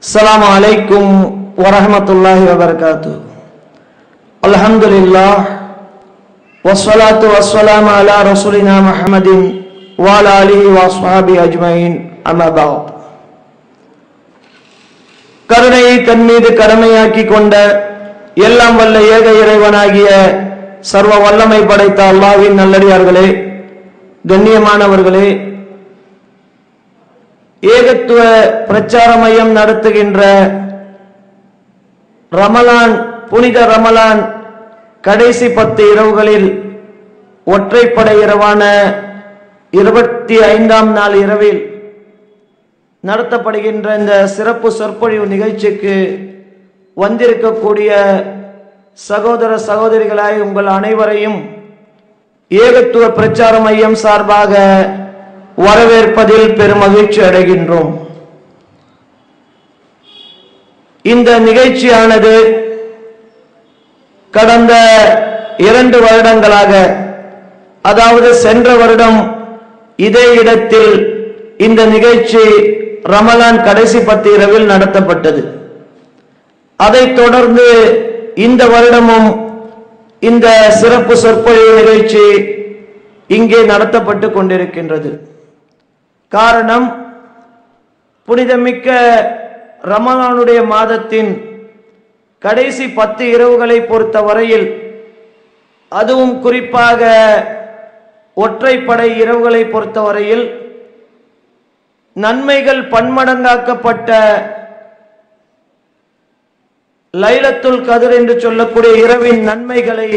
அஸ்ஸலாமு அலைக்கும் வரஹ்மத்துல்லாஹி வபரகாத்துஹு. அல்ஹம்துலில்லாஹ் வஸ்ஸலாத்து வஸ்ஸலாமு அலா ரசூலினா முஹம்மதின் வ அலா ஆலிஹி வ அஸ்ஹாபிஹி அஜ்மஈன். அம்மா பஅத். கருணையை தன் மீது கடமையாக்கி கொண்ட எல்லாம் வல்ல ஏக இறைவனாகிய சர்வ வல்லமை படைத்த அல்லாஹ்வின் நல்லடியார்களே, கண்ணியமானவர்களே, ஏகத்துவ பிரச்சார மையம் நடத்துகின்ற ரமலான், புனித ரமலான் கடைசி 10 இரவுகளில் ஒற்றைப்படை இரவான 25ஆம் நாள் இரவில் நடத்தப்படுகின்ற இந்த சிறப்பு சொற்பொழிவு நிகழ்ச்சிக்கு வந்திருக்கக்கூடிய சகோதர சகோதரிகளாய் உங்கள் அனைவரையும் ஏகத்துவ பிரச்சார மையம் சார்பாக வரவேற்பதில் பெரும் மகிழ்ச்சி அடைகின்றோம். இந்த நிகழ்ச்சியானது கடந்த 2 வருடங்களாக, அதாவது சென்ற வருடம் இதே இடத்தில் இந்த நிகழ்ச்சி ரமலான் கடைசி 10 இரவில் நடத்தப்பட்டது. அதைத் தொடர்ந்து இந்த வருடமும் இந்த சிறப்பு சொற்பொழிவு நிகழ்ச்சி இங்கே நடத்தப்பட்டு கொண்டிருக்கின்றது. காரணம், புனிதமிக்க ரமலானுடைய மாதத்தின் கடைசி 10 இரவுகளை பொறுத்த வரையில், அதுவும் குறிப்பாக ஒற்றைப்படை இரவுகளை பொறுத்த வரையில் நன்மைகள் பன்மடங்காக்கப்பட்ட லைலத்துல் கத்ர் என்று சொல்லக்கூடிய இரவின் நன்மைகளை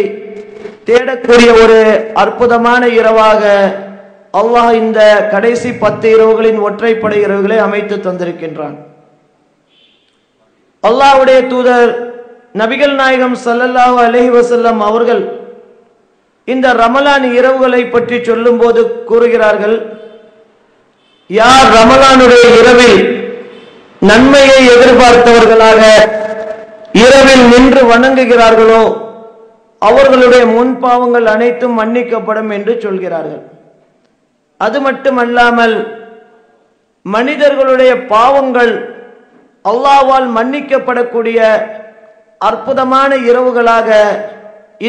தேடக்கூடிய ஒரு அற்புதமான இரவாக அல்லாஹ் இந்த கடைசி 10 இரவுகளின் ஒற்றைப்படை இரவுகளை அமைத்து தந்திருக்கின்றான். அல்லாஹ்வுடைய தூதர் நபிகள் நாயகம் ஸல்லல்லாஹு அலைஹி வஸல்லம் அவர்கள் இந்த ரமலான் இரவுகளை பற்றி சொல்லும் போது கூறுகிறார்கள், யார் ரமலானுடைய இரவில் நன்மையை எதிர்பார்த்தவர்களாக இரவில் நின்று வணங்குகிறார்களோ அவர்களுடைய முன் பாவங்கள் அனைத்தும் மன்னிக்கப்படும் என்று சொல்கிறார்கள். அது மட்டுமல்லாமல் மனிதர்களுடைய பாவங்கள் அல்லாஹ்வால் மன்னிக்கப்படக்கூடிய அற்புதமான இரவுகளாக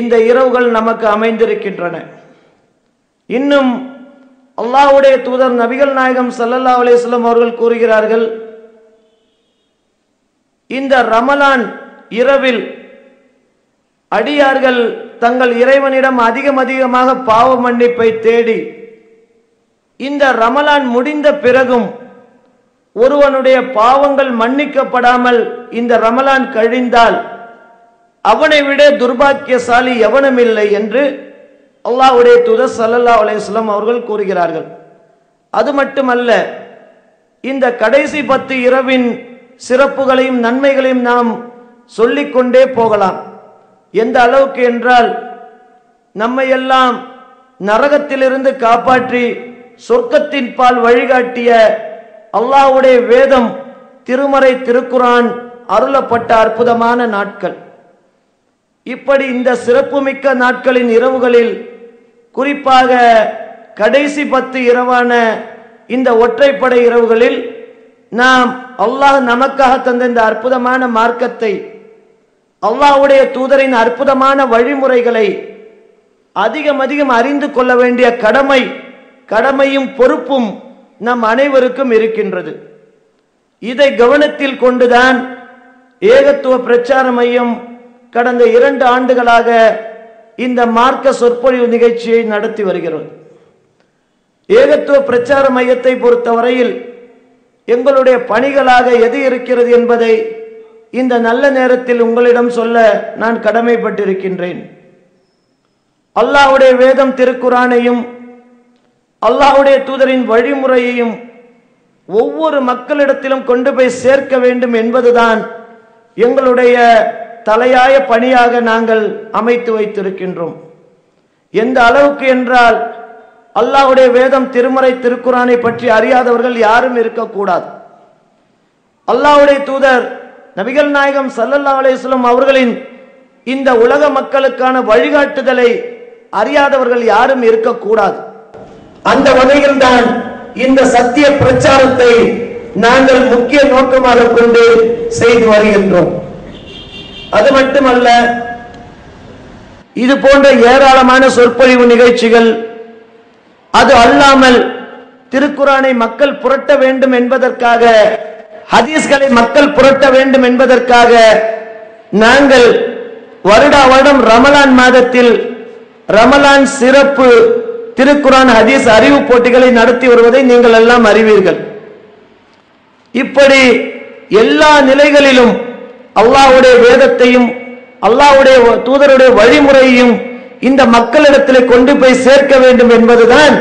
இந்த இரவுகள் நமக்கு அமைந்திருக்கின்றன. இன்னும் அல்லாஹ்வுடைய தூதர் நபிகள் நாயகம் ஸல்லல்லாஹு அலைஹி வஸல்லம் அவர்கள் கூறுகிறார்கள், இந்த ரமலான் இரவில் அடியார்கள் தங்கள் இறைவனிடம் அதிகமாக பாவ மன்னிப்பை தேடி, இந்த ரமலான் முடிந்த பிறகும் ஒருவனுடைய பாவங்கள் மன்னிக்கப்படாமல் இந்த ரமலான் கழிந்தால் அவனை விட துர்பாக்கியசாலி எவனுமில்லை என்று அல்லாஹ்வுடைய தூதர் ஸல்லல்லாஹு அலைஹி வஸல்லம் அவர்கள் கூறுகிறார்கள். அது மட்டுமல்ல, இந்த கடைசி 10 இரவின் சிறப்புகளையும் நன்மைகளையும் நாம் சொல்லிக்கொண்டே போகலாம். எந்த அளவுக்கு என்றால், நம்மையெல்லாம் நரகத்திலிருந்து காப்பாற்றி சொர்க்கத்தின் பால் வழிகாட்டிய அல்லாஹ்வுடைய வேதம், திருமறை திருக்குரான் அருளப்பட்ட அற்புதமான நாட்கள். இப்படி இந்த சிறப்புமிக்க நாட்களின் இரவுகளில், குறிப்பாக கடைசி 10 இரவான இந்த ஒற்றைப்படை இரவுகளில் நாம் அல்லாஹ் நமக்காக தந்த இந்த அற்புதமான மார்க்கத்தை, அல்லாஹ்வுடைய தூதரின் அற்புதமான வழிமுறைகளை அதிகம் அறிந்து கொள்ள வேண்டிய கடமையும் பொறுப்பும் நம் அனைவருக்கும் இருக்கின்றது. இதை கவனத்தில் கொண்டுதான் ஏகத்துவ பிரச்சார மையம் கடந்த 2 ஆண்டுகளாக இந்த மார்க்க சொற்பொழிவு நிகழ்ச்சியை நடத்தி வருகிறது. ஏகத்துவ பிரச்சார மையத்தை பொறுத்தவரையில் எங்களுடைய பணிகளாக எது இருக்கிறது என்பதை இந்த நல்ல நேரத்தில் உங்களிடம் சொல்ல நான் கடமைப்பட்டிருக்கின்றேன். அல்லாஹ்வுடைய வேதம் திருக்குரானையும் அல்லாஹ்வுடைய தூதரின் வழிமுறையையும் ஒவ்வொரு மக்களிடத்திலும் கொண்டு போய் சேர்க்க வேண்டும் என்பதுதான் எங்களுடைய தலையாய பணியாக நாங்கள் அமைத்து வைத்திருக்கின்றோம். எந்த அளவுக்கு என்றால், அல்லாஹ்வுடைய வேதம் திருமறை திருக்குரானை பற்றி அறியாதவர்கள் யாரும் இருக்கக்கூடாது. அல்லாஹ்வுடைய தூதர் நபிகள் நாயகம் ஸல்லல்லாஹு அலைஹி வஸல்லம் அவர்களின் இந்த உலக மக்களுக்கான வழிகாட்டுதலை அறியாதவர்கள் யாரும் இருக்கக்கூடாது. அந்த வகையில் தான் இந்த சத்திய பிரச்சாரத்தை நாங்கள் முக்கிய நோக்கமாக கொண்டு செய்து வருகின்றோம். அது மட்டுமல்ல, இது போன்ற ஏராளமான சொற்பொழிவு நிகழ்ச்சிகள், அது அல்லாமல் திருக்குரானை மக்கள் புரட்ட வேண்டும் என்பதற்காக, ஹதீஸ்களை மக்கள் புரட்ட வேண்டும் என்பதற்காக நாங்கள் வருடா வருடம் ரமலான் மாதத்தில் ரமலான் சிறப்பு திருக்குரான் ஹதீஸ் அறிவு போட்டிகளை நடத்தி வருவதை நீங்கள் எல்லாம் அறிவீர்கள். இப்படி எல்லா நிலைகளிலும் அல்லாஹ்வுடைய வேதத்தையும் அல்லாஹ்வுடைய தூதருடைய வழிமுறையையும் இந்த மக்களிடத்தில் கொண்டு போய் சேர்க்க வேண்டும் என்பதுதான்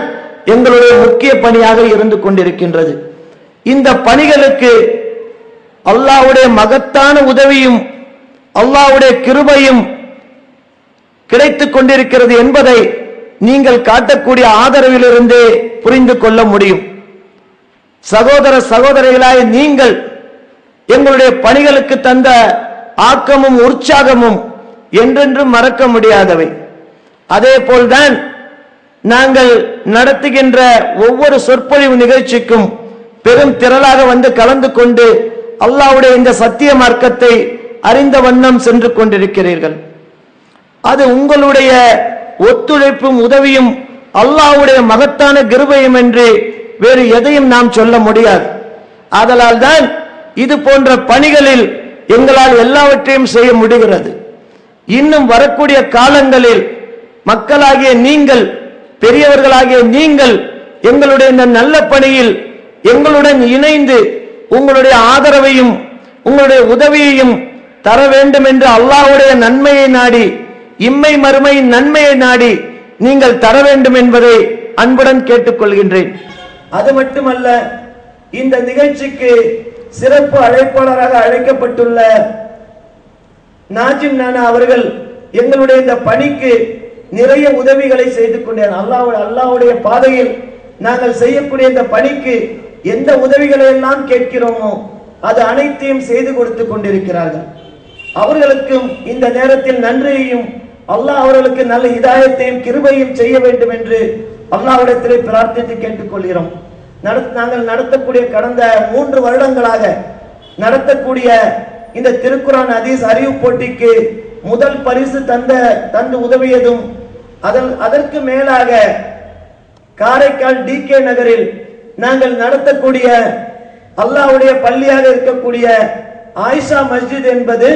எங்களுடைய முக்கிய பணியாக இருந்து கொண்டிருக்கின்றது. இந்த பணிகளுக்கு அல்லாஹ்வுடைய மகத்தான உதவியும் அல்லாஹ்வுடைய கிருபையும் கிடைத்துக் கொண்டிருக்கிறது என்பதை நீங்கள் காட்டக்கூடிய ஆதரவிலிருந்தே புரிந்து கொள்ள முடியும். சகோதர சகோதரிகளாய் நீங்கள் எங்களுடைய பணிகளுக்கு தந்த ஆக்கமும் உற்சாகமும் என்றென்றும் மறக்க முடியாதவை. அதே போல்தான் நாங்கள் நடத்துகின்ற ஒவ்வொரு சொற்பொழிவு நிகழ்ச்சிக்கும் பெரும் திரளாக வந்து கலந்து கொண்டு அல்லாஹ்வுடைய இந்த சத்திய மார்க்கத்தை அறிந்த வண்ணம் சென்று கொண்டிருக்கிறீர்கள். அது உங்களுடைய ஒத்துழைப்பும் உதவியும் அல்லாஹ்வுடைய மகத்தான கிருபையும் என்று வேறு எதையும் நாம் சொல்ல முடியாது. ஆதலால் தான் இது போன்ற பணிகளில் எங்களால் எல்லாவற்றையும் செய்ய முடிகிறது. இன்னும் வரக்கூடிய காலங்களில் மக்களாகிய நீங்கள், பெரியவர்களாகிய நீங்கள் எங்களுடைய இந்த நல்ல பணியில் எங்களுடன் இணைந்து உங்களுடைய ஆதரவையும் உங்களுடைய உதவியையும் தர வேண்டும் என்று அல்லாஹ்வுடைய நன்மையை நாடி, இம்மை மறுமையின் நன்மையை நாடி நீங்கள் தர வேண்டும் என்பதை அன்புடன் கேட்டுக்கொள்கின்றேன். அது மட்டுமல்ல, இந்த நிகழ்ச்சிக்கு சிறப்பு அழைப்பாளராக அழைக்கப்பட்டுள்ள நாஜிம் நானா அவர்கள் எங்களுடைய இந்த பணிக்கு நிறைய உதவிகளை செய்து கொண்டேன். அல்லாஹ்வுடைய பாதையில் நாங்கள் செய்யக்கூடிய இந்த பணிக்கு எந்த உதவிகளை எல்லாம் கேட்கிறோமோ அது அனைத்தையும் செய்து கொடுத்து கொண்டிருக்கிறார்கள். அவர்களுக்கும் இந்த நேரத்தில் நன்றியையும் அல்லாஹ் அவர்களுக்கு நல்ல ஹிதாயத்தையும் கிருபையும் செய்ய வேண்டும் என்று அல்லாஹ்விடத்திலே பிரார்த்தித்து கேட்டுக்கொள்கிறோம். நாங்கள் நடத்தக்கூடிய கடந்த 3 வருடங்களாக நடத்தக்கூடிய இந்த திருக்குரான் ஹதீஸ் அறிவு போட்டிக்கு முதல் பரிசு தந்து உதவியதும், அதற்கு மேலாக காரைக்கால் DK நகரில் நாங்கள் நடத்தக்கூடிய அல்லாஹ்வுடைய பள்ளியாக இருக்கக்கூடிய ஆயிஷா மஸ்ஜித் என்பது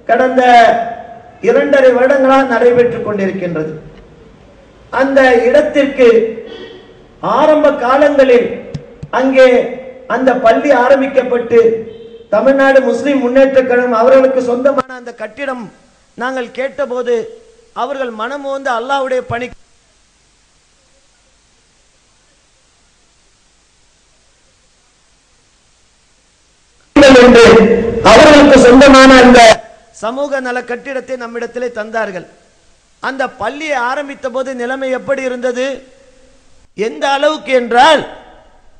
கடந்த 2.5 வருடங்களாக நடைபெற்றுக் கொண்டிருக்கின்றது. அந்த இடத்திற்கு ஆரம்ப காலங்களில் அங்கே அந்த பள்ளி ஆரம்பிக்கப்பட்டு தமிழ்நாடு முஸ்லிம் முன்னேற்ற கழகம் அவர்களுக்கு சொந்தமான அந்த கட்டிடம் நாங்கள் கேட்டபோது அவர்கள் மனம் வந்து அல்லாஹ்வுடைய பணி என்று அவர்களுக்கு சொந்தமான அந்த சமூக நல கட்டிடத்தை நம்மிடத்திலே தந்தார்கள். அந்த பள்ளியை ஆரம்பித்த போது நிலைமை எப்படி இருந்தது? எந்த அளவுக்கு என்றால்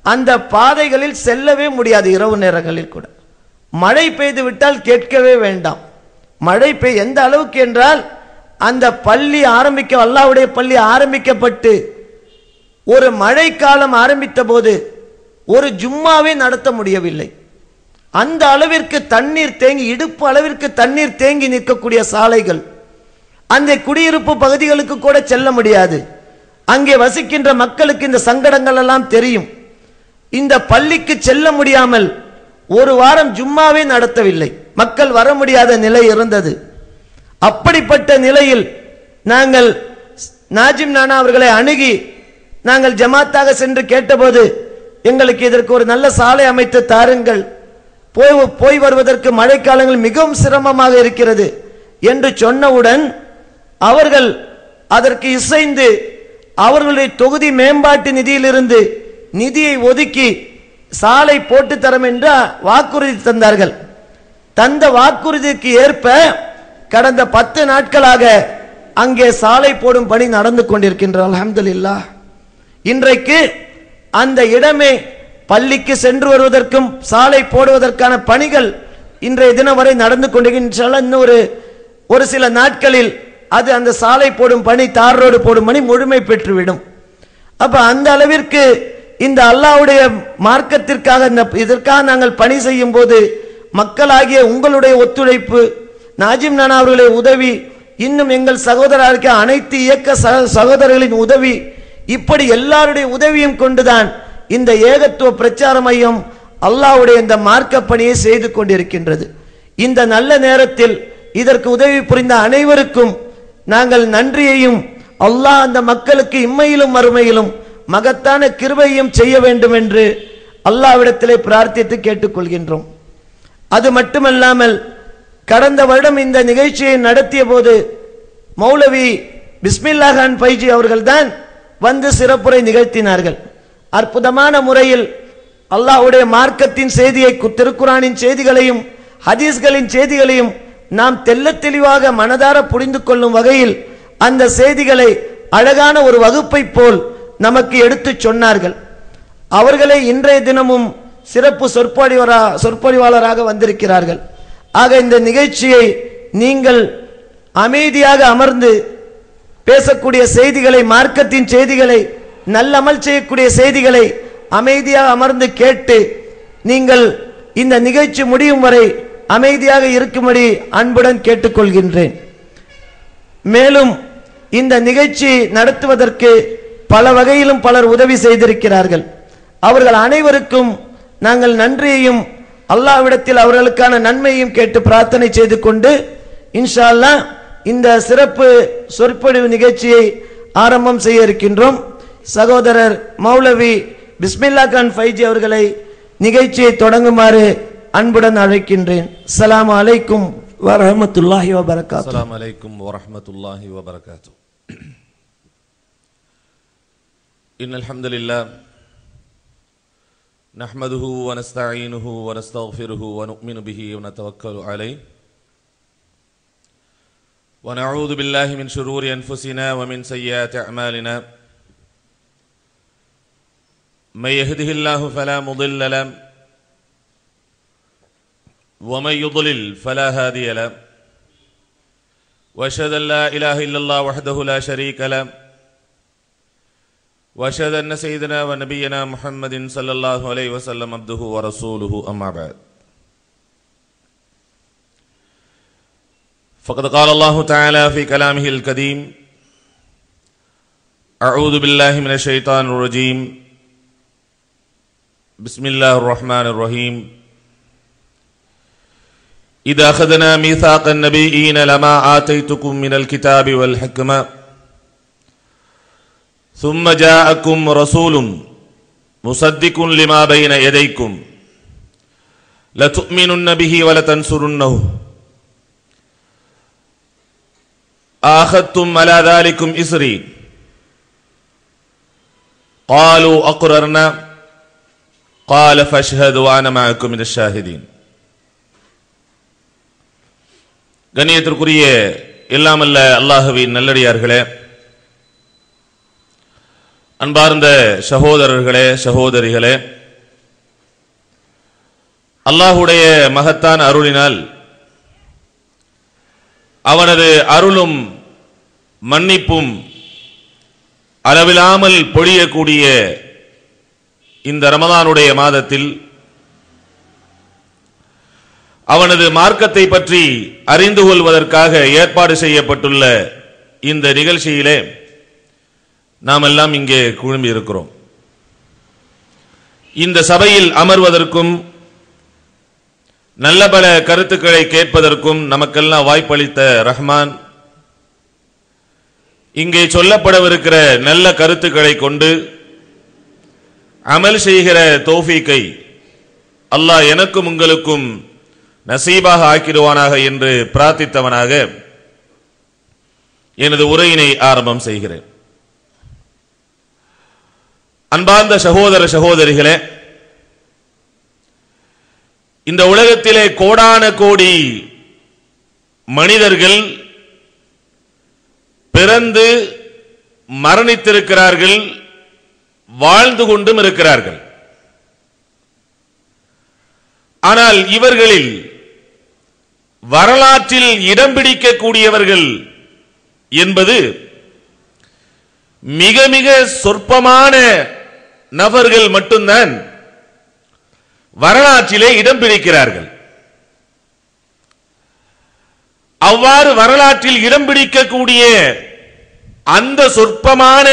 அந்த பாதைகளில் செல்லவே முடியாது. இரவு நேரங்களில் கூட மழை பெய்து விட்டால் கேட்கவே வேண்டாம். மழை எந்த அளவுக்கு என்றால் அந்த பள்ளி அல்லாஹ்வுடைய பள்ளி ஆரம்பிக்கப்பட்டு ஒரு மழை காலம் ஆரம்பித்த போது ஒரு ஜும்மாவே நடத்த முடியவில்லை. அந்த அளவிற்கு தண்ணீர் தேங்கி, இடுப்பு அளவிற்கு தண்ணீர் தேங்கி நிற்கக்கூடிய சாலைகள். அந்த குடியிருப்பு பகுதிகளுக்கு கூட செல்ல முடியாது. அங்கே வசிக்கின்ற மக்களுக்கு இந்த சங்கடங்கள் எல்லாம் தெரியும். இந்த பள்ளிக்கு செல்ல முடியாமல் ஒரு வாரம் ஜும்மாவே நடத்தவில்லை. மக்கள் வர முடியாத நிலை இருந்தது. அப்படிப்பட்ட நிலையில் நாங்கள் நாஜிம் நானா அவர்களை அணுகி நாங்கள் ஜமாத்தாக சென்று கேட்டபோது, எங்களுக்கு இதற்கு ஒரு நல்ல சாலை அமைத்து தாருங்கள், போய் வருவதற்கு மழைக்காலங்கள் மிகவும் சிரமமாக இருக்கிறது என்று சொன்னவுடன் அவர்கள் அதற்கு இசைந்து அவர்களுடைய தொகுதி மேம்பாட்டு நிதியிலிருந்து நிதியை ஒதுக்கி சாலை போட்டு தரும் என்ற வாக்குறுதி தந்தார்கள். தந்த வாக்குறுதிக்கு ஏற்ப கடந்த 10 நாட்களாக அங்கே சாலை போடும் பணி நடந்து கொண்டிருக்கின்றது. அல்ஹம்துலில்லாஹ். இன்றைக்கு அந்த இடமே பள்ளிக்கு சென்று வருவதற்கும் சாலை போடுவதற்கான பணிகள் இன்றைய தினம் வரை நடந்து கொண்டிருக்கின்றன. இன்னும் ஒரு சில நாட்களில் அது அந்த சாலை போடும் பணி, தார் ரோடு போடும் பணி முழுமை பெற்றுவிடும். அப்ப அந்த அளவிற்கு இந்த அல்லாஹ்வுடைய மார்க்கத்திற்காக இதற்காக நாங்கள் பணி செய்யும் போது மக்களாகிய உங்களுடைய ஒத்துழைப்பு, நாஜிம் நானா அவர்களுடைய உதவி, இன்னும் எங்கள் சகோதரருக்கு அனைத்து இயக்க சகோதரர்களின் உதவி, இப்படி எல்லாருடைய உதவியும் கொண்டுதான் இந்த ஏகத்துவ பிரச்சார மையம் அல்லாஹ்வுடைய இந்த மார்க்க பணியை செய்து கொண்டிருக்கின்றது. இந்த நல்ல நேரத்தில் இதற்கு உதவி புரிந்த அனைவருக்கும் நாங்கள் நன்றியையும், அல்லாஹ் அந்த மக்களுக்கு இம்மையிலும் மறுமையிலும் மகத்தான கிருபையும் செய்ய வேண்டும் என்று அல்லாஹ்விடத்திலே பிரார்த்தித்து கேட்டுக்கொள்கின்றோம். அது மட்டுமல்லாமல் கடந்த வருடம் இந்த நிகழ்ச்சியை நடத்திய போது மௌலவி பிஸ்மில்லா கான் பைஜி அவர்கள்தான் வந்து சிறப்புரை நிகழ்த்தினார்கள். அற்புதமான முறையில் அல்லாஹ்வுடைய மார்க்கத்தின் செய்தியை, திருக்குரானின் செய்திகளையும் ஹதீஸ்களின் செய்திகளையும் நாம் தெள்ளத் தெளிவாக மனதார புரிந்து கொள்ளும் வகையில் அந்த செய்திகளை அழகான ஒரு வகுப்பை போல் நமக்கு எடுத்து சொன்னார்கள். அவர்களே இன்றைய தினமும் சிறப்பு சொற்பொழிவாளராக வந்திருக்கிறார்கள். ஆக இந்த நிகழ்ச்சியை நீங்கள் அமைதியாக அமர்ந்து பேசக்கூடிய செய்திகளை, மார்க்கத்தின் செய்திகளை, நல்லமல் செய்யக்கூடிய செய்திகளை அமைதியாக அமர்ந்து கேட்டு நீங்கள் இந்த நிகழ்ச்சி முடியும் வரை அமைதியாக இருக்கும்படி அன்புடன் கேட்டுக்கொள்கின்றேன். மேலும் இந்த நிகழ்ச்சி நடத்துவதற்கு பல வகையிலும் பலர் உதவி செய்திருக்கிறார்கள். அவர்கள் அனைவருக்கும் நாங்கள் நன்றியையும் அல்லாஹ்விடத்தில் அவர்களுக்கான நன்மையையும் கேட்டு பிரார்த்தனை செய்து கொண்டு இன்ஷா அல்லாஹ் இந்த சிறப்பு சொற்பொழிவு நிகழ்ச்சியை ஆரம்பம் செய்ய இருக்கின்றோம். சகோதரர் மௌலவி பிஸ்மில்லா கான் ஃபைஜி அவர்களை நிகழ்ச்சியை தொடங்குமாறு அன்புடன் அழைக்கின்றேன். அஸ்ஸலாமு அலைக்கும் வரஹ்மத்துல்லாஹி வபரகாத்துஹு. அஸ்ஸலாமு அலைக்கும் வரஹ்மத்துல்லாஹி வபரகாத்துஹு. இன்னல் ஹம்துலில்லாஹ் நஹ்மதுஹு வ நஸ்தஈனுஹு வ நஸ்தக்ஃபிருஹு வ நு'மினு பிஹி வ நதவக்கலு அலைஹி வ நஊது பில்லாஹி மின் ஷுரூரி அன்ஃபுஸினா வ மின் ஸய்யிஆத்தி அஅமாலினா மை யஹ்திஹில்லாஹு ஃபலா முضில்ல லஹு வ மை யுضலில் ஃபலா ஹாதிய லஹு வ அஷ்ஹது அன் லா இலாஹா இல்லல்லாஹு வஹ்தஹு லா ஷரீக லஹு وأشهد أن سيدنا ونبينا محمد صلى الله عليه وسلم عبده ورسوله أما بعد فقد قال الله تعالى في كلامه القديم أعوذ بالله من الشيطان الرجيم بسم الله الرحمن الرحيم إذا أخذنا ميثاق النبيين لما آتيتكم من الكتاب والحكمة ثم جاءكم رسول مصدق لما بين يديكم لتؤمنن به ولتنصرنه آخذتم على ذلكم إصري قالوا أقررنا قال فاشهدوا وأنا معكم من الشاهدين. கண்ணியத்திற்குரிய எல்லாமல்ல அல்லாஹ்வின் நல்லடியார்களே, அன்பார்ந்த சகோதரர்களே, சகோதரிகளே, அல்லாஹ்வுடைய மகத்தான அருளினால் அவனது அருளும் மன்னிப்பும் அளவிலாமல் பொழியக்கூடிய இந்த ரமதானுடைய மாதத்தில் அவனது மார்க்கத்தை பற்றி அறிந்து கொள்வதற்காக ஏற்பாடு செய்யப்பட்டுள்ள இந்த நிகழ்ச்சியிலே நாம் எல்லாம் இங்கே குழும்பி இருக்கிறோம். இந்த சபையில் அமர்வதற்கும் நல்ல பல கருத்துக்களை கேட்பதற்கும் நமக்கெல்லாம் வாய்ப்பளித்த ரஹ்மான் இங்கே சொல்லப்படவிருக்கிற நல்ல கருத்துக்களை கொண்டு அமல் செய்கிற தௌஃபீக்கை அல்லாஹ் எனக்கும் உங்களுக்கும் நசீபாக ஆக்கிடுவானாக என்று பிரார்த்தித்தவனாக எனது உரையினை ஆரம்பம் செய்கிறேன். அன்பார்ந்த சகோதர சகோதரிகளே, இந்த உலகத்திலே கோடான கோடி மனிதர்கள் பிறந்து மரணித்திருக்கிறார்கள், வாழ்ந்து கொண்டும் இருக்கிறார்கள். ஆனால் இவர்களில் வரலாற்றில் இடம் பிடிக்கக்கூடியவர்கள் என்பது மிக மிக சொற்பமான நபர்கள் மட்டும்தான் வரலாற்றிலே இடம் பிடிக்கிறார்கள். அவ்வாறு வரலாற்றில் இடம் பிடிக்கக்கூடிய அந்த சொற்பமான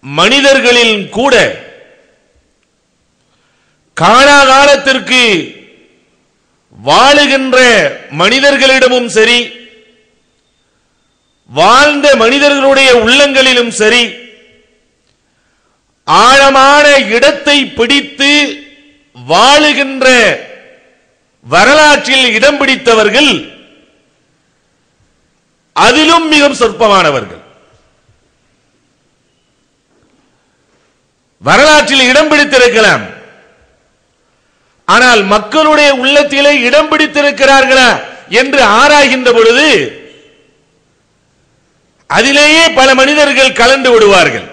மனிதர்களில் கூட காலாகாலத்திற்கு வாழுகின்ற மனிதர்களிடமும் சரி, வாழ்ந்த மனிதர்களுடைய உள்ளங்களிலும் சரி, ஆழமான இடத்தை பிடித்து வாழுகின்ற வரலாற்றில் இடம் பிடித்தவர்கள் அதிலும் மிக சொற்பமானவர்கள். வரலாற்றில் இடம் பிடித்திருக்கலாம், ஆனால் மக்களுடைய உள்ளத்திலே இடம் பிடித்திருக்கிறார்களா என்று ஆராய்கின்ற பொழுது அதிலேயே பல மனிதர்கள் கலந்து விடுவார்கள்.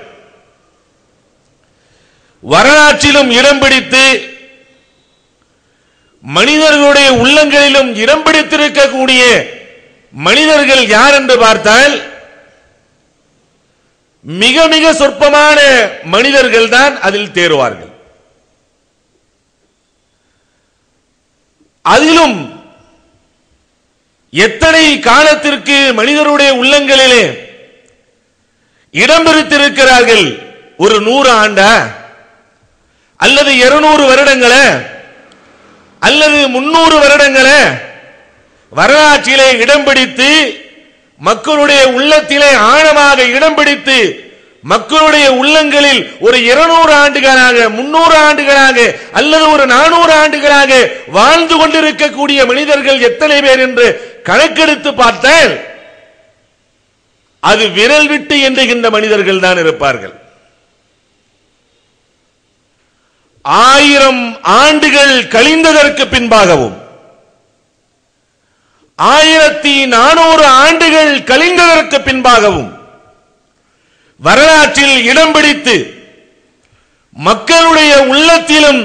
வரலாற்றிலும் இடம் பிடித்து மனிதர்களுடைய உள்ளங்களிலும் இடம் பிடித்திருக்கக்கூடிய மனிதர்கள் யார் என்று பார்த்தால் மிக மிக சொற்பமான மனிதர்கள் தான் அதில் தேர்வார்கள். அதிலும் எத்தனை காலத்திற்கு மனிதருடைய உள்ளங்களிலே இடம் பிடித்திருக்கிறார்கள்? ஒரு 100 ஆண்டா, அல்லது 200 வருடங்களா, அல்லது 300 வருடங்களா? வரலாற்றிலே இடம் பிடித்து மக்களுடைய உள்ளத்திலே ஆழமாக இடம் பிடித்து மக்களுடைய உள்ளங்களில் ஒரு 200 ஆண்டுகளாக, 300 ஆண்டுகளாக, அல்லது ஒரு 400 ஆண்டுகளாக வாழ்ந்து கொண்டிருக்கக்கூடிய மனிதர்கள் எத்தனை பேர் என்று கணக்கெடுத்து பார்த்தால் அது விரல் விட்டு எண்ணுகின்ற மனிதர்கள் தான் இருப்பார்கள். 1000 ஆண்டுகள் கழிந்ததற்கு பின்பாகவும் 1400 ஆண்டுகள் கழிந்ததற்கு பின்பாகவும் வரலாற்றில் இடம் பிடித்து மக்களுடைய உள்ளத்திலும்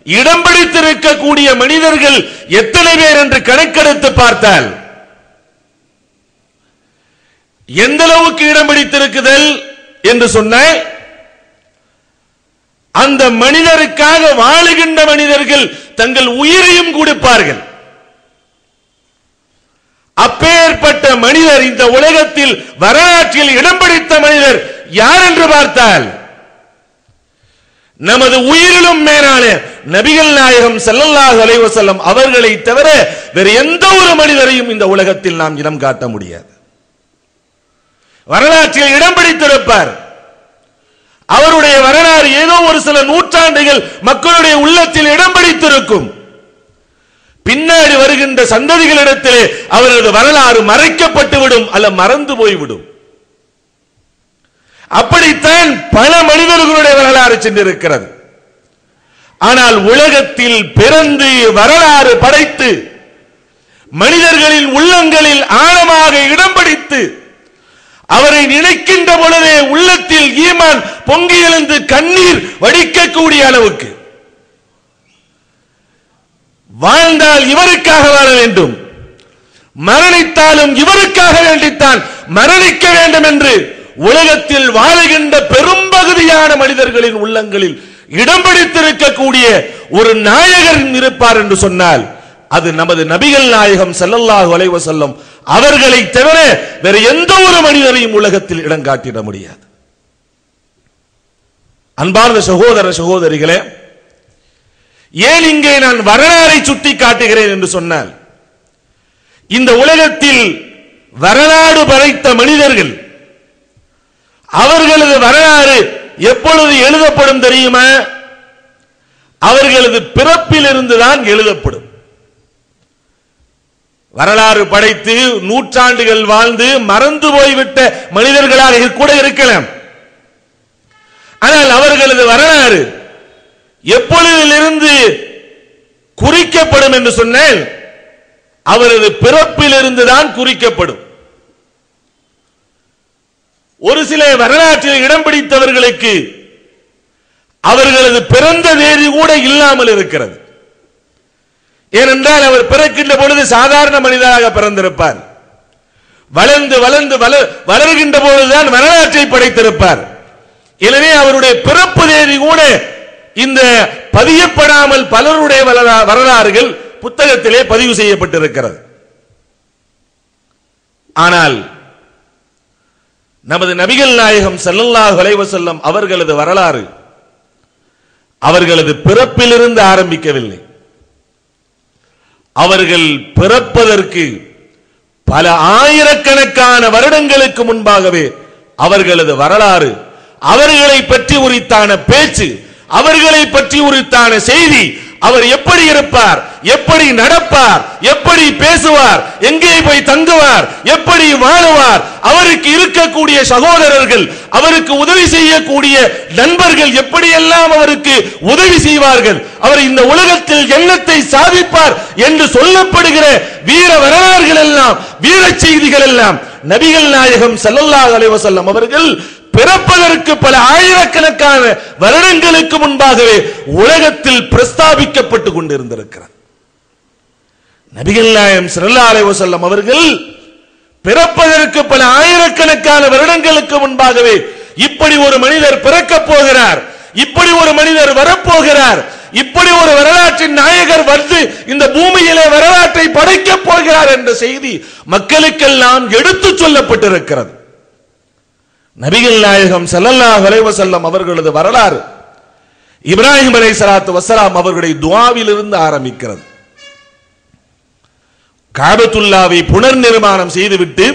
இடம் பிடித்திருக்கக்கூடிய மனிதர்கள் எத்தனை பேர் என்று கணக்கெடுத்து பார்த்தால் எந்த அளவுக்கு இடம் பிடித்திருக்குதல் என்று சொன்ன அந்த மனிதருக்காக வாழுகின்ற மனிதர்கள் தங்கள் உயிரையும் கொடுப்பார்கள். அப்பேற்பட்ட மனிதர் இந்த உலகத்தில் வரலாற்றில் இடம் பிடித்த மனிதர் யார் என்று பார்த்தால் நமது உயிரிலும் மேலான நபிகள் நாயகம் ஸல்லல்லாஹு அலைஹி வஸல்லம் அவர்களை தவிர வேறு எந்த ஒரு மனிதரையும் இந்த உலகத்தில் நாம் இடம் காட்ட முடியாது. வரலாற்றில் இடம் பிடித்திருப்பார். அவருடைய வரலாறு ஏதோ ஒரு சில நூற்றாண்டுகள் மக்களுடைய உள்ளத்தில் இடம் பிடித்திருக்கும். பின்னாடி வருகின்ற சந்ததிகளிடத்திலே அவரது வரலாறு மறைக்கப்பட்டுவிடும், அல்ல மறந்து போய்விடும். அப்படித்தான் பல மனிதர்களுடைய வரலாறு சென்றிருக்கிறது. ஆனால் உலகத்தில் பிறந்து வரலாறு படைத்து மனிதர்களின் உள்ளங்களில் ஆழமாக இடம் பிடித்து அவரை நினைக்கின்ற பொழுதே உள்ளத்தில் ஈமான் பொங்கி எழுந்து கண்ணீர் வடிக்கக்கூடிய அளவுக்கு வாழ்ந்தால் இவருக்காக வாழ வேண்டும், மரணித்தாலும் இவருக்காக வேண்டித்தான் மரணிக்க வேண்டும் என்று உலகத்தில் வாழுகின்ற பெரும்பகுதியான மனிதர்களின் உள்ளங்களில் இடம் பிடித்திருக்கக்கூடிய ஒரு நாயகர் இருப்பார் என்று சொன்னால் அது நமது நபிகள் நாயகம் ஸல்லல்லாஹு அலைஹி வஸல்லம் அவர்களை தவிர வேறு எந்த ஒரு மனிதரையும் உலகத்தில் இடம் காட்டிட முடியாது. அன்பார்ந்த சகோதர சகோதரிகளே, ஏன் இங்கே நான் வரலாறை சுட்டி காட்டுகிறேன் என்று சொன்னால் இந்த உலகத்தில் வரலாறு படைத்த மனிதர்கள் அவர்களது வரலாறு எப்பொழுது எழுதப்படும் தெரியுமா? அவர்களது பிறப்பில் இருந்துதான் எழுதப்படும். வரலாறு படைத்து நூற்றாண்டுகள் வாழ்ந்து மறந்து போய்விட்ட மனிதர்களாக கூட இருக்கலாம். ஆனால் அவர்களது வரலாறு எப்பொழுதிலிருந்து குறிக்கப்படும் என்று சொன்னால் அவரது பிறப்பில் இருந்துதான் குறிக்கப்படும். ஒரு சில வரலாற்றில் இடம் பிடித்தவர்களுக்கு அவர்களது பிறந்த தேதி கூட இல்லாமல் இருக்கிறது. ஏனென்றால் அவர் பிறக்கின்ற பொழுது சாதாரண மனிதராக பிறந்திருப்பார். வளர்ந்து வளர்ந்து வளர்கின்ற பொழுதுதான் வரலாற்றை படைத்திருப்பார். எனவே அவருடைய பிறப்பு தேதி கூட இந்த பதியப்படாமல் பலருடைய வரலாறுகள் புத்தகத்திலே பதிவு செய்யப்பட்டிருக்கிறது. ஆனால் நமது நபிகள் நாயகம் ஸல்லல்லாஹு அலைஹி வஸல்லம் அவர்களது வரலாறு அவர்களது பிறப்பிலிருந்து ஆரம்பிக்கவில்லை. அவர்கள் பிறப்பதற்கு பல ஆயிரக்கணக்கான வருடங்களுக்கு முன்பாகவே அவர்களது வரலாறு, அவர்களை பற்றி உரித்தான பேச்சு, அவர்களை பற்றி உரித்தான செய்தி, அவர் எப்படி இருப்பார், எப்படி நடப்பார், எப்படி பேசுவார், எங்கே போய் தங்குவார், எப்படி வாழுவார், அவருக்கு இருக்கக்கூடிய சகோதரர்கள், அவருக்கு உதவி செய்யக்கூடிய நண்பர்கள் எப்படியெல்லாம் அவருக்கு உதவி செய்வார்கள், அவர் இந்த உலகத்தில் என்னத்தை சாதிப்பார் என்று சொல்லப்படுகிற வீர வரலாறுகள் எல்லாம், வீர செய்திகள் எல்லாம் நபிகள் நாயகம் ஸல்லல்லாஹு அலைஹி வஸல்லம் அவர்கள் பிறப்பதற்கு பல ஆயிரக்கணக்கான வருடங்களுக்கு முன்பாகவே உலகத்தில் பிரஸ்தாபிக்கப்பட்டுக் கொண்டிருந்திருக்கிறார். நபிகள் நாயகம் ஸல்லல்லாஹு அலைஹி வஸல்லம் அவர்கள் பிறப்பதற்கு பல ஆயிரக்கணக்கான வருடங்களுக்கு முன்பாகவே இப்படி ஒரு மனிதர் பிறக்கப் போகிறார், இப்படி ஒரு மனிதர் வரப்போகிறார், இப்படி ஒரு வரலாற்றின் நாயகர் வந்து இந்த பூமியிலே வரலாற்றை படைக்கப் போகிறார் என்ற செய்தி மக்களுக்கெல்லாம் எடுத்துச் சொல்லப்பட்டிருக்கிறது. நபிகள் நாயகம் ஸல்லல்லாஹு அலைஹி வஸல்லம் அவர்களது வரலாறு இப்ராஹிம் அலைஹிஸ்ஸலாத்து வஸ்ஸலாம் அவர்களுடைய துஆவில் இருந்து ஆரம்பிக்கிறது. காபத்துல்லாவை புனர் நிர்மாணம் செய்துவிட்டு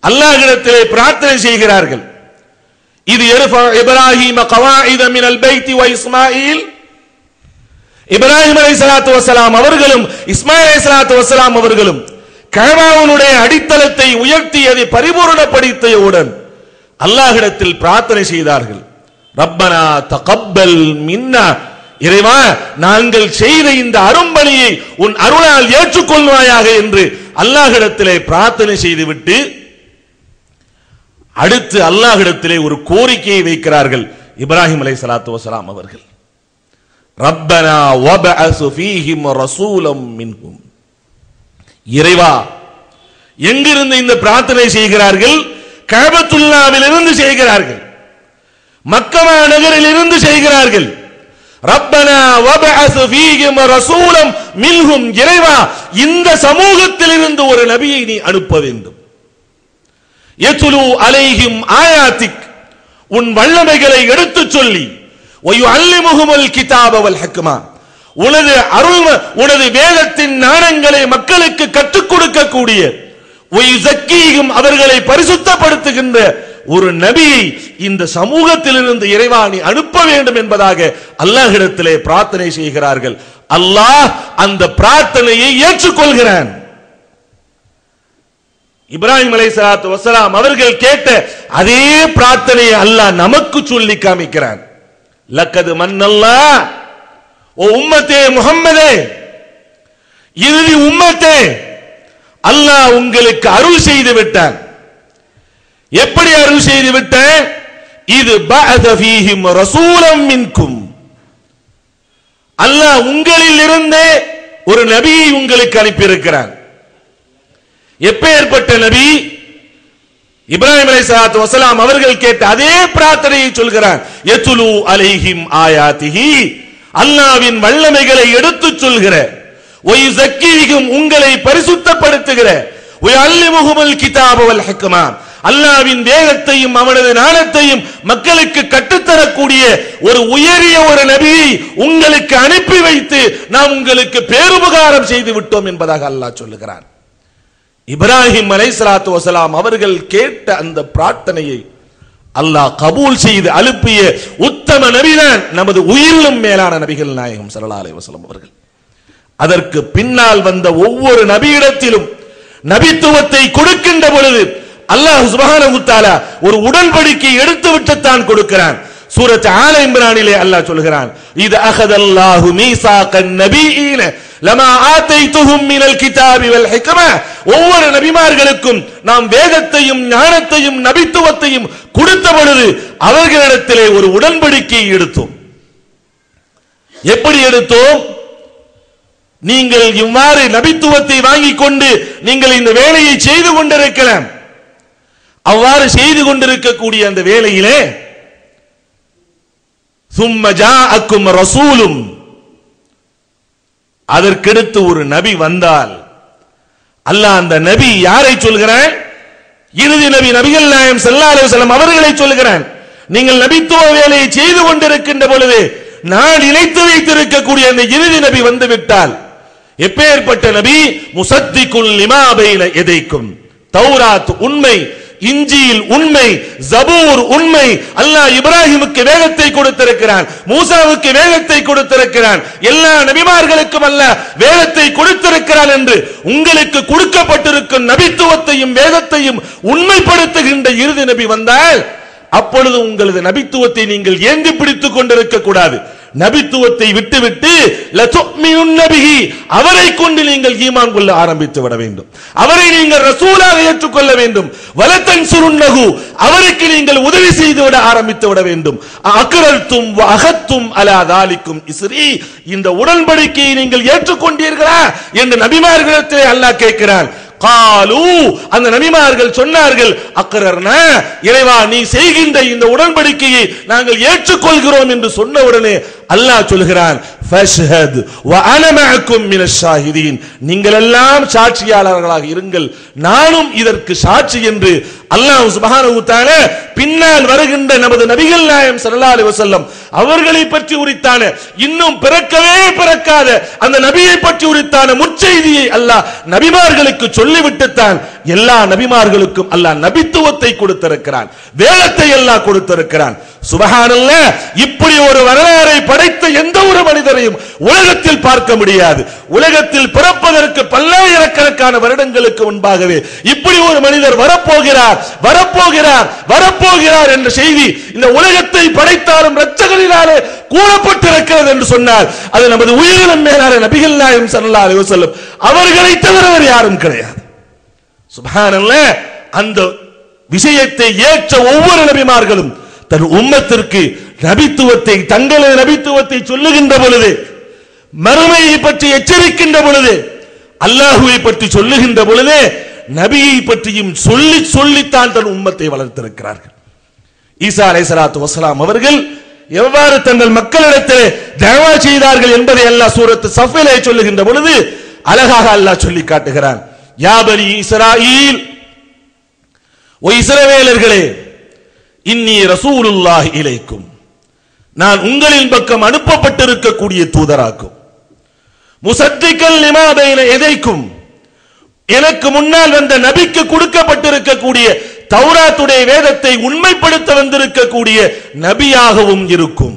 அல்லாஹ்விடத்திலே பிரார்த்தனை செய்கிறார்கள். இது இப்ராஹிம் கவாயித மினல் பைத்தி வ இஸ்மாயில், இப்ராஹிம் அலைஹிஸ்ஸலாத்து வஸ்ஸலாம் அவர்களும் இஸ்மாயில் அலைஹிஸ்ஸலாத்து வஸ்ஸலாம் அவர்களும் கஅபாவுடைய அடித்தளத்தை உயர்த்தி அதை பரிபூரணப்படுத்தியவுடன் அல்லாஹ்விடத்தில் பிரார்த்தனை செய்தார்கள். ரப்பனா தகப்பல் மின்னா, இறைவா நாங்கள் செய்த இந்த அரும்பணியை உன் அருளால் ஏற்றுக்கொள்வாயாக என்று அல்லாஹ்விடத்திலே பிரார்த்தனை செய்துவிட்டு அடுத்து அல்லாஹ்விடத்திலே ஒரு கோரிக்கையை வைக்கிறார்கள் இப்ராஹிம் அலைஹிஸ்ஸலாத்து வஸ்ஸலாம் அவர்கள். ரப்பனா வபஅஸ் ஃபீஹிம் ரசூலம் மின்ஹும், இறைவா, எங்கிருந்து இந்த பிரார்த்தனை செய்கிறார்கள்? கஅபத்துல்லாவில் இருந்து செய்கிறார்கள், மக்கா நகரில் இருந்து செய்கிறார்கள். ரப்பனா வபஅஸ் ஃபீஹிம் ரசூலம் மின்ஹும், இறைவா இந்த சமூகத்தில் இருந்து ஒரு நபியை நீ அனுப்ப வேண்டும். யத்லு அலைஹிம் ஆயாத்திக், உன் வல்லமைகளை எடுத்துச் சொல்லி, வயுஅல்லிமுஹுல் கிதாப வல் ஹிக்மா, உனது அருள் உனது வேதத்தின் ஞானங்களை மக்களுக்கு கற்றுக் கொடுக்கக்கூடிய, வயுஸக்கீஹும் அவர்களை பரிசுத்தப்படுத்துகின்ற ஒரு நபியை இந்த சமூகத்திலிருந்து இறைவா நீ அனுப்ப வேண்டும் என்பதாக அல்லாஹ்விடத்திலே பிரார்த்தனை செய்கிறார்கள். அல்லாஹ் அந்த பிரார்த்தனையை ஏற்றுக்கொள்கிறான். இப்ராஹிம் அலைஹிஸ்ஸலாத்து வஸ்ஸலாம் அவர்கள் கேட்ட அதே பிரார்த்தனையை அல்லாஹ் நமக்கு சொல்லி காமிக்கிறான். லக்கது மன்னல்லாஹ், ஓ உம்மத்தே முஹம்மதே, இறுதி உம்மத்தே, அல்லாஹ் உங்களுக்கு அருள் செய்து விட்டான். எப்படி அருள் செய்து விட்டான்? இது பஅத ஃபீஹிம் ரசூலம் மின்கும், அல்லாஹ் உங்களில் இருந்தே ஒரு நபியை உங்களுக்கு அனுப்பியிருக்கிறான். எப்பேற்பட்ட நபி? இப்ராஹிம் அலைஹிஸ்ஸலாத்து வஸ்ஸலாம் அவர்கள் கேட்ட அதே பிரார்த்தனையை சொல்கிறான். யத்லு அலைஹிம் ஆயாத்திஹி, அல்லாஹ்வின் வல்லமைகளை எடுத்துச் சொல்கிற, வயுஸக்கீஹும் உங்களை பரிசுத்தப்படுத்துகிற, வயுஅல்லிமுஹுல் கிதாப வல் ஹிக்மா, அல்லாஹ்வின் வேதத்தையும் அவனது ஞானத்தையும் மக்களுக்கு கற்றுத்தரக்கூடிய ஒரு உயரிய ஒரு நபியை உங்களுக்கு அனுப்பி வைத்து நாம் உங்களுக்கு பேருபகாரம் செய்து விட்டோம் என்பதாக அல்லாஹ் சொல்லுகிறான். இப்ராஹிம் அலைஹிஸ்ஸலாத்து வஸ்ஸலாம் அவர்கள் கேட்ட அந்த பிரார்த்தனையை அல்லாஹ் கபூல் செய்து அனுப்பிய உத்தம நபிதான் நமது உயிரிலும் மேலான நபிகள் நாயகம் ஸல்லல்லாஹு அலைஹி வஸல்லம் அவர்கள். அதற்கு பின்னால் வந்த ஒவ்வொரு நபியிடத்திலும் நபித்துவத்தை கொடுக்கின்ற பொழுது அல்லாஹ் சுப்ஹானஹு வ தஆலா ஒரு உடன்படிக்கை எடுத்து விட்டுத்தான் கொடுக்கிறான். சூரத் ஆல இம்ரானிலே அல்லாஹ் சொல்கிறான், இது அகதல்லாஹு மீசாகன் நபியீன லமா ஆதைதுஹும் மினல் கிதாபி வல் ஹிக்மா, ஒவ்வொரு நபிமார்களுக்கும் நாம் வேதத்தையும் ஞானத்தையும் நபித்துவத்தையும் கொடுத்த பொழுது அவர்களிடத்திலே ஒரு உடன்படிக்கை எடுத்தோம். எப்படி எடுத்தோம்? நீங்கள் இவ்வாறு நபித்துவத்தை வாங்கிக் கொண்டு நீங்கள் இந்த வேலையை செய்து கொண்டிருக்கலாம், அவ்வாறு செய்து கொண்டிருக்கக்கூடிய அந்த வேளையிலே ثم جاءكم رسول, அதற்கடுத்து ஒரு நபி வந்தால் அல்லாஹ் அந்த நபி யாரை சொல்கிறான்? இறுதி நபி நபிகள் நாயகம் ஸல்லல்லாஹு அலைஹி வஸல்லம் அவர்களை சொல்கிறான். நீங்கள் நபித்துவ வேலையை செய்து கொண்டிருக்கின்ற பொழுது நான் இணைத்து வைத்திருக்கக்கூடிய அந்த இறுதி நபி வந்து விட்டால், எப்பேற்பட்ட நபி? முசத்திகுல் லிமா பைன யதைக்கும், தௌராத் உண்மை, இஞ்சில் உண்மை, ஜபூர் உண்மை. அல்லாஹ் இப்ராஹிமுக்கு வேதத்தை கொடுத்திருக்கிறான், மூசாவுக்கு வேதத்தை கொடுத்திருக்கிறான், எல்லா நபிமார்களுக்கும் அல்லாஹ் வேதத்தை கொடுத்திருக்கிறான் என்று உங்களுக்கு கொடுக்கப்பட்டிருக்கும் நபித்துவத்தையும் வேதத்தையும் உண்மைப்படுத்துகின்ற இறுதி நபி வந்தால் அப்பொழுது உங்களது நபித்துவத்தை நீங்கள் ஏந்தி பிடித்துக் கொண்டிருக்க கூடாது. நபித்துவத்தை விட்டுவிட்டு லதுமினுன் நபிஹி, அவரை கொண்டு நீங்கள் ஈமான் கொள்ள ஆரம்பித்து விட வேண்டும். அவரை நீங்கள் ரசூலாக ஏற்றுக்கொள்ள வேண்டும். வலதன்சுருன்னஹு, அவருக்கு நீங்கள் உதவி செய்து விட ஆரம்பித்து விட வேண்டும். அக்ரல்தும் வ அகத்தும் அலா தாலிக்கும் இஸ்ரி, இந்த உடன்படிக்கையை நீங்கள் ஏற்றுக்கொண்டீர்களா என்று நபிமார்களிடத்திலே அல்லாஹ் கேட்கிறான். காலு, அந்த நபிமார்கள் சொன்னார்கள், அக்ரர்னா, இறைவா நீ செய்கின்ற இந்த உடன்படிக்கையை நாங்கள் ஏற்றுக்கொள்கிறோம் என்று சொன்ன உடனே அல்லாஹ் சொல்கிறான், ஃபஷ்ஹத் வ அன மஅக்கும் மினஷ் ஷாஹிதீன், நீங்கள் எல்லாம் சாட்சியாளர்களாக இருங்கள், நானும் இதற்கு சாட்சி என்று அல்லாஹ் சுப்ஹானஹு வ தஆலா பின்னால் வருகின்ற நமது நபிகள் நாயகம் ஸல்லல்லாஹு அலைஹி வஸல்லம் அவர்களை பற்றி உரித்தான, இன்னும் பிறக்கவே பிறக்காத அந்த நபியை பற்றி உரித்தான முற்செய்தியை அல்லாஹ் நபிமார்களுக்கு சொல்லிவிட்டுத்தான் எல்லா நபிமார்களுக்கும் அல்லாஹ் நபித்துவத்தை கொடுத்திருக்கிறான், வேதத்தை அல்லாஹ் கொடுத்திருக்கிறான். சுப்ஹானல்லாஹ், இப்படி ஒரு வரலாறை படைத்த எந்த ஒரு மனிதரையும் உலகத்தில் பார்க்க முடியாது. உலகத்தில் பிறப்பதற்கு பல்லாயிரக்கணக்கான வருடங்களுக்கு முன்பாகவே இப்படி ஒரு மனிதர் வரப்போகிறார் வரப்போகிறார் வரப்போகிறார் என்ற செய்தி இந்த உலகத்தை படைத்தாலும் இரட்சகரினாலே கூறப்பட்டிருக்கிறது என்று சொன்னால் அது நமது உயிரினும் மேலான நபிகள் நாயகம் ஸல்லல்லாஹு அலைஹி வஸல்லம் அவர்களை தவிர வேறு யாரும் கிடையாது. சுப்ஹானல்லாஹ், அந்த விஷயத்தை ஏற்ற ஒவ்வொரு நபிமார்களும் தன் உம்மத்திற்கு நபித்துவத்தை, தங்களது நபித்துவத்தை சொல்லுகின்ற பொழுது, மறுமையை பற்றி எச்சரிக்கின்ற பொழுது, அல்லாஹுவை பற்றி சொல்லுகின்ற பொழுது, நபியை பற்றியும் சொல்லி சொல்லித்தான் தன் உம்மத்தை வளர்த்திருக்கிறார்கள். ஈசா அலைஹிஸ்ஸலாத்து வஸ்ஸலாம் அவர்கள் எவ்வாறு தங்கள் மக்களிடத்தில் தஅவா செய்தார்கள் என்பதை அல்லாஹ் சூரத்து ஸஃபிலே சொல்லுகின்ற பொழுது அழகாக அல்லாஹ் சொல்லி காட்டுகிறான். யா பனி இஸ்ராயீல், ஓ இஸ்ரவேலர்களே, இன்னி ரசூலுல்லாஹி இலைக்கும், நான் உங்களின் பக்கம் அனுப்பப்பட்டிருக்கக்கூடிய தூதராக்கும். முசத்திகல் லிமா பைன யதைக்கும், எனக்கு முன்னால் வந்த நபிக்கு கொடுக்கப்பட்டிருக்கக்கூடிய தௌராத்துடைய வேதத்தை உண்மைப்படுத்த வந்திருக்கக்கூடிய நபியாகவும் இருக்கும்.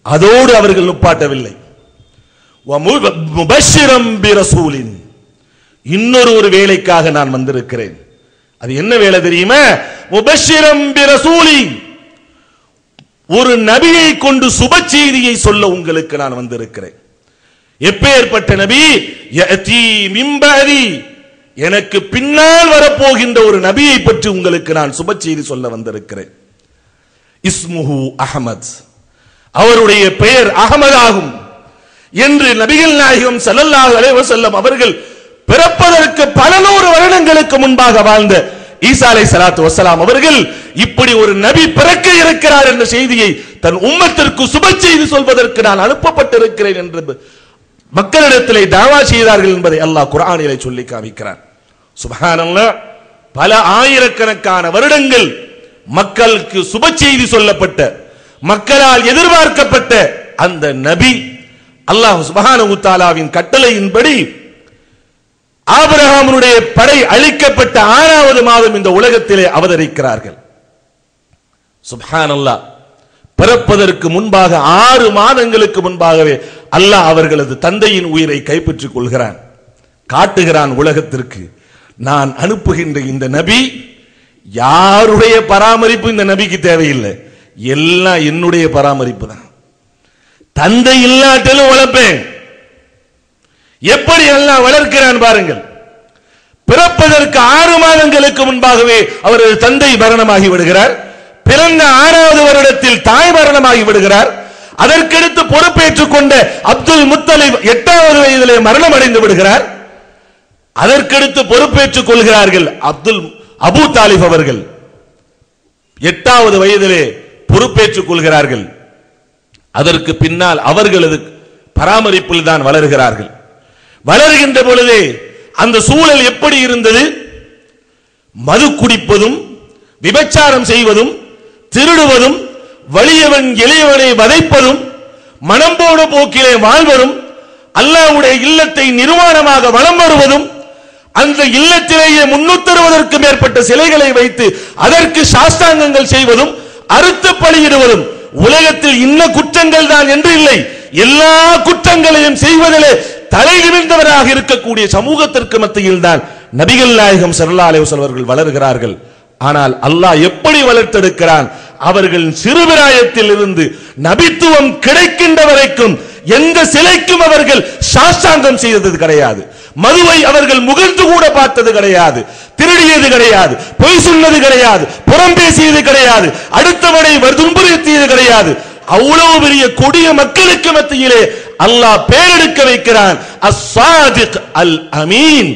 அதோடு அவர்கள் நிப்பாட்டவில்லை. முபஷ்ஷிரம் பிரசூலின், இன்னொரு ஒரு வேலைக்காக நான் வந்திருக்கிறேன். அது என்ன வேலை தெரியுமா? முபஷ்ஷிரம் பிரசூலி, ஒரு நபியை கொண்டு சுப செய்தியை சொல்ல உங்களுக்கு நான் வந்திருக்கிறேன். எப்பேற்பட்ட நபி? யஅதி மின் பஅதி, எனக்கு பின்னால் வரப்போகின்ற ஒரு நபியை பற்றி உங்களுக்கு நான் சுப செய்தி சொல்ல வந்திருக்கிறேன். இஸ்முஹு அஹ்மத், அவருடைய பெயர் அஹ்மத் ஆகும் என்று நபிகள் நாயகம் ஸல்லல்லாஹு அலைஹி வஸல்லம் அவர்கள் பிறப்பதற்கு பல நூறு வருடங்களுக்கு முன்பாக வாழ்ந்த ஈசா அலைஹிஸ்ஸலாத்து வஸ்ஸலாம் அவர்கள் இப்படி ஒரு நபி பிறக்க இருக்கிறார் என்ற செய்தியை தன் உம்மத்திற்கு சுப செய்தி சொல்வதற்கு நான் அனுப்பப்பட்டிருக்கிறேன் என்று மக்களிடத்திலே தாவா செய்தார்கள் என்பதை அல்லாஹ் குர்ஆனிலே சொல்லி காமிக்கிறார். சுப்ஹானல்லாஹ், பல ஆயிரக்கணக்கான வருடங்கள் மக்களுக்கு சுப செய்தி சொல்லப்பட்ட, மக்களால் எதிர்பார்க்கப்பட்ட அந்த நபி அல்லாஹ் சுப்ஹானஹு வ தஆலாவின் கட்டளையின்படி ஆபிரகாமுடைய படை அழிக்கப்பட்ட 6வது மாதம் இந்த உலகத்திலே அவதரிக்கிறார்கள். சுப்ஹானல்லாஹ், பிறப்பதற்கு முன்பாக 6 மாதங்களுக்கு முன்பாகவே அல்லாஹ் அவர்களது தந்தையின் உயிரை கைப்பற்றிக் கொள்கிறான். காட்டுகிறான் உலகத்திற்கு, நான் அனுப்புகின்ற இந்த நபி யாருடைய பராமரிப்பு இந்த நபிக்கு தேவையில்லை, எல்லாம் என்னுடைய பராமரிப்பு தான். தந்தை இல்லாட்டிலும் வளர்ப்பேன். எப்படி எல்லாம் வளர்க்கிறான் பாருங்கள். பிறப்பதற்கு 6 மாதங்களுக்கு முன்பாகவே அவரது தந்தை மரணமாகி விடுகிறார். பிறந்த 6வது வருடத்தில் தாய் மரணமாகி விடுகிறார். அதற்கடுத்து பொறுப்பேற்றுக் கொண்ட அப்துல் முத்தலிப் 8வது வயதிலே மரணம் அடைந்து விடுகிறார். அதற்கடுத்து பொறுப்பேற்றுக் கொள்கிறார்கள் அப்துல் அபூ தாலிப் அவர்கள் 8வது வயதிலே பொறுப்பேற்றுக் கொள்கிறார்கள். அதற்கு பின்னால் அவர்களது பராமரிப்பில் தான் வளர்கிறார்கள். வளர்கின்ற பொழுதே அந்த சூழல் எப்படி இருந்தது? மது குடிப்பதும், விபச்சாரம் செய்வதும், திருடுவதும், வலியவன் எளியவனை வதைப்பதும், மனம் போன போக்கிலே வாழ்வதும், அல்லாஹ்வுடைய இல்லத்தை நிர்வாணமாக வலம் வருவதும், அந்த இல்லத்திலேயே 360க்கும் மேற்பட்ட சிலைகளை வைத்து அதற்கு சாஸ்தாங்கங்கள் செய்வதும், அறுத்து பலியிடுவதும், உலகத்தில் இன்ன குற்றங்கள் தான் என்று இல்லை, எல்லா குற்றங்களையும் செய்வதிலே தலை நிமிர்ந்தவராக இருக்கக்கூடிய சமூகத்திற்கு மத்தியில் தான் நபிகள் நாயகம் ஸல்லல்லாஹு அலைஹி வஸல்லம் அவர்கள் வளர்கிறார்கள். ஆனால் அல்லாஹ் எப்படி வளர்த்தெடுக்கிறான்? அவர்கள் சிறுபிராயத்தில் இருந்து நபித்துவம் கிடைக்கின்ற வரைக்கும் எந்த சிலைக்கும் அவர்கள் சாஷ்டாங்கம் செய்தது கிடையாது. மதுவை அவர்கள் முகர்ந்து கூட பார்த்தது கிடையாது, திருடியது கிடையாது, பொய் சொன்னது கிடையாது, புறம் பேசியது கிடையாது, அடுத்தவனை துன்புறுத்தியது கிடையாது. அவ்வளவு பெரிய கொடிய மக்களுக்கு மத்தியிலே அல்லாஹ் பேரெடுக்க வைக்கிறான். அஸ்-சாதிக் அல்-அமீன்,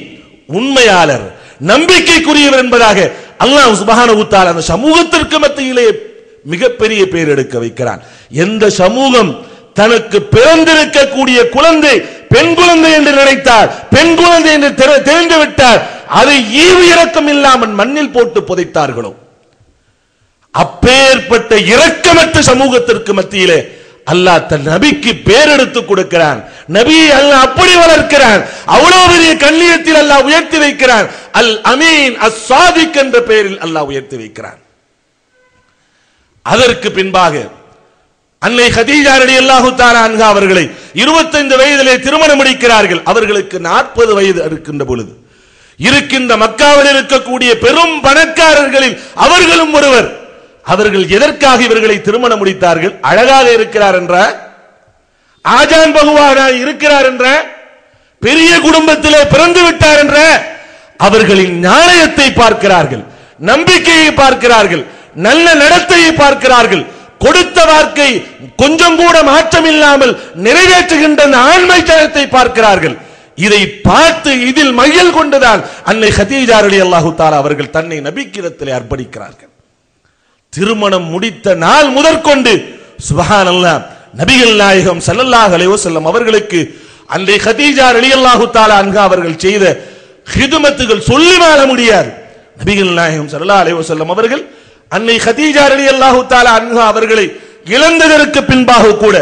உண்மையாளர், நம்பிக்கைக்குரியவர் என்பதாக அல்லாஹ் சுப்ஹானஹு வ தஆலா அந்த சமூகத்திற்கு மத்தியிலே மிகப்பெரிய பேர் எடுக்க வைக்கிறான். எந்த சமூகம் தனக்கு பிறந்திருக்கக்கூடிய குழந்தை பெண் குழந்தை என்று நினைத்தார், பெண் குழந்தை என்று தெரிந்து விட்டார், அதை ஈவு இரக்கம் இல்லாமல் மண்ணில் போட்டு புதைத்தார்களோ, அப்பேற்பட்ட இரக்கமற்ற சமூகத்திற்கு மத்தியிலே அல்லாஹ் தன் நபிக்கு பேரெடுத்து கொடுக்கிறான். நபியை அல்லாஹ் அப்படி வளர்க்கிறான். அவ்வளவு பெரிய கண்ணியத்தில் அல்லாஹ் உயர்த்தி வைக்கிறான். அல் அமீன், அஸ்-சாதிக் என்ற பெயரில் அல்லாஹ் உயர்த்தி வைக்கிறான். அதற்கு பின்பாக அன்னை கதீஜா ரலியல்லாஹு தஆலா அன்ஹா அவர்களை 25 வயதிலே திருமணம் முடிக்கிறார்கள். அவர்களுக்கு 40 வயது இருக்கின்ற பொழுது இருக்கின்ற மக்காவில் இருக்கக்கூடிய பெரும் பணக்காரர்களில் அவர்களும் ஒருவர். அவர்கள் எதற்காக இவர்களை திருமணம் முடித்தார்கள்? அழகாக இருக்கிறார் என்ற, ஆஜான் பகுவாக இருக்கிறார் என்ற, பெரிய குடும்பத்திலே பிறந்து விட்டார் என்ற, அவர்களின் ஞானத்தை பார்க்கிறார்கள், நம்பிக்கையை பார்க்கிறார்கள், நல்ல நடத்தையை பார்க்கிறார்கள், கொடுத்த வாக்கை கொஞ்சம் கூட மாற்றம் இல்லாமல் நிறைவேற்றுகின்ற ஆண்மைத்தனத்தை பார்க்கிறார்கள். இதை பார்த்து இதில் மையல் கொண்டுதான் அன்னை கதீஜா ரலியல்லாஹு தஆலா அவர்கள் தன்னை நபிக்கிடத்திலே அர்ப்பணிக்கிறார்கள். திருமணம் முடித்த நாள் முதற்கொண்டு சுப்ஹானல்லாஹ் நபிகள் நாயகம் ஸல்லல்லாஹு அலைஹி வஸல்லம் அவர்களுக்கு அன்னை கதீஜா ரலியல்லாஹு தஆலா அன்ஹா அவர்கள் செய்த ஹிதுமத்துகள் சொல்லி மாள முடியாது. நபிகள் நாயகம் ஸல்லல்லாஹு அலைஹி வஸல்லம் அவர்கள் அன்னை கதீஜா ரலியல்லாஹு தஆலா அன்ஹா அவர்களை இழந்ததற்கு பின்பாக கூட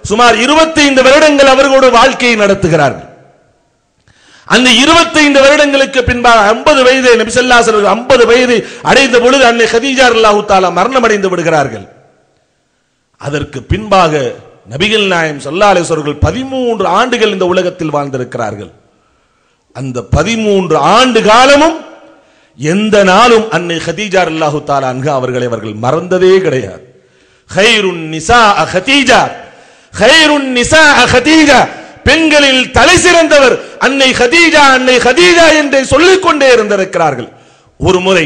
சுமார் 25 வருடங்கள் அவர்களோடு வாழ்க்கையை நடத்துகிறார்கள். அந்த 25 வருடங்களுக்கு பின்பாக 50 வயது நபி ஸல்லல்லாஹு அலைஹி வஸல்லம் 50 வயது அடைந்த பொழுது அன்னை கதீஜா ரலியல்லாஹு தஆலா மரணம் அடைந்து விடுகிறார்கள். அதற்கு பின்பாக நபிகள் நாயகம் ஸல்லல்லாஹு அலைஹி வஸல்லம் 13 ஆண்டுகள் இந்த உலகத்தில் வாழ்ந்திருக்கிறார்கள். அந்த 13 ஆண்டு காலமும் எந்த நாளும் அன்னை கதீஜா ரலியல்லாஹு தஆலா அன்ஹா அவர்களை அவர்கள் மறந்ததே கிடையாது. கைருன் நிசா கதீஜா, கைருன் நிசா கதீஜா, பெண்களில் தலை சிறந்தவர் அன்னை கதீஜா, அன்னை கதீஜா என்று சொல்லிக் கொண்டே இருந்திருக்கிறார்கள். ஒரு முறை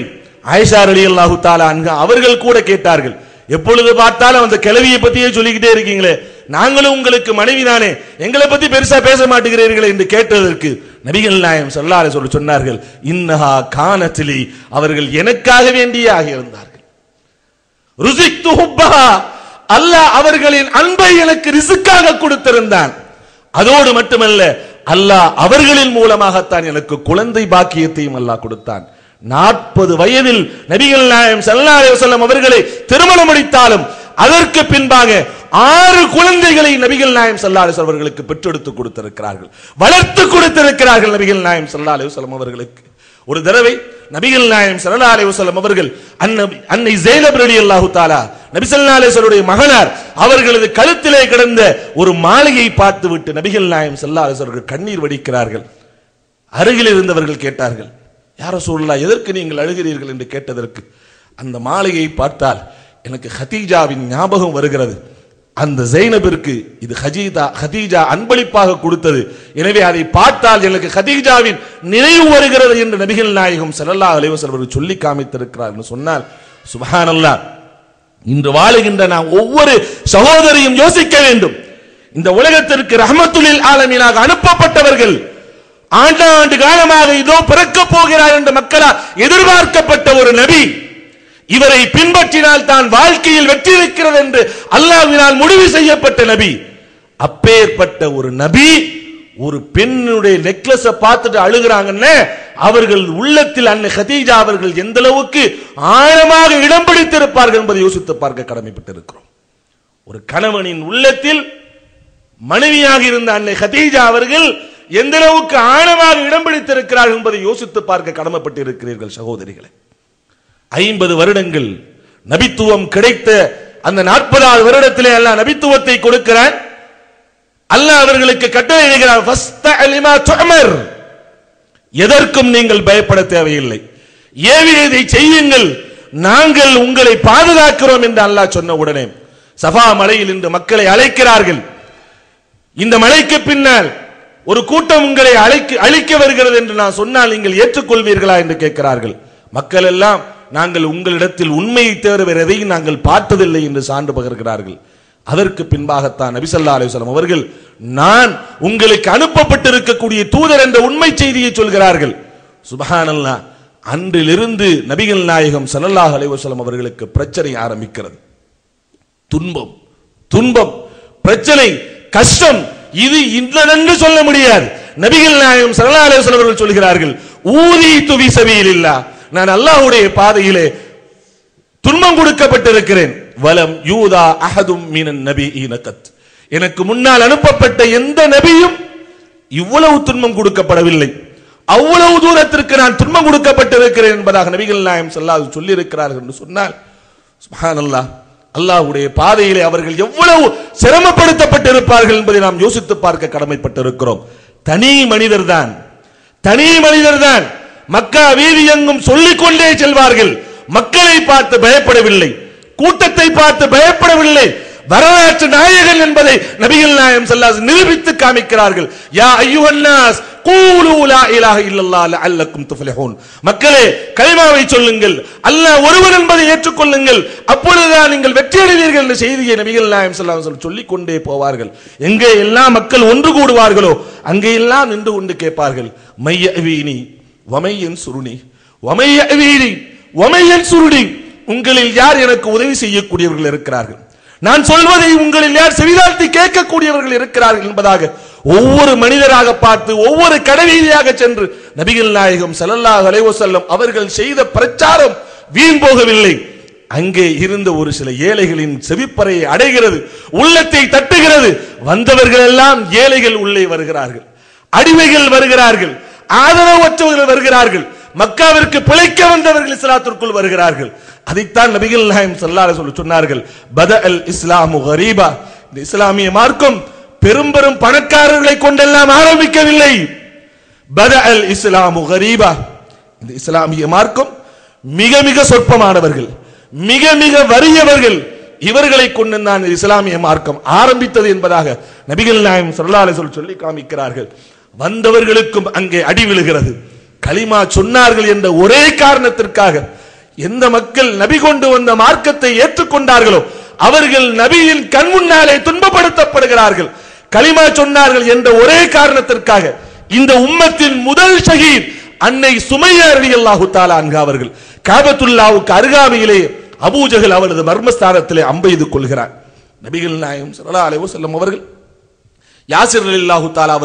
ஆயிஷா ரலியல்லாஹு தஆலா அன்ஹா அவர்கள் கூட கேட்டார்கள், எப்பொழுது பார்த்தாலும் அந்த கிழவியை பத்தியே சொல்லிக்கிட்டே இருக்கீங்களே, நாங்களும் உங்களுக்கு மனைவி தானே, எங்களை பத்தி பெருசா பேச மாட்டேங்கிறீர்களே என்று கேட்டதற்கு நபிகள் நாயகம் ஸல்லல்லாஹு அலைஹி வஸல்லம் சொன்னார்கள், இன்னஹா கானத்லி, அவர்கள் எனக்காக வேண்டியே ஆகியிருந்தார்கள். ருஸிக்து ஹுப்பஹா, அல்லாஹ் அவர்களின் அன்பை எனக்கு ரிஸ்காக கொடுத்திருந்தான். அதோடு மட்டுமல்ல, அல்லாஹ் அவர்களின் மூலமாகத்தான் எனக்கு குழந்தை பாக்கியத்தையும் அல்லாஹ் கொடுத்தான். 40 வயதில் நபிகள் நாயகம் ஸல்லல்லாஹு அலைஹி வஸல்லம் அவர்களை திருமணம் முடித்தாலும் அதற்கு பின்பாக 6 குழந்தைகளை நபிகள் நாயகம் ஸல்லல்லாஹு அலைஹி வஸல்லம் அவர்களுக்கு பெற்றெடுத்து கொடுத்திருக்கிறார்கள், வளர்த்து கொடுத்திருக்கிறார்கள் நபிகள் நாயகம் ஸல்லல்லாஹு அலைஹி வஸல்லம் அவர்களுக்கு. ஒரு தடவை நபிகள் நாயகம் ஸல்லல்லாஹு அலைஹி வஸல்லம் அவர்கள் அன்னை ஸைனப் ரலியல்லாஹு தஆலா நபி ஸல்லல்லாஹு அலைஹி வஸல்லம் மகனார் அவர்களது கழுத்திலே கிடந்த ஒரு மாலையை பார்த்துவிட்டு நபிகள் நாயகம் ஸல்லல்லாஹு அலைஹி வஸல்லம் கண்ணீர் வடிக்கிறார்கள். அருகில் இருந்தவர்கள் கேட்டார்கள், யா ரசூலுல்லாஹ், எதற்கு நீங்கள் அழுகிறீர்கள் என்று கேட்டதற்கு, அந்த மாலையை பார்த்தால் எனக்கு கதீஜாவின் ஞாபகம் வருகிறது, அந்த ஸைனபிற்கு இது கதீஜா அன்பளிப்பாக கொடுத்தது, எனவே அதை பார்த்தால் எனக்கு கதீஜாவின் நினைவு வருகிறது என்று நபிகள் நாயகம் ஸல்லல்லாஹு அலைஹி வஸல்லம் சொல்லி காமித்திருக்கிறார் என்று சொன்னால், சுப்ஹானல்லாஹ், இன்று வாழுகின்ற நாம் ஒவ்வொரு சகோதரியும் யோசிக்க வேண்டும். இந்த உலகத்திற்கு ரஹ்மத்துல் ஆலமீனாக அனுப்பப்பட்டவர்கள் ஆண்டாண்டு காலமாக இதோ பிறக்க போகிறார் என்ற மக்களால் எதிர்பார்க்கப்பட்ட ஒரு நபி, இவரை பின்பற்றினால் தான் வாழ்க்கையில் வெற்றி இருக்கிறது என்று அல்லாஹ்வினால் முடிவு செய்யப்பட்ட நபி. அப்பேற்பட்ட ஒரு நபி ஒரு பெண்ணுடைய நெக்லஸ பார்த்துட்டு அழுகிறாங்கன்னு அவர்கள் உள்ளத்தில் அன்னை கதீஜா அவர்கள் எந்த அளவுக்கு ஆழமாக இடம் பிடித்திருப்பார்கள் என்பதை யோசித்து பார்க்க கடமைப்பட்டிருக்கிறோம். ஒரு கணவனின் உள்ளத்தில் மனைவியாக இருந்த அன்னை கதீஜா அவர்கள் எந்த அளவுக்கு ஆழமாக இடம் பிடித்திருக்கிறார்கள் என்பதை யோசித்து பார்க்க கடமைப்பட்டு இருக்கிறீர்கள் சகோதரிகளே. 50 வருடங்கள் நபித்துவம் கிடைத்த அந்த 40வது வருடத்திலே அல்லாஹ் நபித்துவத்தை கொடுக்கிறான். அல்லாஹ் அவர்களுக்கு கட்டளை இடுகிறார், ஃபஸ்தஅலிமா துஅமர், எதற்கும் நீங்கள் பயப்பட தேவையில்லை, ஏவியதை செய்யுங்கள், நாங்கள் உங்களை பாதுகாக்கிறோம் என்று அல்லாஹ் சொன்ன உடனே சஃபா மலையில் இன்று மக்களை அழைக்கிறார்கள். இந்த மலைக்கு பின்னால் ஒரு கூட்டம் உங்களை அழிக்க வருகிறது என்று நான் சொன்னால் நீங்கள் ஏற்றுக்கொள்வீர்களா என்று கேட்கிறார்கள். மக்கள் எல்லாம் நாங்கள் உங்களிடத்தில் உண்மையை தவிர வேறு எதையும் நாங்கள் பார்த்ததில்லை என்று சான்று பகர்கிறார்கள். அதற்கு பின்பாகத்தான் நபி ஸல்லல்லாஹு அலைஹி வஸல்லம் அவர்கள் நான் உங்களுக்கு அனுப்பப்பட்டிருக்கக்கூடிய தூதர் என்ற உண்மை செய்தியை சொல்கிறார்கள். சுப்ஹானல்லாஹ். அன்றிலிருந்து நபிகள் நாயகம் ஸல்லல்லாஹு அலைஹி வஸல்லம் அவர்களுக்கு பிரச்சனை ஆரம்பிக்கிறது. துன்பம், பிரச்சனை, கஷ்டம், இது இன்னதென்று சொல்ல முடியாது. நபிகள் நாயகம் ஸல்லல்லாஹு அலைஹி வஸல்லம் அவர்கள் சொல்கிறார்கள், ஊதீது ஃபீ ஸபீலில்லாஹ், நான் அல்லாஹ்வுடைய பாதையிலே துன்பம் கொடுக்கப்பட்டிருக்கிறேன். வலம் யூதா அஹதும் மினன் நபியீன கத், எனக்கு முன்னால் அனுப்பப்பட்ட எந்த நபியும் இவ்வளவு துன்பம் கொடுக்கப்படவில்லை, அவ்வளவு தூரத்திற்கு நான் துன்பம் கொடுக்கப்பட்டிருக்கிறேன் என்பதாக நபிகள் நாயகம் ஸல்லல்லாஹு அலைஹி வஸல்லம் சொல்லி இருக்கிறார்கள் என்று சொன்னால் சுப்ஹானல்லாஹ், அல்லாஹ்வுடைய பாதையிலே அவர்கள் எவ்வளவு சிரமப்படுத்தப்பட்டிருப்பார்கள் என்பதை நாம் யோசித்து பார்க்க கடமைப்பட்டிருக்கிறோம். தனி மனிதர் தான் மக்கா வீதி எங்கும் சொல்லிக் கொண்டே செல்வார்கள். மக்களை பார்த்து பயப்படவில்லை, கூட்டத்தை பார்த்து பயப்படவில்லை, வரலாற்று நாயகன் என்பதை நபிகள் நாயகம் ஸல்லல்லாஹு அலைஹி வஸல்லம் நிரூபித்து காமிக்கிறார்கள். யா அய்யுஹன் நாஸ் கூலு லா இலாஹ இல்லல்லாஹ் லஅல்லக்கும் துஃப்லிஹூன், மக்களே கலிமாவை சொல்லுங்கள், அல்லாஹ் ஒருவன் என்பதை ஏற்றுக்கொள்ளுங்கள், அப்பொழுதுதான் நீங்கள் வெற்றி அடைவீர்கள் என்ற செய்தியை நபிகள் நாயகம் ஸல்லல்லாஹு அலைஹி வஸல்லம் சொல்லிக் கொண்டே போவார்கள். எங்கே எல்லாம் மக்கள் ஒன்று கூடுவார்களோ அங்கே எல்லாம் நின்று கொண்டு கேட்பார்கள், மையவீனி வமையன் சுருணி வமையவீனி வமையன் சுருணி, உங்களில் யார் எனக்கு உதவி செய்யக்கூடியவர்கள் இருக்கிறார்கள், நான் சொல்வதை உங்களில் யார் செவிதாழ்த்தி கேட்கக்கூடியவர்கள் இருக்கிறார்கள் என்பதாக ஒவ்வொரு மனிதராக பார்த்து ஒவ்வொரு கடைவீதியாக சென்று நபிகள் நாயகம் ஸல்லல்லாஹு அலைஹி வஸல்லம் அவர்கள் செய்த பிரச்சாரம் வீண் போகவில்லை. அங்கே இருந்த ஒரு சில ஏழைகளின் செவிப்பறையை அடைகிறது, உள்ளத்தை தட்டுகிறது. வந்தவர்கள் எல்லாம் ஏழைகள் உள்ளே வருகிறார்கள், அடிமைகள் வருகிறார்கள், ஆதரவற்றவர்கள் வருகிறார்கள், மக்காவிற்கு பிழைக்க வந்தவர்கள் இஸ்லாத்திற்குள் வருகிறார்கள். அதைத்தான் நபிகள் நாயகம் ஸல்லல்லாஹு அலைஹி வஸல்லம் சொன்னார்கள், பதஅல் இஸ்லாமு கரீபா, இந்த இஸ்லாமிய மார்க்கம் பெரும் பெரும் பணக்காரர்களை கொண்டெல்லாம் ஆரம்பிக்கவில்லை. பதஅல் இஸ்லாமு கரீபா, இந்த இஸ்லாமிய மார்க்கம் மிக மிக சொற்பமானவர்கள், மிக மிக வறியவர்கள், இவர்களை கொண்டு தான் இஸ்லாமிய மார்க்கம் ஆரம்பித்தது என்பதாக நபிகள் நாயகம் ஸல்லல்லாஹு அலைஹி வஸல்லம் சொல்லி காமிக்கிறார்கள். வந்தவர்களுக்கும் அங்கே அடி விழுகிறது. கலிமா சொன்னார்கள் என்ற ஒரே காரணத்திற்காக எந்த மக்கள் நபி கொண்டு வந்த மார்க்கத்தை ஏற்றுக்கொண்டார்களோ அவர்கள் நபியின் கண் முன்னாலே துன்பப்படுத்தப்படுகிறார்கள். கலிமா சொன்னார்கள் என்ற ஒரே காரணத்திற்காக இந்த உம்மத்தின் முதல் ஷஹீத் அன்னை சுமையா ரலியல்லாஹு தஆலா அன்ஹா அவர்கள் காபத்துல்லாஹ்வுக்கு அருகாமையிலே அபூஜஹல் அவரது மர்மஸ்தானத்திலே அம்பெய்து கொள்கிறார். நபிகள் நாயகம் ஸல்லல்லாஹு அலைஹி வஸல்லம் அவர்கள் யாசிர் ரலியல்லாஹு தஆலா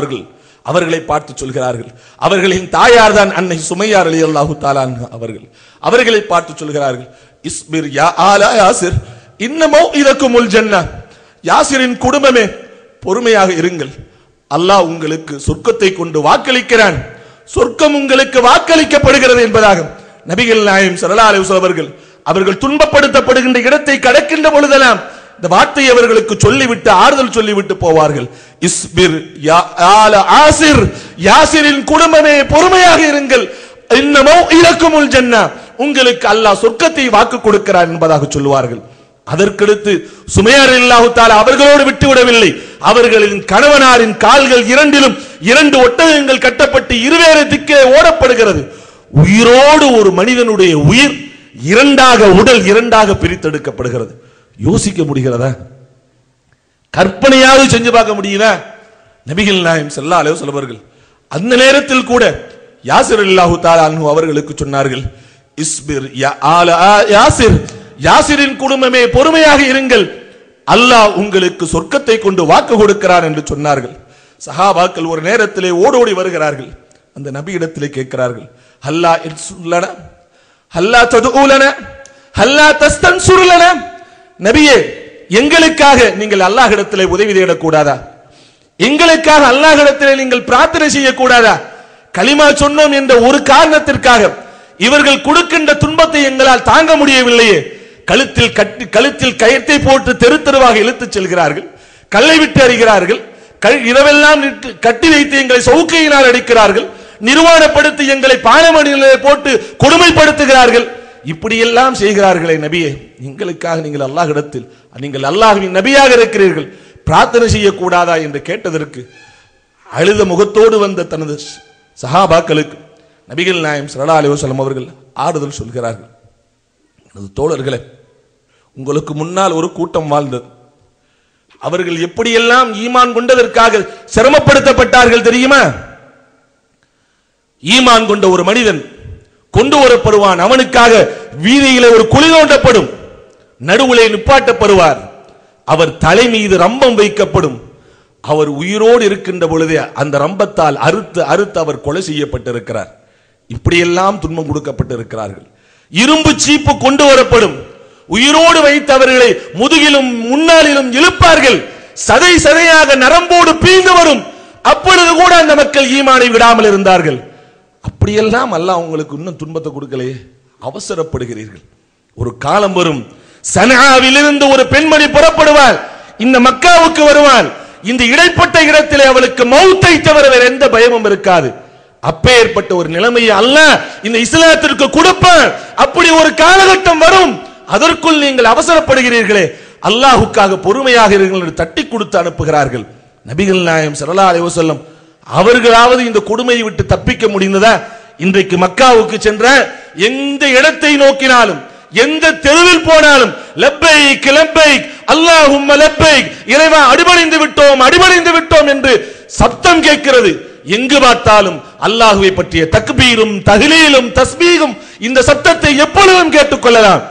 அவர்களை பார்த்து சொல்கிறார்கள், அவர்களின் தாயார் தான் அன்னை சுமையா ரலியல்லாஹு தஆலா அன்ஹா அவர்கள், அவர்களை பார்த்து சொல்கிறார்கள், இஸ்பிர் யா ஆலா யாசிர் இன்ன மௌஇதகுமுல் ஜன்னah, யாசிரின் குடும்பமே பொறுமையாக இருங்கள், அல்லாஹ் உங்களுக்கு சொர்க்கத்தை கொண்டு வாக்களிக்கிறான், சொர்க்கம் உங்களுக்கு வாக்களிக்கப்படுகிறது என்பதாக நபிகள் நாயகம் ஸல்லல்லாஹு அலைஹி வஸல்லம் அவர்கள் துன்பப்படுத்தப்படுகின்ற இடத்தை கடக்கின்ற பொழுதெல்லாம் இந்த வார்த்தை அவர்களுக்கு சொல்லிவிட்டு ஆறுதல் சொல்லிவிட்டு போவார்கள். இஸ்பிர் யா ஆல ஆசிர், யாசிரின் குடும்பமே பொறுமையாக இருங்கள், இன்ன மௌஇதகுமுல் ஜன்னah, உங்களுக்கு அல்லாஹ் சொர்க்கத்தை வாக்கு கொடுக்கிறான் என்பதாக சொல்வார்கள். அதற்கடுத்து சுமையா ரலியல்லாஹு தஆலா அவர்களோடு விட்டுவிடவில்லை, அவர்களின் கணவனாரின் கால்கள் இரண்டிலும் 2 ஒட்டகங்கள் கட்டப்பட்டு இருவேறு திக்கே ஓடப்படுகிறது. உயிரோடு ஒரு மனிதனுடைய உயிர் இரண்டாக, உடல் இரண்டாக பிரித்தெடுக்கப்படுகிறது. யோசிக்க முடிகிறதா? கற்பனையாவது செஞ்சு பார்க்க முடியுதா? நபிகள் நாயகம் ஸல்லல்லாஹு அலைஹி வஸல்லம் அவர்கள் அந்த நேரத்தில் கூட யாசிர் ரலியல்லாஹு தஆலா அன்ஹு அவர்களுக்கு சொன்னார்கள், இஸ்பிர் யா ஆல யாசிர், யாசிரின் குடும்பமே பொறுமையாக இருங்கள், அல்லாஹ் உங்களுக்கு சொர்க்கத்தை கொண்டு வாக்கு கொடுக்கிறார் என்று சொன்னார்கள். சஹாபாக்கள் ஒரு நேரத்திலே ஓடோடி வருகிறார்கள். அந்த நபியிடத்திலே கேட்கிறார்கள், ஹல்லா இன்சுலனா ஹல்லா ததுஉலனா ஹல்லா தஸ்தன்சுருலனா, நபியே எங்களுக்காக நீங்கள் அல்லாஹ்விடத்திலே உதவி தேடக்கூடாதா? எங்களுக்காக அல்லாஹ்விடத்திலே நீங்கள் பிரார்த்தனை செய்யக்கூடாதா? கலிமா சொன்னோம் என்ற ஒரு காரணத்திற்காக இவர்கள் கொடுக்கின்ற துன்பத்தை எங்களால் தாங்க முடியவில்லையே. கழுத்தில் கயத்தை போட்டு தெரு தெருவாக இழுத்துச் செல்கிறார்கள், கல்லை விட்டு அறிகிறார்கள், இரவெல்லாம் கட்டி வைத்து எங்களை சவுக்கையினால் அடிக்கிறார்கள், நிர்வாணப்படுத்தி எங்களை பானமணியிலே போட்டு கொடுமைப்படுத்துகிறார்கள். இப்படியெல்லாம் செய்கிறார்களே நபியே, எங்களுக்காக நீங்கள் அல்லாஹ்விடத்தில், நீங்கள் அல்லாஹ்வின் நபியாக இருக்கிறீர்கள், பிரார்த்தனை செய்யக்கூடாதா என்று கேட்டதற்கு அழுத முகத்தோடு வந்த தனது சஹாபாக்களுக்கு நபிகள் நாயகம் ஸல்லல்லாஹு அலைஹி வஸல்லம் அவர்கள் ஆறுதல் சொல்கிறார்கள். எனது தோழர்களே, உங்களுக்கு முன்னால் ஒரு கூட்டம் வாழ்ந்தது. அவர்கள் எப்படியெல்லாம் ஈமான் கொண்டதற்காக சிரமப்படுத்தப்பட்டார்கள் தெரியுமா? ஈமான் கொண்ட ஒரு மனிதன் கொண்டு வரப்படுவான், அவனுக்காக வீதியிலே ஒரு குழி தோண்டப்படும், நடுவிலே நிப்பாட்டப்படுவார், அவர் தலை மீது ரம்பம் வைக்கப்படும், அவர் உயிரோடு இருக்கின்ற பொழுதே அந்த ரம்பத்தால் அறுத்து அவர் கொலை செய்யப்பட்டிருக்கிறார். இப்படியெல்லாம் துன்பம் கொடுக்கப்பட்டிருக்கிறார்கள். இரும்பு சீப்பு கொண்டு வரப்படும், உயிரோடு வைத்து அவர்களை முதுகிலும் முன்னாளிலும் இழுப்பார்கள், சதை சதையாக நரம்போடு பீந்து வரும். அப்பொழுது கூட அந்த மக்கள் ஈமானை விடாமல் இருந்தார்கள். அப்படியெல்லாம் அல்லாஹ் உங்களுக்கு இன்னும் துன்பத்தை கொடுக்கலையே, அவசரப்படுகிறீர்கள். ஒரு காலம் வரும், சனஆவிலிருந்து ஒரு பெண்மணி புறப்படுவாள், இந்த மக்காவுக்கு வருவாள், இந்த இடைப்பட்ட இடத்திலே அவளுக்கு மௌத்தை தவிர வேற எந்த பயமும் இருக்காது. அப்பேற்பட்ட ஒரு நிலைமையை அல்லாஹ் இந்த இஸ்லாத்திற்கு கொடுப்பான். அப்படி ஒரு காலகட்டம் வரும், அதற்குள் நீங்கள் அவசரப்படுகிறீர்களே, அல்லாஹ்வுக்காக பொறுமையாக இருங்கள் என்று தட்டி கொடுத்து அனுப்புகிறார்கள். நபிகள் நாயகம் ஸல்லல்லாஹு அலைஹி வஸல்லம் அவர்களாவது இந்த கொடுமையை விட்டு தப்பிக்க முடிந்ததா? இன்றைக்கு மக்காவுக்கு சென்ற எந்த இடத்தை நோக்கினாலும், எந்த தெருவில் போனாலும் லப்பைக் லப்பைக் அல்லாஹும்ம லப்பைக், இறைவா அடிபணிந்து விட்டோம் என்று சப்தம் கேட்கிறது. எங்கு பார்த்தாலும் அல்லாஹ்வை பற்றிய தக்பீரும் தஹ்லீலும் தஸ்பீகும், இந்த சப்தத்தை எப்பொழுதும் கேட்டுக்கொள்ளலாம்.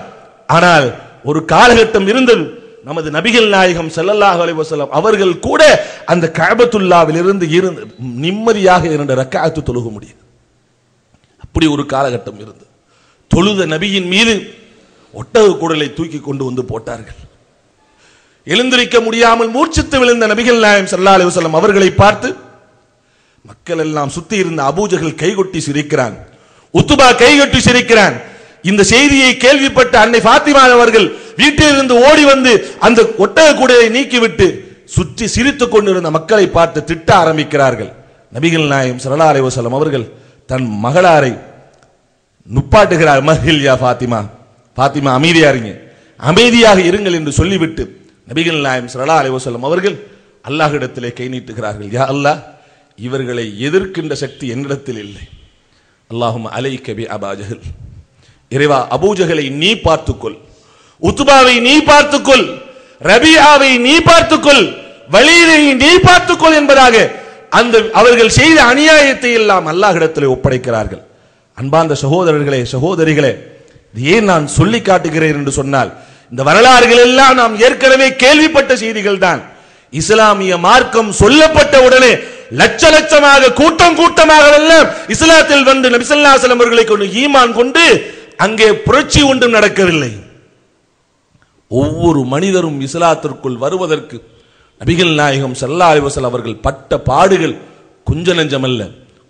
ஆனால் ஒரு காலகட்டம் இருந்தது, நமது நபிகள் நாயகம் ஸல்லல்லாஹு அலைஹி வஸல்லம் அவர்கள் கூட அந்த கஅபத்துல்லாவில் இருந்து நிம்மதியாக 2 ரக்அத் தொழுக முடியும். அப்படி ஒரு காலகட்டம் இருந்தது. தொழுத நபியின் மீது ஒட்டக குடலை தூக்கி கொண்டு வந்து போட்டார்கள். எழுந்திருக்க முடியாமல் மூர்ச்சித்து விழுந்த நபிகள் நாயகம் ஸல்லல்லாஹு அலைஹி வஸல்லம் அவர்களை பார்த்து மக்கள் எல்லாம் சுத்தி இருந்த அபூஜஹல் கைகொட்டி சிரிக்கிறான், உத்துபா கைகொட்டி சிரிக்கிறான். இந்த செய்தியை கேள்விப்பட்ட அன்னை ஃபாத்திமா அவர்கள் வீட்டிலிருந்து ஓடி வந்து அந்த ஒட்டக கூடையை நீக்கிவிட்டு சுற்றி சிரித்துக் கொண்டிருந்த மக்களை பார்த்து திட்ட ஆரம்பிக்கிறார்கள். நபிகள் நாயகம் ஸல்லல்லாஹு அலைஹி வஸல்லம் அவர்கள் தன் மகளாரை நுப்பாட்டுகிறார். மஹில் யா ஃபாத்திமா, ஃபாத்திமா அமைதியாக இருங்கள் என்று சொல்லிவிட்டு நபிகள் நாயகம் ஸல்லல்லாஹு அலைஹி வஸல்லம் அவர்கள் அல்லாஹ்விடத்திலே கை நீட்டுகிறார்கள். யா அல்லாஹ், இவர்களை எதிர்க்கின்ற சக்தி என்னிடத்தில் இல்லை. அல்லாஹும்ம அலைக பி அபூஜஹல், இறைவா அபூஜஹலை நீ பார்த்துக்கொள், உத்பாவை நீ பார்த்துக்கொள், ரபியாவை நீ பார்த்துக்கொள், வலீதை நீ பார்த்துக்கொள் என்பதாக அந்த அவர்கள் செய்த அநியாயத்தை எல்லாம் அல்லாஹ்விடத்திலே ஒப்படைக்கிறார்கள். அன்பார்ந்த சகோதரர்களே சகோதரிகளே, ஏன் நான் சொல்லி காட்டுகிறேன் என்று சொன்னால், இந்த வரலாறுகள் எல்லாம் நாம் ஏற்கனவே கேள்விப்பட்ட செய்திகள் தான். இஸ்லாமிய மார்க்கம் சொல்லப்பட்ட உடனே லட்ச லட்சமாக கூட்டமாக எல்லாம் இஸ்லாத்தில் வந்து நபி ஸல்லல்லாஹு அலைஹி வஸல்லம் அவர்களை கொண்டு ஈமான் கொண்டு அங்கே புரட்சி ஒன்றும் நடக்கவில்லை. ஒவ்வொரு மனிதரும் இஸ்லாத்திற்குள் வருவதற்கு நபிகள் நாயகம் ஸல்லல்லாஹு அலைஹி வஸல்லம் அவர்கள் பட்ட பாடுகள் கொஞ்ச நெஞ்சமல்ல.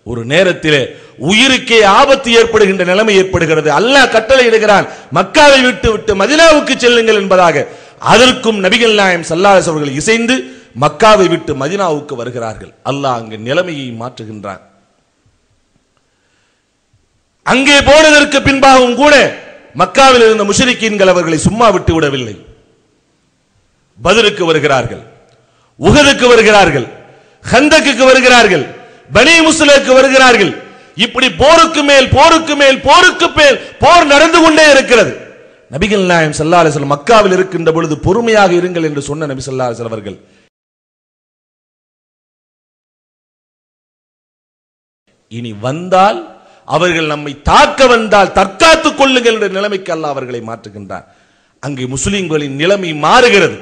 ஒரு நேரத்திலே உயிருக்கே ஆபத்து ஏற்படுகின்ற நிலைமை ஏற்படுகிறது. அல்லாஹ் கட்டளை இடுகிறான், மக்காவை விட்டு மதீனாவுக்கு செல்லுங்கள் என்பதாக. அதற்கும் நபிகள் நாயகம் ஸல்லல்லாஹு அலைஹி வஸல்லம் அவர்கள் இசைந்து மக்காவை விட்டு மதீனாவுக்கு வருகிறார்கள். அல்லாஹ் அங்கு நிலைமையை மாற்றுகின்றான். அங்கே போனதற்கு பின்பாகவும் கூட மக்காவில் இருந்த முஷ்ரிக்கீன்கள் அவர்களை சும்மா விட்டு விடவில்லை. பத்ருக்கு வருகிறார்கள், உஹதுக்கு வருகிறார்கள், ஹந்தக்குக்கு வருகிறார்கள், பனி முஸ்லிக்கு வருகிறார்கள். இப்படி போருக்கு மேல் போர் நடந்து கொண்டே இருக்கிறது. நபிகள் நாயகம் ஸல்லல்லாஹு அலைஹி வஸல்லம் மக்காவில் இருக்கின்ற பொழுது பொறுமையாக இருங்கள் என்று சொன்ன நபி ஸல்லல்லாஹு அலைஹி வஸல்லம் அவர்கள் இனி வந்தால் அவர்கள் நம்மை தாக்க வந்தால் தற்காத்துக் கொள்ளுங்கள் என்ற நிலைமைக்கு அல்லாஹ் அவர்களை மாற்றுகின்றார். அங்கே முஸ்லிம்களின் நிலைமை மாறுகிறது.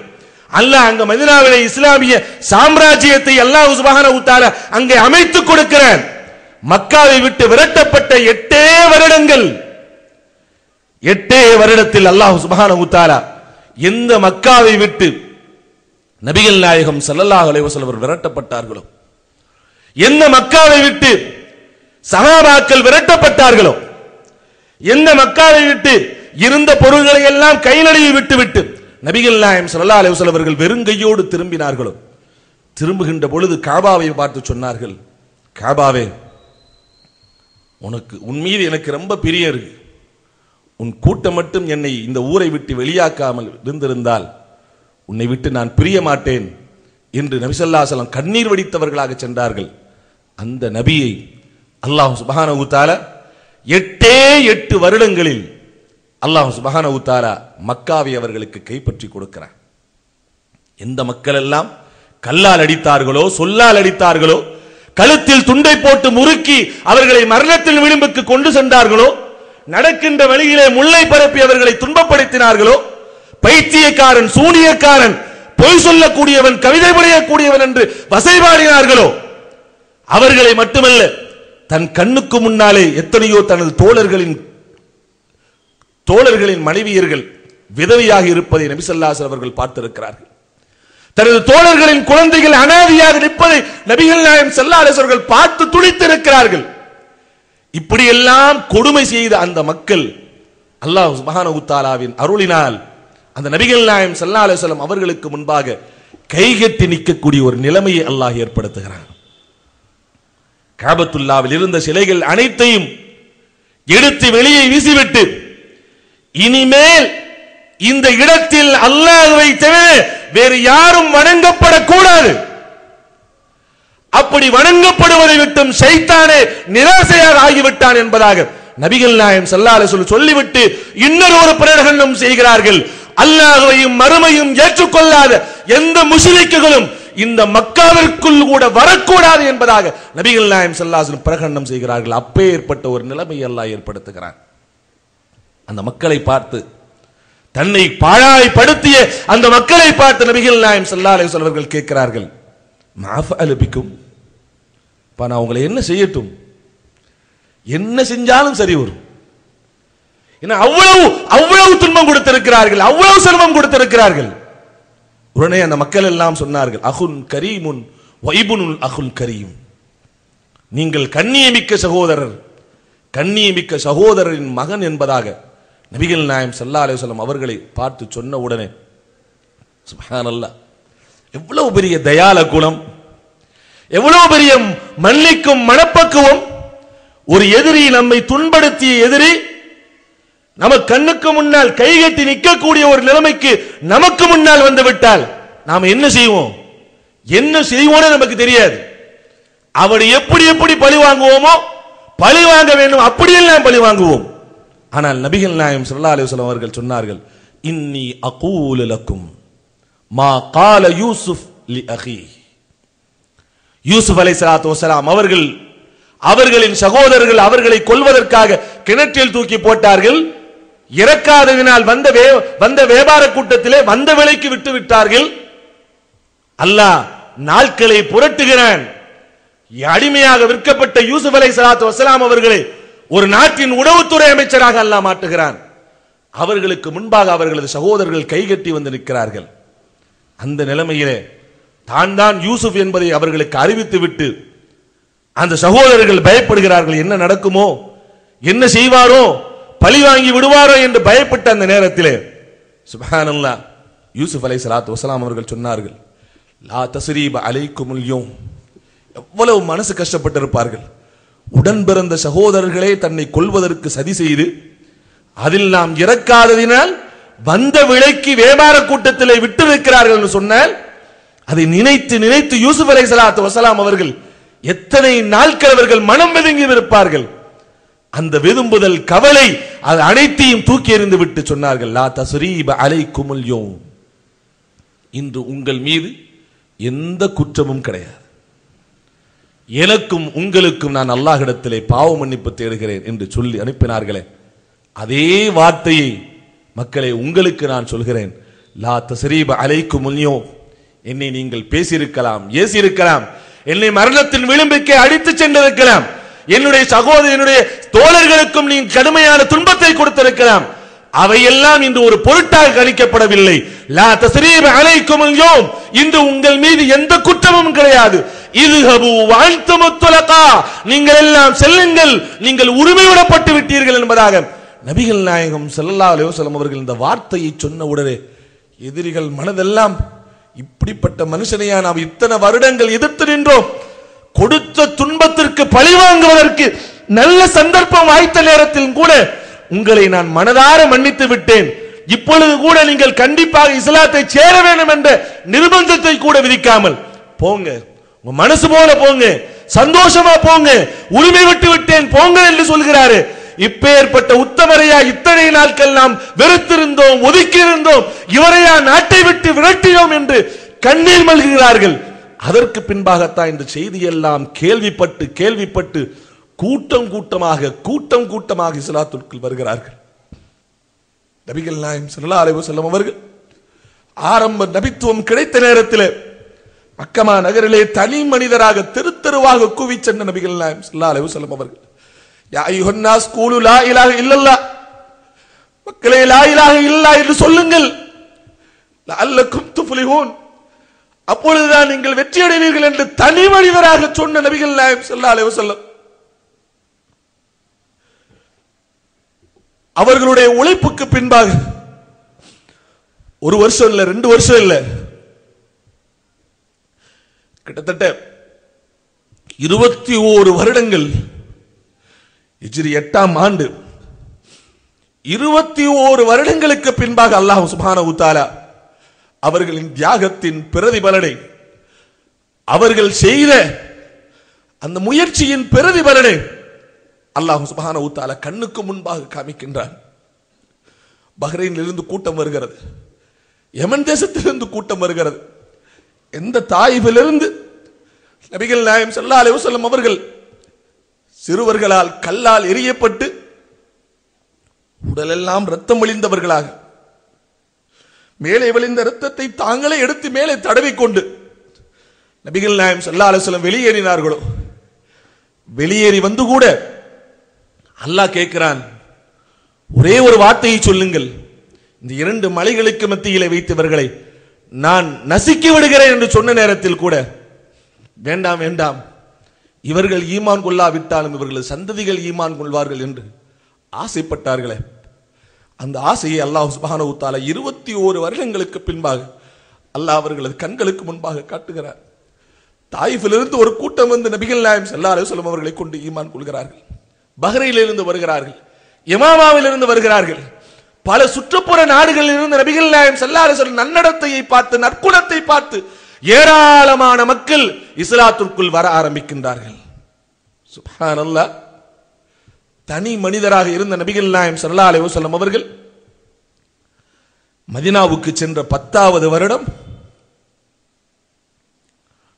அல்லாஹ் அங்க மதீனாவிலே இஸ்லாமிய சாம்ராஜ்யத்தை அல்லாஹ் சுப்ஹானஹு வ தஆலா அங்கே அமைத்துக் கொடுக்கிறார். மக்காவை விட்டு விரட்டப்பட்ட 8 வருடத்தில் அல்லாஹ் சுப்ஹானஹு வ தஆலா எந்த மக்காவை விட்டு நபிகள் நாயகம் ஸல்லல்லாஹு அலைஹி வஸல்லம் விரட்டப்பட்டார்களோ, எந்த மக்காவை விட்டு சஹாபாக்கள் விரட்டப்பட்டார்களோ, எந்த மக்காவை விட்டு இருந்த பொருள்களை எல்லாம் கை நழுவி விட்டு நபிகள் நாயகம் ஸல்லல்லாஹு அலைஹி வஸல்லம் அவர்கள் வெறுங்கையோடு திரும்பினார்களோ, திரும்புகின்ற பொழுது காபாவை பார்த்து சொன்னார்கள், காபாவே, உன் மீது எனக்கு ரொம்ப பிரியம் இருக்கு. உன் கூட்டம் மட்டும் என்னை இந்த ஊரை விட்டு வெளியாக்காமல் இருந்திருந்தால் உன்னை விட்டு நான் பிரிய மாட்டேன் என்று நபி ஸல்லல்லாஹு அலைஹி வஸல்லம் கண்ணீர் வடித்தவர்களாக சென்றார்கள். அந்த நபியை அல்லாஹ் சுப்ஹானஹு வ தஆலா 8 வருடங்களில் அல்லாஹ் சுப்ஹானஹு வ தஆலா மக்காவை அவர்களுக்கு கைப்பற்றி கொடுக்கிறார். எந்த மக்கள் எல்லாம் கல்லால் அடித்தார்களோ, சொல்லால் அடித்தார்களோ, கழுத்தில் துண்டை போட்டு முறுக்கி அவர்களை மரணத்தின் விளிம்புக்கு கொண்டு சென்றார்களோ, நடக்கின்ற வழியிலே முல்லை பரப்பி அவர்களை துன்பப்படுத்தினார்களோ, பைத்தியக்காரன், சூனியக்காரன், பொய் சொல்லக்கூடியவன், கவிதை புரியக்கூடியவன் என்று வசைபாடினார்களோ, அவர்களை மட்டுமல்ல, தன் கண்ணுக்கு முன்னாலே எத்தனையோ தனது தோழர்களின் மனைவியர்கள் விதவையாக இருப்பதை நபி ஸல்லல்லாஹு அலைஹி வஸல்லம் அவர்கள் பார்த்திருக்கிறார்கள். தனது தோழர்களின் குழந்தைகள் அனாதையாக நிற்பதை நபிகள் நாயகம் ஸல்லல்லாஹு அலைஹி வஸல்லம் அவர்கள் பார்த்து துடித்திருக்கிறார்கள். இப்படியெல்லாம் கொடுமை செய்த அந்த மக்கள் அல்லாஹ் சுப்ஹானஹு வ தஆலாவின் அருளினால் அந்த நபிகள் நாயகம் ஸல்லல்லாஹு அலைஹி வஸல்லம் அவர்களுக்கு முன்பாக கைகட்டி நிற்கக்கூடிய ஒரு நிலைமையை அல்லாஹ் ஏற்படுத்துகிறான். காபத்துல்லாவில் இருந்த சிலைகள் அனைத்தையும் எடுத்து வெளியே வீசிவிட்டு, இனிமேல் இந்த இடத்தில் அல்லாஹ்வை தவிர வேறு யாரும் வணங்கப்படக்கூடாது, அப்படி வணங்கப்படுவதை விட்டும் ஷைத்தானே நிராசையாக ஆகிவிட்டான் என்பதாக நபிகள் நாயகம் ஸல்லல்லாஹு அலைஹி வஸல்லம் சொல்லிவிட்டு இன்னொரு பிரகடனம் செய்கிறார்கள். அல்லாஹ்வையும் மறுமையும் ஏற்றுக்கொள்ளாத எந்த முஷ்ரிக்குகளும் இந்த மக்காவிற்குள் கூட வரக்கூடாது என்பதாக நபிகள் நாயகம் ஸல்லல்லாஹு அலைஹி வஸல்லம் பிரகடனம் செய்கிறார்கள். அப்பேற்பட்ட ஒரு நிலைமையை அல்லாஹ் ஏற்படுத்துகிறான். அந்த மக்களை பார்த்து, தன்னை பாழாய்ப்படுத்திய அந்த மக்களை பார்த்து நபிகள் நாயகம் ஸல்லல்லாஹு அலைஹி வஸல்லம் அவர்கள் கேட்கிறார்கள், மாஃபஅல பிக்கும், நான் உங்களை என்ன செய்யட்டும், என்ன செஞ்சாலும் சரி வரும். அவ்வளவு துன்பம் கொடுத்திருக்கிறார்கள், அவ்வளவு சிரமம் கொடுத்திருக்கிறார்கள். உடனே அந்த மக்கள் எல்லாம் சொன்னார்கள், அஹுன் கரீமுன் வைபுனுல் அஹுல் கரீம், நீங்கள் கண்ணியமிக்க சகோதரர், கண்ணியமிக்க சகோதரரின் மகன் என்பதாக நபிகள் நாயகம் ஸல்லல்லாஹு அலைஹி வஸல்லம் அவர்களை பார்த்து சொன்ன உடனே சுப்ஹானல்லாஹ், எவ்வளவு பெரிய தயால குணம், எவ்வளவு பெரிய மன்னிக்கும் மனப்பக்குவம். ஒரு எதிரி, நம்மை துன்படுத்திய எதிரி நம்ம கண்ணுக்கு முன்னால் கைகட்டி நிற்கக்கூடிய ஒரு நிலைமைக்கு நமக்கு முன்னால் வந்து விட்டால் நாம என்ன செய்வோம், என்ன செய்வோம்னு நமக்கு தெரியாது. அவனை எப்படி எப்படி பழி வாங்குவோமோ, பழி வாங்க வேண்டும் அப்படியெல்லாம் பழி வாங்குவோம். ஆனால் நபிகள் நாயகம் ஸல்லல்லாஹு அலைஹி வஸல்லம் அவர்கள் சொன்னார்கள், இன்னி அகூலு லக்கும் மா கால யூசுப் லி அகி. யூசுப் அலைஹிஸ்ஸலாத்து வஸலாம் அவர்களின் சகோதரர்கள் அவர்களை கொல்வதற்காக கிணற்றில் தூக்கி போட்டார்கள். இறக்காததினால் வந்த வியாபார கூட்டத்திலே வந்த விலைக்கு விட்டு விட்டார்கள். அல்லாஹ் நாட்களை புரட்டுகிறான். அடிமையாக விற்கப்பட்ட யூசுப் அலைஹிஸ்ஸலாத்து வஸலாம் அவர்களை ஒரு நாட்டின் உணவுத்துறை அமைச்சராக அல்லாஹ் மாற்றுகிறான். அவர்களுக்கு முன்பாக அவர்களது சகோதரர்கள் கைகட்டி வந்து நிற்கிறார்கள். அந்த நிலைமையிலே தான் யூசுப் என்பதை அவர்களுக்கு அறிவித்து விட்டு அந்த சகோதரர்கள் பயப்படுகிறார்கள். என்ன நடக்குமோ, என்ன செய்வாரோ, பழி வாங்கி விடுவாரோ என்று பயப்பட்ட அந்த நேரத்திலே சுப்ஹானல்லாஹ், யூசுப் அலைஹிஸ்ஸலாத்து வஸலாம் அவர்கள் சொன்னார்கள், லா தஸ்ரீப அலைக்குமுல் யௌம். எவ்வளவு மனசு கஷ்டப்பட்டிருப்பார்கள். உடன் பிறந்த சகோதரர்களே தன்னை கொல்வதற்கு சதி செய்து அதில் நாம் இறக்காததினால் வந்த விலைக்கு வியாபார கூட்டத்திலே விட்டு வைக்கிறார்கள் என்று சொன்னால் அதை நினைத்து நினைத்து யூசுப் அலைஹிஸ்ஸலாத்து வஸலாம் அவர்கள் எத்தனை நாட்கள் அவர்கள் மனம் வெதுங்கி இருப்பார்கள். அந்த வெதும்புதல், கவலை, அது அனைத்தையும் தூக்கி எறிந்து விட்டு சொன்னார்கள், லா தஸ்ரீப அலைக்குமுல் யௌம். இன்று உங்கள் மீது எந்த குற்றமும் கிடையாது, எனக்கும் உங்களுக்கும் நான் அல்லாஹ்விடத்திலே பாவ மன்னிப்பு தேடுகிறேன் என்று சொல்லி அனுப்பினார்களே, அதே வார்த்தையை மக்களே உங்களுக்கு நான் சொல்கிறேன். லா தஸ்ரீப அலைக்கும் அல்யௌம். என்னை நீங்கள் பேசியிருக்கலாம், ஏசியிருக்கலாம், என்னை மரணத்தின் விளிம்புக்கே அடித்து சென்றிருக்கலாம், என்னுடைய சகோதரர் என்னுடைய தோழர்களுக்கும் நீங்கள் கடுமையான துன்பத்தை கொடுத்திருக்கலாம். அவையெல்லாம் இன்று ஒரு பொருட்டாக கணிக்கப்படவில்லை. லா தஸ்ரீப அலைக்கும் அல்யௌம். இன்று உங்கள் மீது எந்த குற்றமும் கிடையாது. இத்ஹபு வஅன்தும் துலகா. நீங்கள் எல்லாம் செல்லுங்கள், நீங்கள் உரிமைவிடப்பட்டு விட்டீர்கள் என்பதாக நபிகள் நாயகம் ஸல்லல்லாஹு அலைஹி வஸல்லம் அவர்கள் இந்த வார்த்தையை சொன்ன உடனே எதிரிகள் மனதெல்லாம் இப்படிப்பட்ட மனுஷனையா நாம் இத்தனை வருடங்கள் எதிர்த்து நின்றோம், கொடுத்த துன்பத்திற்கு பழி வாங்குவதற்கு நல்ல சந்தர்ப்பம் வாய்த்த நேரத்தில் கூட உங்களை நான் மனதார மன்னித்து விட்டேன், இப்பொழுது கூட நீங்கள் கண்டிப்பாக இஸ்லாத்தை சேர வேண்டும் என்ற நிர்பந்தத்தை கூட விதிக்காமல் போங்க, உங்க மனசு போல போங்க, சந்தோஷமா போங்க, உரிமை விட்டு விட்டேன் போங்க என்று சொல்கிறாரு. இப்பேற்பட்ட உத்தமரையா இத்தனை நாட்கள் நாம் வெறுத்திருந்தோம், ஒதுக்கி இருந்தோம், இவரையா நாட்டை விட்டு விரட்டினோம் என்று கண்ணீர் மல்கிறார்கள். அதற்கு பின்பாகத்தான் இந்த செய்தியெல்லாம் கேள்விப்பட்டு கூட்டம் கூட்டமாக இஸ்லாத்திற்குள் வருகிறார்கள். நபிகள் நாயகம் ஸல்லல்லாஹு அலைஹி வஸல்லம் அவர்கள் ஆரம்ப நபித்துவம் கிடைத்த நேரத்தில் மக்கமா நகரிலே தனி மனிதராக தெருவாக கூவி சென்ற நபிகள் நாயகம் ஸல்லல்லாஹு அலைஹி வஸல்லம் அவர்கள், யா அய்யுஹன் நாஸ் கூலு லா இலாஹ இல்லல்லாஹ், மக்களே லா இலாஹ இல்லல்லாஹ் என்று சொல்லுங்கள், லஅல்லக்கும் துஃப்லிஹூன், அப்பொழுதுதான் நீங்கள் வெற்றி அடைவீர்கள் என்று தனி மனிதராக சொன்ன நபிகள் நாயகம் ஸல்லல்லாஹு அலைஹி வஸல்லம் அவர்களுடைய உழைப்புக்கு பின்பாக 1 வருஷம் இல்ல 2 வருஷம் இல்ல, கிட்டத்தட்ட 21 வருடங்கள், ஹிஜ்ரி 8ஆம் ஆண்டு 21 வருடங்களுக்கு பின்பாக அல்லாஹ் சுப்ஹானஹு வ தஆலா அவர்களின் தியாகத்தின் பிரதிபலனை, அவர்கள் செய்த அந்த முயற்சியின் பிரதிபலனை அல்லாஹ் சுப்ஹானஹு வ தஆலா கண்ணுக்கு முன்பாக காமிக்கின்றான். பஹ்ரைனிலிருந்து கூட்டம் வருகிறது, யமன் தேசத்திலிருந்து கூட்டம் வருகிறது, எந்த தாயிஃபிலிருந்து நபிகள் நாயகம் ஸல்லல்லாஹு அலைஹி வஸல்லம் அவர்கள் சிறுவர்களால் கல்லால் எரியப்பட்டு உடலெல்லாம் ரத்தம் வழிந்தவர்களாக, மேலே வழிந்த ரத்தத்தை தாங்களே எடுத்து மேலே தடவிக்கொண்டு நபிகள் நாயகம் ஸல்லல்லாஹு அலைஹி வஸல்லம் வெளியேறினார்களோ, வெளியேறி வந்து கூட அல்லாஹ் கேட்கிறான், ஒரே ஒரு வார்த்தையை சொல்லுங்கள், இந்த 2 மலைகளுக்கு மத்தியிலே வைத்தவர்களை நான் நசுக்கி விடுகிறேன் என்று சொன்ன நேரத்தில் கூட வேண்டாம் வேண்டாம், இவர்கள் ஈமான் கொள்ளாவிட்டாலும் இவர்கள் சந்ததிகள் ஈமான் கொள்வார்கள் என்று ஆசைப்பட்டார்களே, அந்த ஆசையை அல்லாஹ் சுப்ஹானஹு வ தஆலா 21 வருடங்களுக்கு பின்பாக அல்லாஹ் அவர்களது கண்களுக்கு முன்பாக காட்டுகிறார். தாயிஃபிலிருந்து ஒரு கூட்டம் வந்து நபிகள் நாயகம் ஸல்லல்லாஹு அலைஹி வஸல்லம் அவர்களை கொண்டு ஈமான் கொள்கிறார்கள். பஹ்ரைனிலிருந்து வருகிறார்கள், யமாமாவிலிருந்து வருகிறார்கள், பல சுற்றுப்புற நாடுகளில் இருந்து நபிகள் நாயகம் ஸல்லல்லாஹு அலைஹி வஸல்லம் நன்னடத்தையை பார்த்து, நற்குணத்தை பார்த்து ஏராளமான மக்கள் இஸ்லாத்திற்குள் வர ஆரம்பிக்கின்றார்கள். சுப்ஹானல்லாஹ். தனி மனிதராக இருந்த நபிகள் நாயகம் ஸல்லல்லாஹு அலைஹி வஸல்லம் அவர்கள் மதீனாவுக்கு சென்ற 10வது வருடம்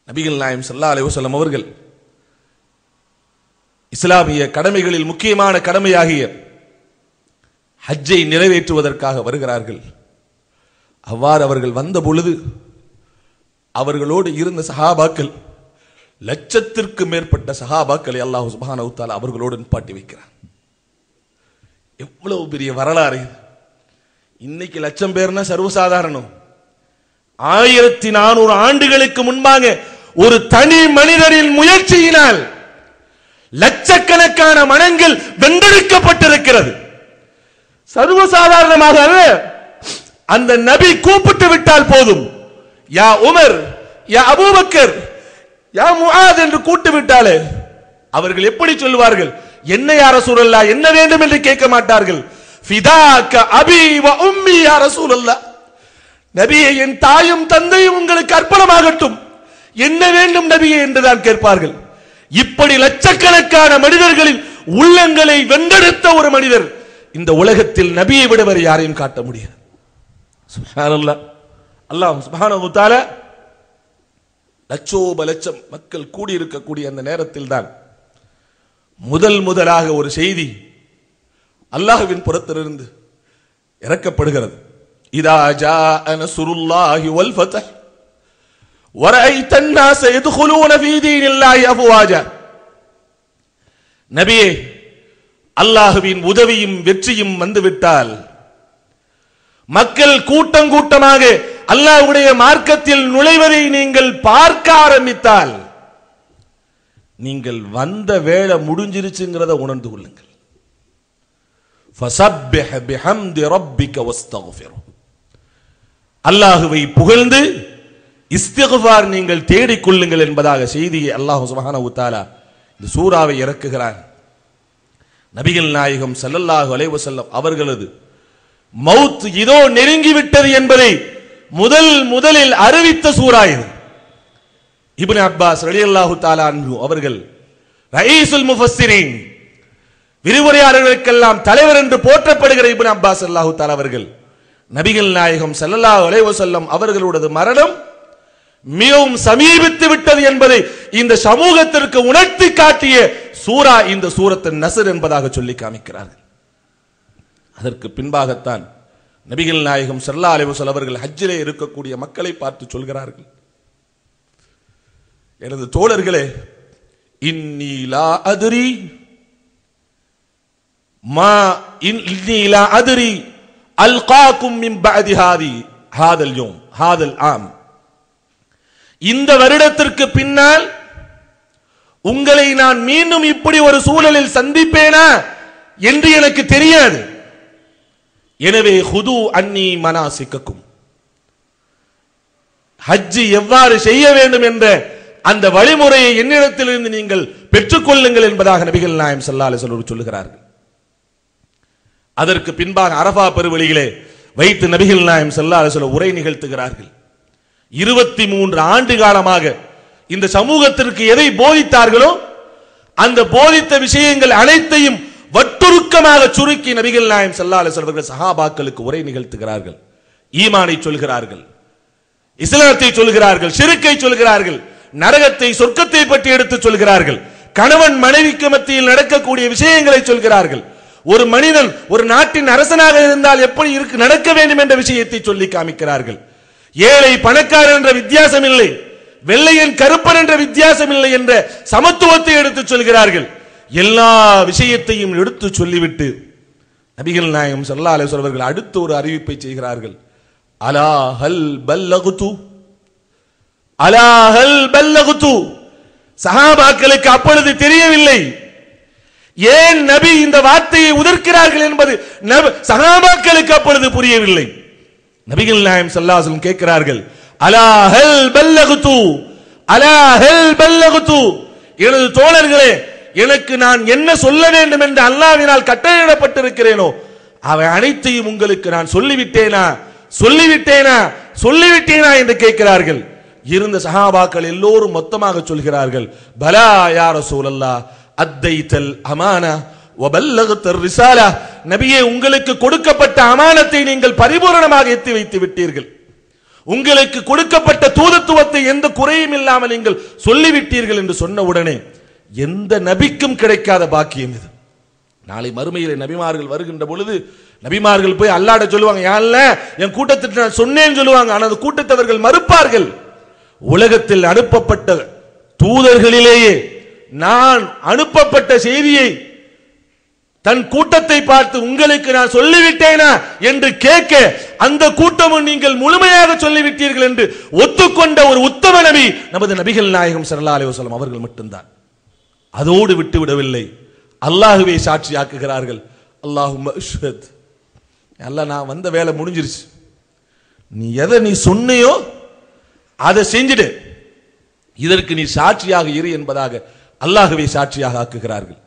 நபிகள் நாயகம் ஸல்லல்லாஹு அலைஹி வஸல்லம் அவர்கள் இஸ்லாமிய கடமைகளில் முக்கியமான கடமையாகிய ஹஜ்ஜை நிறைவேற்றுவதற்காக வருகிறார்கள். அவ்வாறு அவர்கள் வந்த பொழுது அவர்களோடு இருந்த சஹாபாக்கள், லட்சத்திற்கு மேற்பட்ட சஹாபாக்களை அல்லாஹ் சுப்ஹானஹு வ தஆலா அவர்களோடு நிப்பாட்டி வைக்கிறார். எவ்வளவு பெரிய வரலாறு! இன்னைக்கு 1,00,000 பேர்னா சர்வசாதாரணம். 1400 ஆண்டுகளுக்கு முன்பாக ஒரு தனி மனிதரின் முயற்சியினால் லட்சக்கணக்கான மனங்கள் வென்றெடுக்கப்பட்டிருக்கிறது. சர்வசாதாரணமாக அந்த நபி கூப்பிட்டு விட்டால் போதும், யா உமர், யா அபூபக்கர், யா முஆத் என்று கூட்டு விட்டாலே அவர்கள் எப்படி சொல்வார்கள்? என்ன யா ரசூலல்லாஹ், என்ன வேண்டும் என்று கேட்க மாட்டார்கள். ஃபிதாக அபி வ உம்மி யா ரசூலல்லாஹ், நபியே என் தாயும் தந்தையும் உங்களுக்கு அர்ப்பணமாகட்டும், என்ன வேண்டும் நபியே என்றுதான் கேட்பார்கள். இப்படி லட்சக்கணக்கான மனிதர்களின் உள்ளங்களை வென்றெடுத்த ஒரு மனிதர் இந்த உலகத்தில் நபியை விட வேறு யாரையும் காட்ட முடியாது. சுப்ஹானல்லாஹ். அல்லாஹ் சுப்ஹானஹு வ தஆலா லட்சோப லட்சம் மக்கள் கூடியிருக்கக்கூடிய அந்த நேரத்தில் தான் முதலாக ஒரு செய்தி அல்லாஹ்வின் புறத்திலிருந்து இறக்கப்படுகிறது. இதா ஜாஅ நஸ்ருல்லாஹி வல் ஃபத்ஹ் வரஐத الناس يدخلون في دين الله افواجا. நபியே, அல்லாஹ்வின் உதவியும் வெற்றியும் வந்துவிட்டால், மக்கள் கூட்டம் கூட்டமாக அல்லாஹ்வுடைய மார்க்கத்தில் நுழைவதை நீங்கள் பார்க்க ஆரம்பித்தால், நீங்கள் வந்த வேளை முடிஞ்சிருச்சுங்கிறத உணர்ந்து கொள்ளுங்கள். ஃபஸப்பிஹ் பிஹம்தி ரப்பிக வஸ்தக்ஃபிர். அல்லாஹ்வை புகழ்ந்து இஸ்திக்ஃபார் நீங்கள் தேடிக் கொள்ளுங்கள் என்பதாக செய்தியை அல்லாஹ் சுப்ஹானஹு வ தஆலா இந்த சூராவை இறக்குகிறார். நபிகள் நாயகம் ஸல்லல்லாஹு அலைஹி வஸல்லம் அவர்களது மவுத் இதோ நெருங்கிவிட்டது என்பதை முதலில் அறிவித்த சூரா இது. இப்னு அப்பாஸ் ரலியல்லாஹு தஆலா அன்ஹு அவர்கள் ரயீசுல் முஃபஸ்ஸிரீன், விரிவுரையாளர்களுக்கெல்லாம் தலைவர் என்று போற்றப்படுகிற இப்னு அப்பாஸ் ரலியல்லாஹு தஆலா அவர்கள் நபிகள் நாயகம் ஸல்லல்லாஹு அலைஹி வஸல்லம் அவர்களுடைய மரணம் மிகவும் சமீபித்து விட்டது என்பதை இந்த சமூகத்திற்கு உணர்த்தி காட்டிய சூரா இந்த சூரத்துன் நஸ்ர் என்பதாக சொல்லி காமிக்கிறார்கள். அதற்கு பின்பாகத்தான் நபிகள் நாயகம் ஸல்லல்லாஹு அலைஹி வஸல்லம் அவர்கள் ஹஜ்ஜிலே இருக்கக்கூடிய மக்களை பார்த்து சொல்கிறார்கள், எனது தோழர்களே, இன்னி லா அத்ரி மா இன்னி லா அத்ரி அல்காக்கும் மின் பஅதி ஹாதல் யௌம் ஹாதல் ஆம். இந்த வருடத்திற்கு பின்னால் உங்களை நான் மீண்டும் இப்படி ஒரு சூழலில் சந்திப்பேனா என்று எனக்கு தெரியாது. எனவே ஹுது அன்னி மனாசிக்கக்கும், ஹஜ்ஜி எவ்வாறு செய்ய வேண்டும் என்ற அந்த வழிமுறையை என்னிடத்திலிருந்து நீங்கள் பெற்றுக்கொள்ளுங்கள் என்பதாக நபிகள் நாயகம் ஸல்லல்லாஹு அலைஹி வஸல்லம் சொல்லுகிறார்கள். அதற்கு பின்பாக அரஃபா பெருவெளியிலே வைத்து நபிகள் நாயகம் ஸல்லல்லாஹு அலைஹி வஸல்லம் உரை நிகழ்த்துகிறார்கள். 23 ஆண்டு காலமாக இந்த சமூகத்திற்கு எதை போதித்தார்களோ அந்த போதித்த விஷயங்கள் அனைத்தையும் வட்டுருக்கமாக சுருக்கி நபிகள் நாயகம் ஸல்லல்லாஹு அலைஹி வஸல்லம் சஹாபாக்களுக்கு உரை நிகழ்த்துகிறார்கள். ஈமானை சொல்கிறார்கள், இஸ்லாத்தை சொல்கிறார்கள், ஷிர்க்கை சொல்கிறார்கள், நரகத்தை சொர்க்கத்தை பற்றி எடுத்து சொல்கிறார்கள், கணவன் மனைவிக்கு மத்தியில் நடக்கக்கூடிய விஷயங்களை சொல்கிறார்கள். ஒரு மனிதன் ஒரு நாட்டின் அரசனாக இருந்தால் எப்படி நடக்க வேண்டும் என்ற விஷயத்தை சொல்லி காமிக்கிறார்கள். ஏழை பணக்காரன் என்ற வித்தியாசம் இல்லை, வெள்ளையன் கருப்பன் என்ற வித்தியாசம் இல்லை என்ற சமத்துவத்தை எடுத்து சொல்கிறார்கள். எல்லா விஷயத்தையும் எடுத்து சொல்லிவிட்டு நபிகள் நாயகம் ஸல்லல்லாஹு அலைஹி வஸல்லம் அவர்கள் அடுத்த ஒரு அறிவிப்பை செய்கிறார்கள். அலா ஹல் பல்லகுது, அலா ஹல் பல்லகுது. சஹாபாக்களுக்கு அப்பொழுது தெரியவில்லை ஏன் நபி இந்த வார்த்தையை உதிர்க்கிறார்கள் என்பது சஹாபாக்களுக்கு அப்பொழுது புரியவில்லை. நபிகள் நாயகம் ஸல்லல்லாஹு அலைஹி வஸல்லம் கேட்கிறார்கள், அலா ஹல் பல்லகுது, அலா ஹல் பல்லகுது. எனது தோழர்களே, எனக்கு நான் என்ன சொல்ல வேண்டும் என்று அல்லாஹ்வினால் கட்டளையிடப்பட்டிருக்கிறேனோ அவை அனைத்தையும் உங்களுக்கு நான் சொல்லிவிட்டேனா என்று கேட்கிறார்கள். இருந்த சஹாபாக்கள் எல்லோரும் மொத்தமாக சொல்கிறார்கள், பலா யா ரசூலல்லாஹ் அத்தைத்தல் அமானா வபல்லகத்தர் ரிசாலா. நபியே, உங்களுக்கு கொடுக்கப்பட்ட அமானத்தை நீங்கள் பரிபூரணமாக எத்தி வைத்து விட்டீர்கள். உங்களுக்கு கொடுக்கப்பட்ட தூதத்துவத்தை எந்த குறையும் இல்லாமல் நீங்கள் சொல்லிவிட்டீர்கள் என்று சொன்ன உடனே எந்த நபிக்கும் கிடைக்காத பாக்கியம் இது. நாளை மறுமையிலே நபிமார்கள் வருகின்ற பொழுது நபிமார்கள் போய் அல்லாஹ்ட்ட சொல்லுவாங்க, யா அல்லாஹ் என் கூட்டத்திற்கு நான் சொன்னேன்னு சொல்லுவாங்க. ஆனால் அந்த கூட்டத்தை அவர்கள் மறுப்பார்கள். உலகத்தில் அனுப்பப்பட்ட தூதர்களிலேயே நான் அனுப்பப்பட்ட செய்தியை தன் கூட்டத்தை பார்த்து உங்களுக்கு நான் சொல்லிவிட்டேனா என்று கேட்க அந்த கூட்டமும் நீங்கள் முழுமையாக சொல்லிவிட்டீர்கள் என்று ஒத்துக்கொண்ட ஒரு உத்தம நபி நமது நபிகள் நாயகம் ஸல்லல்லாஹு அலைஹி வஸல்லம் அவர்கள் மட்டும்தான். அதோடு விட்டு விடவில்லை, அல்லாஹ்வை சாட்சியாக்குகிறார்கள். அல்லாஹும்ம அஷ்ஹத், அல்லாஹ் நான் வந்த வேலை முடிஞ்சிருச்சு, நீ எதை நீ சொன்னியோ அதை செஞ்சிடு, இதற்கு நீ சாட்சியாக இரு என்பதாக அல்லாஹ்வை சாட்சியாக ஆக்குகிறார்கள்.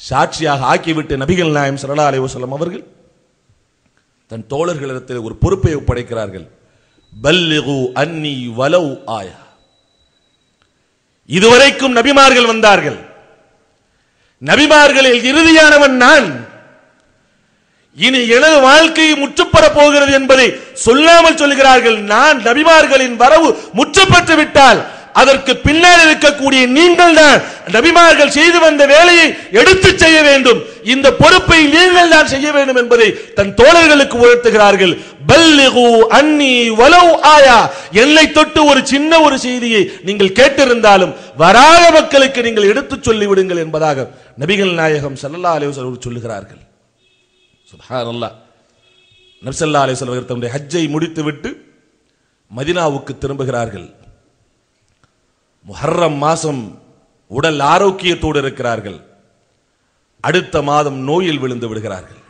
சாட்சியாக ஆக்கிவிட்டு நபிகள் நாயகம் ஸல்லல்லாஹு அலைஹி வஸல்லம் அவர்கள் தன் தோழர்களிடத்தில் ஒரு பொறுப்பை ஒப்படைக்கிறார்கள். பல்லிகு அன்னி வலவ் ஆயா. இதுவரைக்கும் நபிமார்கள் வந்தார்கள், நபிமார்களில் இறுதியானவன் நான். இனி எனது வாழ்க்கையை முற்றுப்பெற போகிறது என்பதை சொல்லாமல் சொல்கிறார்கள். நான் நபிமார்களின் வரவு முற்றுப்பெற்று விட்டால் அதற்கு பின்னால் இருக்கக்கூடிய நீங்கள் தான் நபிமார்கள் செய்து வந்த வேலையை எடுத்து செய்ய வேண்டும். இந்த பொறுப்பை நீங்கள் தான் செய்ய வேண்டும் என்பதை தன் தோழர்களுக்கு உணர்த்துகிறார்கள். பல்லிகு அன்னி வலவ் ஆயா, என்னை தொட்டு ஒரு சின்ன ஒரு செய்தியை நீங்கள் கேட்டிருந்தாலும் வராத மக்களுக்கு நீங்கள் எடுத்துச் சொல்லிவிடுங்கள் என்பதாக நபிகள் நாயகம் ஸல்லல்லாஹு அலைஹி வஸல்லம் சொல்லுகிறார்கள். சுப்ஹானல்லாஹ். நபி ஸல்லல்லாஹு அலைஹி வஸல்லம் தன்னுடைய ஹஜ்ஜை முடித்துவிட்டு மதீனாவுக்கு திரும்புகிறார்கள். முஹர்ரம் மாசம் உடல் ஆரோக்கியத்தோடு இருக்கிறார்கள். அடுத்த மாதம் நோயில் விழுந்து விடுகிறார்கள்.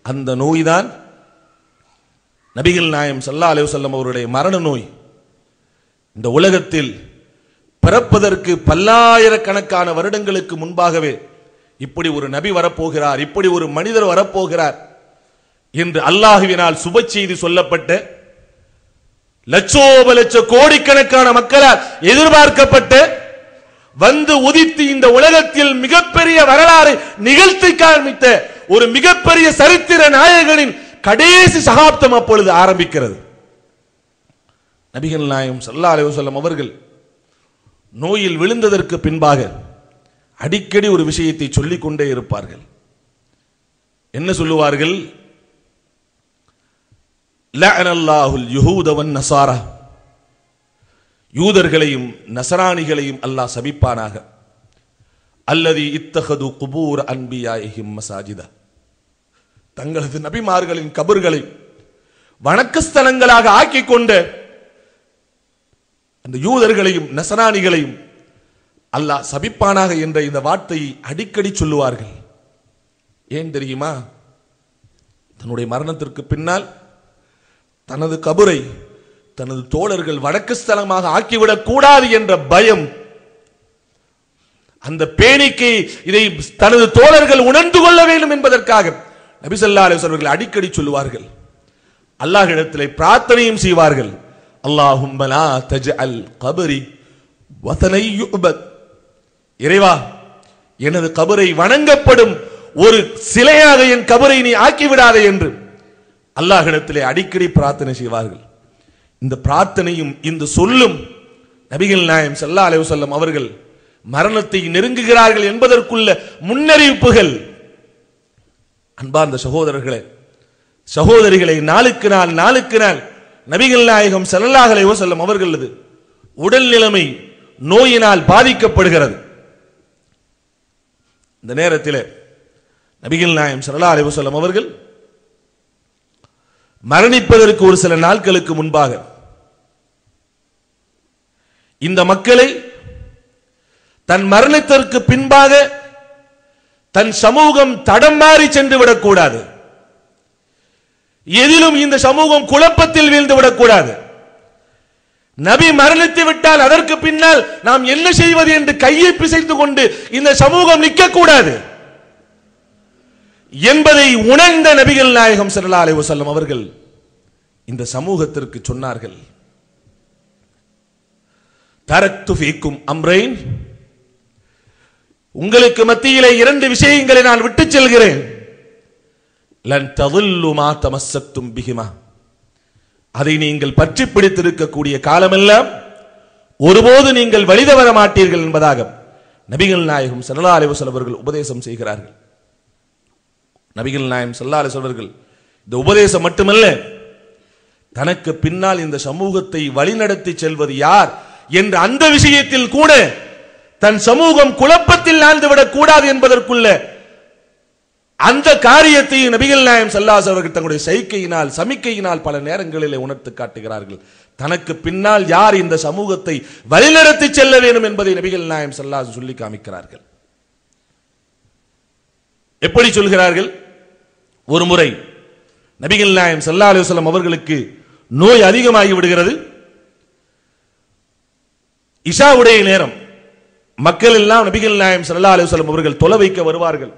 அந்த நோய்தான் நபிகள் நாயகம் ஸல்லல்லாஹு அலைஹி வஸல்லம் அவருடைய மரண நோய். இந்த உலகத்தில் பிறப்பதற்கு பல்லாயிரக்கணக்கான வருடங்களுக்கு முன்பாகவே இப்படி ஒரு நபி வரப்போகிறார், இப்படி ஒரு மனிதர் வரப்போகிறார் என்று அல்லாஹ்வினால் சுப செய்தி சொல்லப்பட்ட லட்சோப லட்ச கோடிக்கணக்கான மக்களால் எதிர்பார்க்கப்பட்ட வந்து உதித்து இந்த உலகத்தில் மிகப்பெரிய வரலாறு நிகழ்த்தி காண்பித்த ஒரு மிகப்பெரிய சரித்திர நாயகனின் கடைசி சகாப்தம் அப்பொழுது ஆரம்பிக்கிறது. நபிகள் நாயகம் ஸல்லல்லாஹு அலைஹி வஸல்லம் அவர்கள் நோயில் விழுந்ததற்கு பின்பாக அடிக்கடி ஒரு விஷயத்தை சொல்லிக் கொண்டே இருப்பார்கள். என்ன சொல்லுவார்கள்? லஅனல்லாஹுல் யஹூத வன் நஸாரா, யூதர்களையும் நசராணிகளையும் அல்லாஹ் சபிப்பானாக. அல்லதி இத்தஹது குபூர் அன்பியாயிஹிம் மசாஜிதா, தங்களது நபிமார்களின் கபர்களை வணக்கஸ்தலங்களாக ஆக்கிக் கொண்ட அந்த யூதர்களையும் நசராணிகளையும் அல்லாஹ் சபிப்பானாக என்ற இந்த வார்த்தையை அடிக்கடி சொல்லுவார்கள். ஏன் தெரியுமா? தன்னுடைய மரணத்திற்கு பின்னால் தனது கபரை தனது தோழர்கள் வடக்கு ஸ்தலமாக ஆக்கிவிடக் கூடாது என்ற பயம், அந்த பேணிக்கை, இதை தனது தோழர்கள் உணர்ந்து கொள்ள வேண்டும் என்பதற்காக நபி ஸல்லல்லாஹு அலைஹி வஸல்லம் அவர்கள் அடிக்கடி சொல்லுவார்கள். அல்லாஹ்விடத்திலே பிரார்த்தனையும் செய்வார்கள். அல்லாஹும்ம லா தஜ்அல் கபரி வதனை யுபத், இறைவா எனது கபரை வணங்கப்படும் ஒரு சிலையாக என் கபரை நீ ஆக்கிவிடாதே என்று அல்லாஹ்விடத்திலே அடிக்கடி பிரார்த்தனை செய்வார்கள். இந்த பிரார்த்தனையும் இந்த சொல்லும் நபிகள் நாயகம் ஸல்லல்லாஹு அலைஹி வஸல்லம் அவர்கள் மரணத்தை நெருங்குகிறார்கள் என்பதற்குள்ள முன்னறிவிப்புகள். அன்பார்ந்த சகோதரர்களே, சகோதரிகளை, நாளுக்கு நாள் நபிகள் நாயகம் ஸல்லல்லாஹு அலைஹி வஸல்லம் அவர்களது உடல் நிலைமை நோயினால் பாதிக்கப்படுகிறது. இந்த நேரத்தில் நபிகள் நாயகம் ஸல்லல்லாஹு அலைஹி வஸல்லம் அவர்கள் மரணிப்பதற்கு ஒரு சில நாட்களுக்கு முன்பாக இந்த மக்களை தன் மரணத்திற்கு பின்பாக தன் சமூகம் தடம் மாறி சென்று விடக்கூடாது, எதிலும் இந்த சமூகம் குழப்பத்தில் வீழ்ந்து விடக்கூடாது, நபி மரணித்து விட்டால் அதற்கு பின்னால் நாம் என்ன செய்வது என்று கையை பிசைந்து கொண்டு இந்த சமூகம் நிற்கக்கூடாது என்பதை உணர்ந்த நபிகள் நாயகம் ஸல்லல்லாஹு அலைஹி வஸல்லம் அவர்கள் இந்த சமூகத்திற்கு சொன்னார்கள். தரக்து ஃபீக்கும் அம்ரைன், உங்களுக்கு மத்தியிலே இரண்டு விஷயங்களை நான் விட்டுச் செல்கிறேன். லன் ததுல்லு மா தமஸ்ஸக்தும் பிஹிமா, அதை நீங்கள் பற்றி பிடித்திருக்கக்கூடிய காலமெல்லாம் ஒருபோது நீங்கள் வழிதவற மாட்டீர்கள் என்பதாக நபிகள் நாயகம் ஸல்லல்லாஹு அலைஹி வஸல்லம் அவர்கள் உபதேசம் செய்கிறார்கள். நபிகள் நாயகம் ஸல்லல்லாஹு அலைஹி வஸல்லம் அவர்கள் இந்த உபதேசம் மட்டுமல்ல, தனக்கு பின்னால் இந்த சமூகத்தை வழிநடத்தி செல்வது யார் என்ற அந்த விஷயத்தில் கூட தன் சமூகம் குழப்பத்தில் ஆழ்ந்துவிடக் கூடாது என்பதற்குள்ள அந்த காரியத்தை நபிகள் நாயகம் ஸல்லல்லாஹு அலைஹி வஸல்லம் அவர்கள் தங்களுடைய சைகையினால், சமிக்கையினால் பல நேரங்களிலே உணர்த்து காட்டுகிறார்கள். தனக்கு பின்னால் யார் இந்த சமூகத்தை வழிநடத்தி செல்ல வேண்டும் என்பதை நபிகள் நாயகம் ஸல்லல்லாஹு அலைஹி வஸல்லம் சொல்லி காமிக்கிறார்கள். எப்படி சொல்கிறார்கள்? ஒரு முறை நபிகள் நாயகம் ஸல்லல்லாஹு அலைஹி வஸல்லம் அவர்களுக்கு நோய் அதிகமாகி விடுகிறது. இஷாவுடைய நேரம், மக்கள் எல்லாம் நபிகள் நாயகம் ஸல்லல்லாஹு அலைஹி வஸல்லம் அவர்கள் தொலை வைக்க வருவார்கள்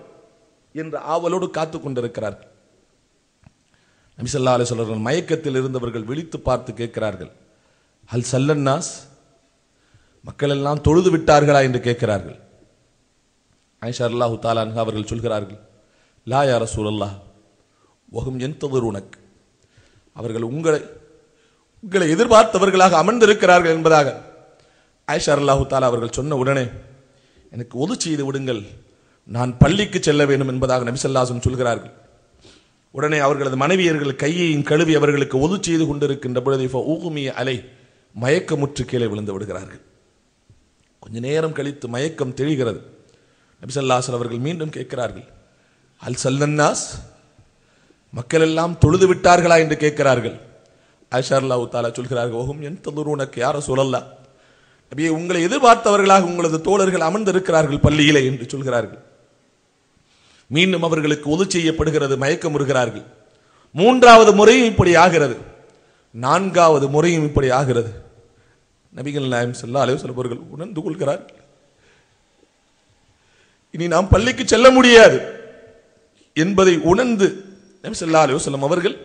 என்ற ஆவலோடு காத்துக் கொண்டிருக்கிறார்கள். நபி ஸல்லல்லாஹு அலைஹி வஸல்லம் மயக்கத்தில் இருந்தவர்கள் விழித்து பார்த்து கேட்கிறார்கள், ஹல் சல்லன்னாஸ், மக்கள் எல்லாம் தொழுது விட்டார்களா என்று கேட்கிறார்கள். ஆயிஷா ரலியல்லாஹு தஆலா அன்ஹா அவர்கள் சொல்கிறார்கள், லா யா ரசூலல்லாஹ் வஹும் யன்தஸிருனக், அவர்கள் உங்களை எதிர்பார்த்தவர்களாக அமர்ந்திருக்கிறார்கள் என்பதாக ஆயிஷா ரலியல்லாஹு தஆலா அவர்கள் சொன்ன உடனே எனக்கு ஒது செய்து விடுங்கள், நான் பள்ளிக்கு செல்ல வேண்டும் என்பதாக நபி ஸல்லல்லாஹு அலைஹி வஸல்லம் சொல்கிறார்கள். உடனே அவர்களது மனைவியர்கள் கையையும் கழுவி அவர்களுக்கு ஒது செய்து கொண்டிருக்கின்ற பொழுது ஊகுமி அலை மயக்கமுற்று கீழே விழுந்து விடுகிறார்கள். கொஞ்ச நேரம் கழித்து மயக்கம் தெளிகிறது. நபி ஸல்லல்லாஹு அலைஹி வஸல்லம் அவர்கள் மீண்டும் கேட்கிறார்கள், அல் சல்லன்னாஸ், மக்கள் எல்லாம் தொழுது விட்டார்களா என்று கேட்கிறார்கள். ஆயிஷா ரலியல்லாஹு தஆலா சொல்கிறார்கள், ஓஹும் யன்ததுரூனக யா ரசூலல்லாஹ், நபியே உங்களை எதிர்பார்த்தவர்களாக உங்களது தோழர்கள் அமர்ந்திருக்கிறார்கள் பள்ளியிலே என்று சொல்கிறார்கள். மீண்டும் அவர்களுக்கு ஒது செய்யப்படுகிறது, மயக்கம் வருகிறார்கள். மூன்றாவது முறையும் இப்படி ஆகிறது, நான்காவது முறையும் இப்படி ஆகிறது. நபிகள் நாயகம் ஸல்லல்லாஹு அலைஹி வஸல்லம் அவர்கள் உணர்ந்து கொள்கிறார்கள், இனி நாம் பள்ளிக்கு செல்ல முடியாது என்பதை உணர்ந்து நபி ஸல்லல்லாஹு அலைஹி வஸல்லம் அவர்கள்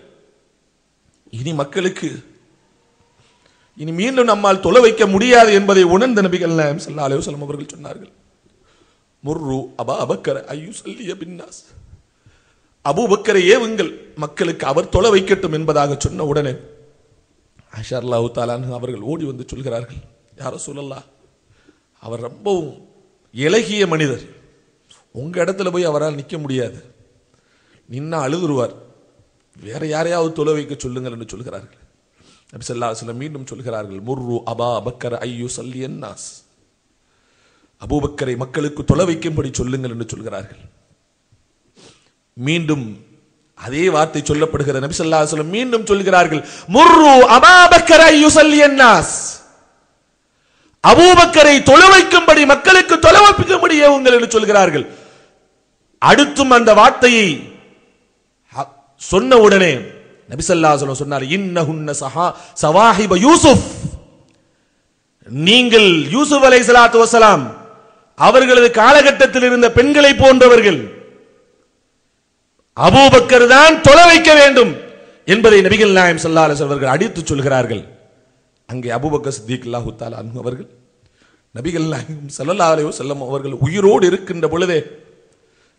இனி மக்களுக்கு இனி மீண்டும் நம்மால் தொலை வைக்க முடியாது என்பதை உணர்ந்த நபிகள் நாயகம் ஸல்லல்லாஹு அலைஹி வஸல்லம் அவர்கள் சொன்னார்கள், முர்ரு அபா பக்கர் ஐயுஸல்லிய பின்னாஸ், அபூபக்கரை ஏவுங்கள், மக்களுக்கு அவர் தொலை வைக்கட்டும் என்பதாக சொன்ன உடனே ஆயிஷா ரலியல்லாஹு தஆலா அவர்கள் ஓடி வந்து சொல்கிறார்கள், யா ரசூலல்லாஹ், அவர் ரொம்பவும் இலகிய மனிதர், உங்க இடத்துல போய் அவரால் நிற்க முடியாது, நின்னா அழுதுருவார், வேற யாரையாவது தொலை வைக்க சொல்லுங்கள் என்று சொல்கிறார்கள். நபி ஸல்லல்லாஹு அலைஹி வஸல்லம் மீண்டும் சொல்கிறார்கள், முர்ரு அபா பக்கர் ஐயுஸல்லியன் நாஸ், அபூபக்கரை மக்களுக்கு தொலை வைக்கும்படி சொல்லுங்கள் என்று சொல்கிறார்கள். மீண்டும் அதே வார்த்தை சொல்லப்படுகிற நபி ஸல்லல்லாஹு அலைஹி வஸல்லம் மீண்டும் சொல்கிறார்கள், முர்ரு அபா பக்கர் ஐயுஸல்லியன் நாஸ், அபூபக்கரை தொலை வைக்கும்படி மக்களுக்கு தொலை வைக்கும்படி ஏவுங்கள் என்று சொல்கிறார்கள். அடுத்தும் அந்த வார்த்தையை சொன்ன உடனே நபி ஸல்லல்லாஹு அலைஹி வஸல்லம் சொன்னார், இன்னஹுன்ன சவாஹிப யூசுப், நீங்கள் யூசுப் அலைஹிஸ்ஸலாத்து வஸலாம் அவர்களது காலகட்டத்தில் இருந்த பெண்களை போன்றவர்கள், அபூபக்கர் தான் தொலை வைக்க வேண்டும் என்பதை நபிகள் நாயகம் ஸல்லல்லாஹு அலைஹி வஸல்லம் அவர்கள் அடித்து சொல்கிறார்கள். அங்கே அபூபக்கர் சித்திக் ரலியல்லாஹு தஆலா அன்ஹு அவர்கள் நபிகள் நாயகம் ஸல்லல்லாஹு அலைஹி வஸல்லம் அவர்கள் உயிரோடு இருக்கின்ற பொழுதே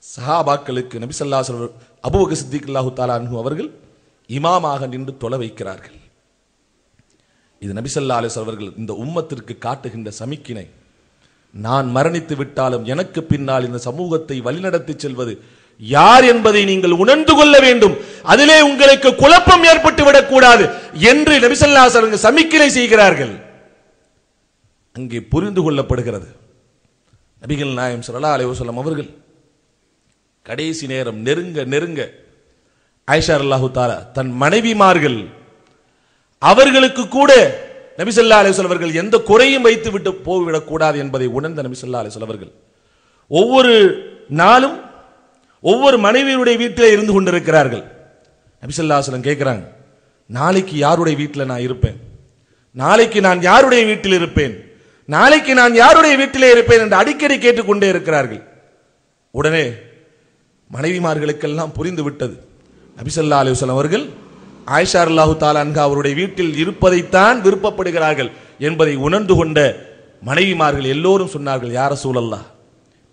சஹாபாக்களுக்கு நபி ஸல்லல்லாஹு அலைஹி வஸல்லம் அபூபக்கர் சித்திக் ரலியல்லாஹு தஆலா அன்ஹு அவர்கள் இமாமாக நின்று தொலை வைக்கிறார்கள். இது நபி ஸல்லல்லாஹு அலைஹி வஸல்லம் அவர்கள் இந்த உம்மத்திற்கு காட்டுகின்ற சமிக்கினை, நான் மரணித்து விட்டாலும் எனக்கு பின்னால் இந்த சமூகத்தை வழிநடத்தி செல்வது யார் என்பதை நீங்கள் உணர்ந்து கொள்ள வேண்டும், அதிலே உங்களுக்கு குழப்பம் ஏற்பட்டு விடக்கூடாது என்று நபி ஸல்லல்லாஹு அலைஹி வஸல்லம் சமிக்கினை செய்கிறார்கள். அங்கே புரிந்து கொள்ளப்படுகிறது, நபிகள் நாயகம் ஸல்லல்லாஹு அலைஹி வஸல்லம் அவர்கள் கடைசி நேரம் நெருங்க நெருங்க ஆயிஷா ரலியல்லாஹு தஆலா தன் மனைவிமார்கள் அவர்களுக்கு கூட நபி ஸல்லல்லாஹு அலைஹி வஸல்லம் அவர்கள் எந்த குறையும் வைத்து விட்டு போய்விடக் கூடாது என்பதை உணர்ந்த நபி ஸல்லல்லாஹு அலைஹி வஸல்லம் அவர்கள் ஒவ்வொரு நாளும் ஒவ்வொரு மனைவியுடைய வீட்டிலே இருந்து கொண்டிருக்கிறார்கள். நபி ஸல்லல்லாஹு அலைஹி வஸல்லம் கேட்கிறாங்க, நாளைக்கு யாருடைய வீட்டில் நான் இருப்பேன், நாளைக்கு நான் யாருடைய வீட்டில் இருப்பேன், நாளைக்கு நான் யாருடைய வீட்டிலே இருப்பேன் என்று அடிக்கடி கேட்டுக்கொண்டே இருக்கிறார்கள். உடனே மனைவிமார்களுக்கெல்லாம் புரிந்து விட்டது, நபி ஸல்லல்லாஹு அலைஹி வஸல்லம் அவர்கள் ஆயிஷா ரலியல்லாஹு தஆலா அன்ஹா அவருடைய வீட்டில் இருப்பதைத்தான் விருப்பப்படுகிறார்கள் என்பதை உணர்ந்து கொண்ட மனைவிமார்கள் எல்லோரும் சொன்னார்கள், யா ரசூலல்லாஹ்,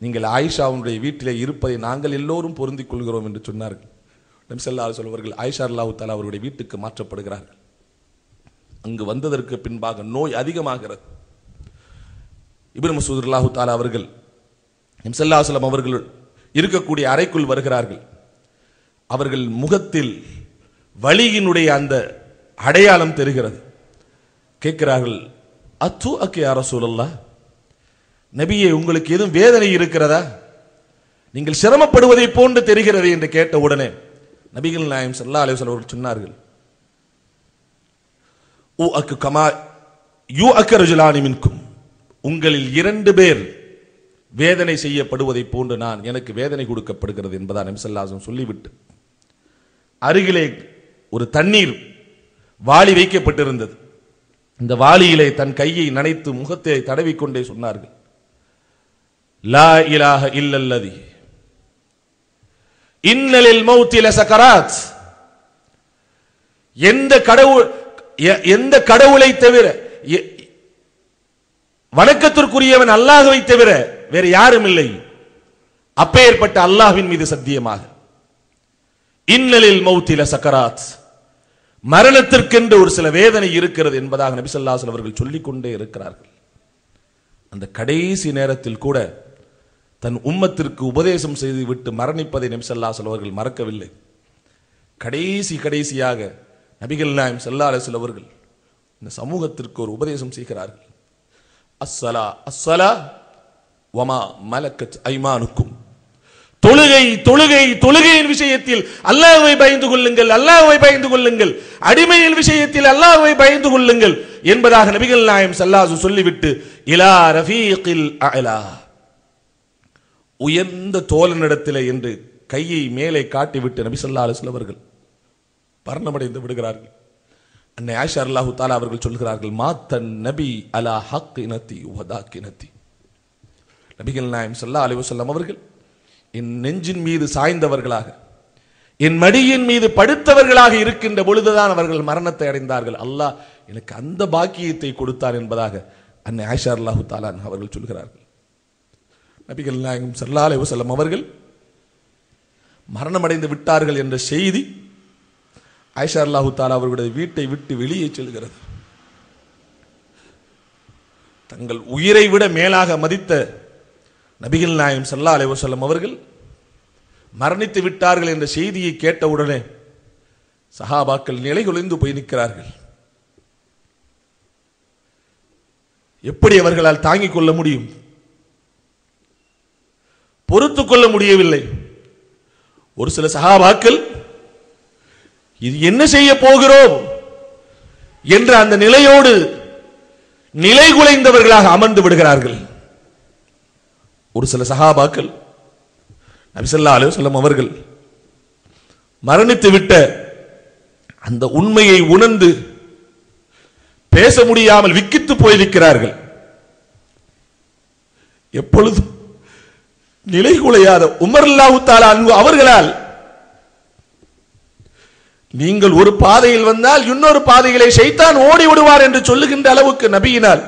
நீங்கள் ஆயிஷாவுடைய வீட்டிலே இருப்பதை நாங்கள் எல்லோரும் பொருந்திக் கொள்கிறோம் என்று சொன்னார்கள். நபி ஸல்லல்லாஹு அலைஹி வஸல்லம் அவர்கள் ஆயிஷா ரலியல்லாஹு தஆலா அவருடைய வீட்டுக்கு மாற்றப்படுகிறார்கள். அங்கு வந்ததற்கு பின்பாக நோய் அதிகமாகிறது. இப்னு மஸ்ஊத் ரலியல்லாஹு தஆலா அவர்கள் நபி ஸல்லல்லாஹு அலைஹி வஸல்லம் அவர்கள் இருக்கக்கூடிய அறைக்குள் வருகிறார்கள். அவர்கள் முகத்தில் வலியினுடைய அந்த அடையாளம் தெரிகிறது. கேட்கிறார்கள், அத்து அக்கு யா ரசூலல்லாஹ், நபியே உங்களுக்கு எதுவும் வேதனை இருக்கிறதா, நீங்கள் சிரமப்படுவதை போன்று தெரிகிறது என்று கேட்ட உடனே நபிகள் நாயகம் ஸல்லல்லாஹு அலைஹி வஸல்லம் அவர்கள் சொன்னார்கள், உ அக்கு கமா யூ அக்க ரஜுலானி மின்கும், உங்களில் 2 பேர் வேதனை செய்யப்படுவதை போன்று எனக்கு வேதனை கொடுக்கப்படுகிறது என்பதா நபி ஸல்லல்லாஹு அலைஹி வஸல்லம் சொல்லிவிட்டு அருகிலே ஒரு தண்ணீர் வாளி வைக்கப்பட்டிருந்தது. இந்த வாளியிலே தன் கையை நனைத்து முகத்தை தடவிக்கொண்டே சொன்னார்கள், லா இலாஹ இல்லல்லதி இன்னலில் மௌத்தி லசகராத், எந்த கடவுளை தவிர, வணக்கத்திற்குரியவன் அல்லாஹ்வை தவிர வேறு யாரும் இல்லை, அப்பேற்பட்ட அல்லாஹ்வின் மீது சத்தியமாக, இன்னலில் மௌத்தி லசகராத், மரணத்திற்கென்று ஒரு சில வேதனை இருக்கிறது என்பதாக நபி ஸல்லல்லாஹு அலைஹி வஸல்லம் அவர்கள் சொல்லிக் கொண்டே இருக்கிறார்கள். அந்த கடைசி நேரத்தில் கூட தன் உம்மத்திற்கு உபதேசம் செய்து விட்டு மரணிப்பதை நபி ஸல்லல்லாஹு அலைஹி வஸல்லம் அவர்கள் மறக்கவில்லை. கடைசியாக நபிகள் நாயகம் ஸல்லல்லாஹு அலைஹி வஸல்லம் அவர்கள் இந்த சமூகத்திற்கு ஒரு உபதேசம் செய்கிறார்கள். அஸ்ஸலா அஸ்ஸலா வமா மலக்கத் ஐமானுக்கும். தொழுகையின் விஷயத்தில் அல்லாஹ்வை பயந்து கொள்ளுங்கள், அல்லாஹ்வை பயந்து கொள்ளுங்கள். அடிமையின் விஷயத்தில் அல்லாஹ்வை பயந்து கொள்ளுங்கள் என்பதாக நபிகள் நாயகம் ஸல்லல்லாஹு அலைஹி வஸல்லம் சொல்லிவிட்டு இலா ரஃபீகில் அலா, உயர்ந்த தோழனிடத்திலே என்று கையை மேலே காட்டிவிட்டு நபி ஸல்லல்லாஹு அலைஹி வஸல்லம் அவர்கள் மரணமடைந்து விடுகிறார்கள். அன்னை ஆயிஷா ரலியல்லாஹு தஆலா அவர்கள் சொல்கிறார்கள், மாத்தன் நபி அலா ஹக்கினதி வதாக்கினதி. நபிகள் நாயகம் ஸல்லல்லாஹு அலைஹி வஸல்லம் அவர்கள் என் நெஞ்சின் மீது சாய்ந்தவர்களாக, என் மடியின் மீது படுத்தவர்களாக இருக்கின்ற பொழுதுதான் அவர்கள் மரணத்தை அடைந்தார்கள். அல்லாஹ் எனக்கு அந்த பாக்கியத்தை கொடுத்தார் என்பதாக அன்னை ஆயிஷா ரலியல்லாஹு தஆலா அவர்கள் சொல்கிறார்கள். நபிகள் நாயகம் ஸல்லல்லாஹு அலைஹி வஸல்லம் அவர்கள் மரணமடைந்து விட்டார்கள் என்ற செய்தி ஆயிஷா ரலியல்லாஹு தஆலா அவர்களுடைய வீட்டை விட்டு வெளியே செல்கிறது. தங்கள் உயிரை விட மேலாக மதித்த நபிகள் நாயகம் ஸல்லல்லாஹு அலைஹி வஸல்லம் அவர்கள் மரணித்து விட்டார்கள் என்ற செய்தியை கேட்டவுடனே சஹாபாக்கள் நிலைகுலைந்து போய் நிற்கிறார்கள். எப்படி அவர்களால் தாங்கிக் கொள்ள முடியும்? பொறுத்துக் கொள்ள முடியவில்லை. ஒரு சில சஹாபாக்கள் இது என்ன செய்ய போகிறோம் என்ற அந்த நிலையோடு நிலைகுலைந்தவர்களாக அமர்ந்து விடுகிறார்கள். ஒரு சில சஹாபாக்கள் நபி ஸல்லல்லாஹு அலைஹி வஸல்லம் அவர்கள் மரணித்து விட்ட அந்த உண்மையை உணர்ந்து பேச முடியாமல் விக்கித்து போயிருக்கிறார்கள். எப்பொழுதும் நிலைகுலையாத உமர் ரலியல்லாஹு தஆலா அன்ஹு அவர்களால் நீங்கள் ஒரு பாதையில் வந்தால் இன்னொரு பாதையிலே ஷைத்தான் ஓடி விடுவார் என்று சொல்லுகின்ற அளவுக்கு நபியினால்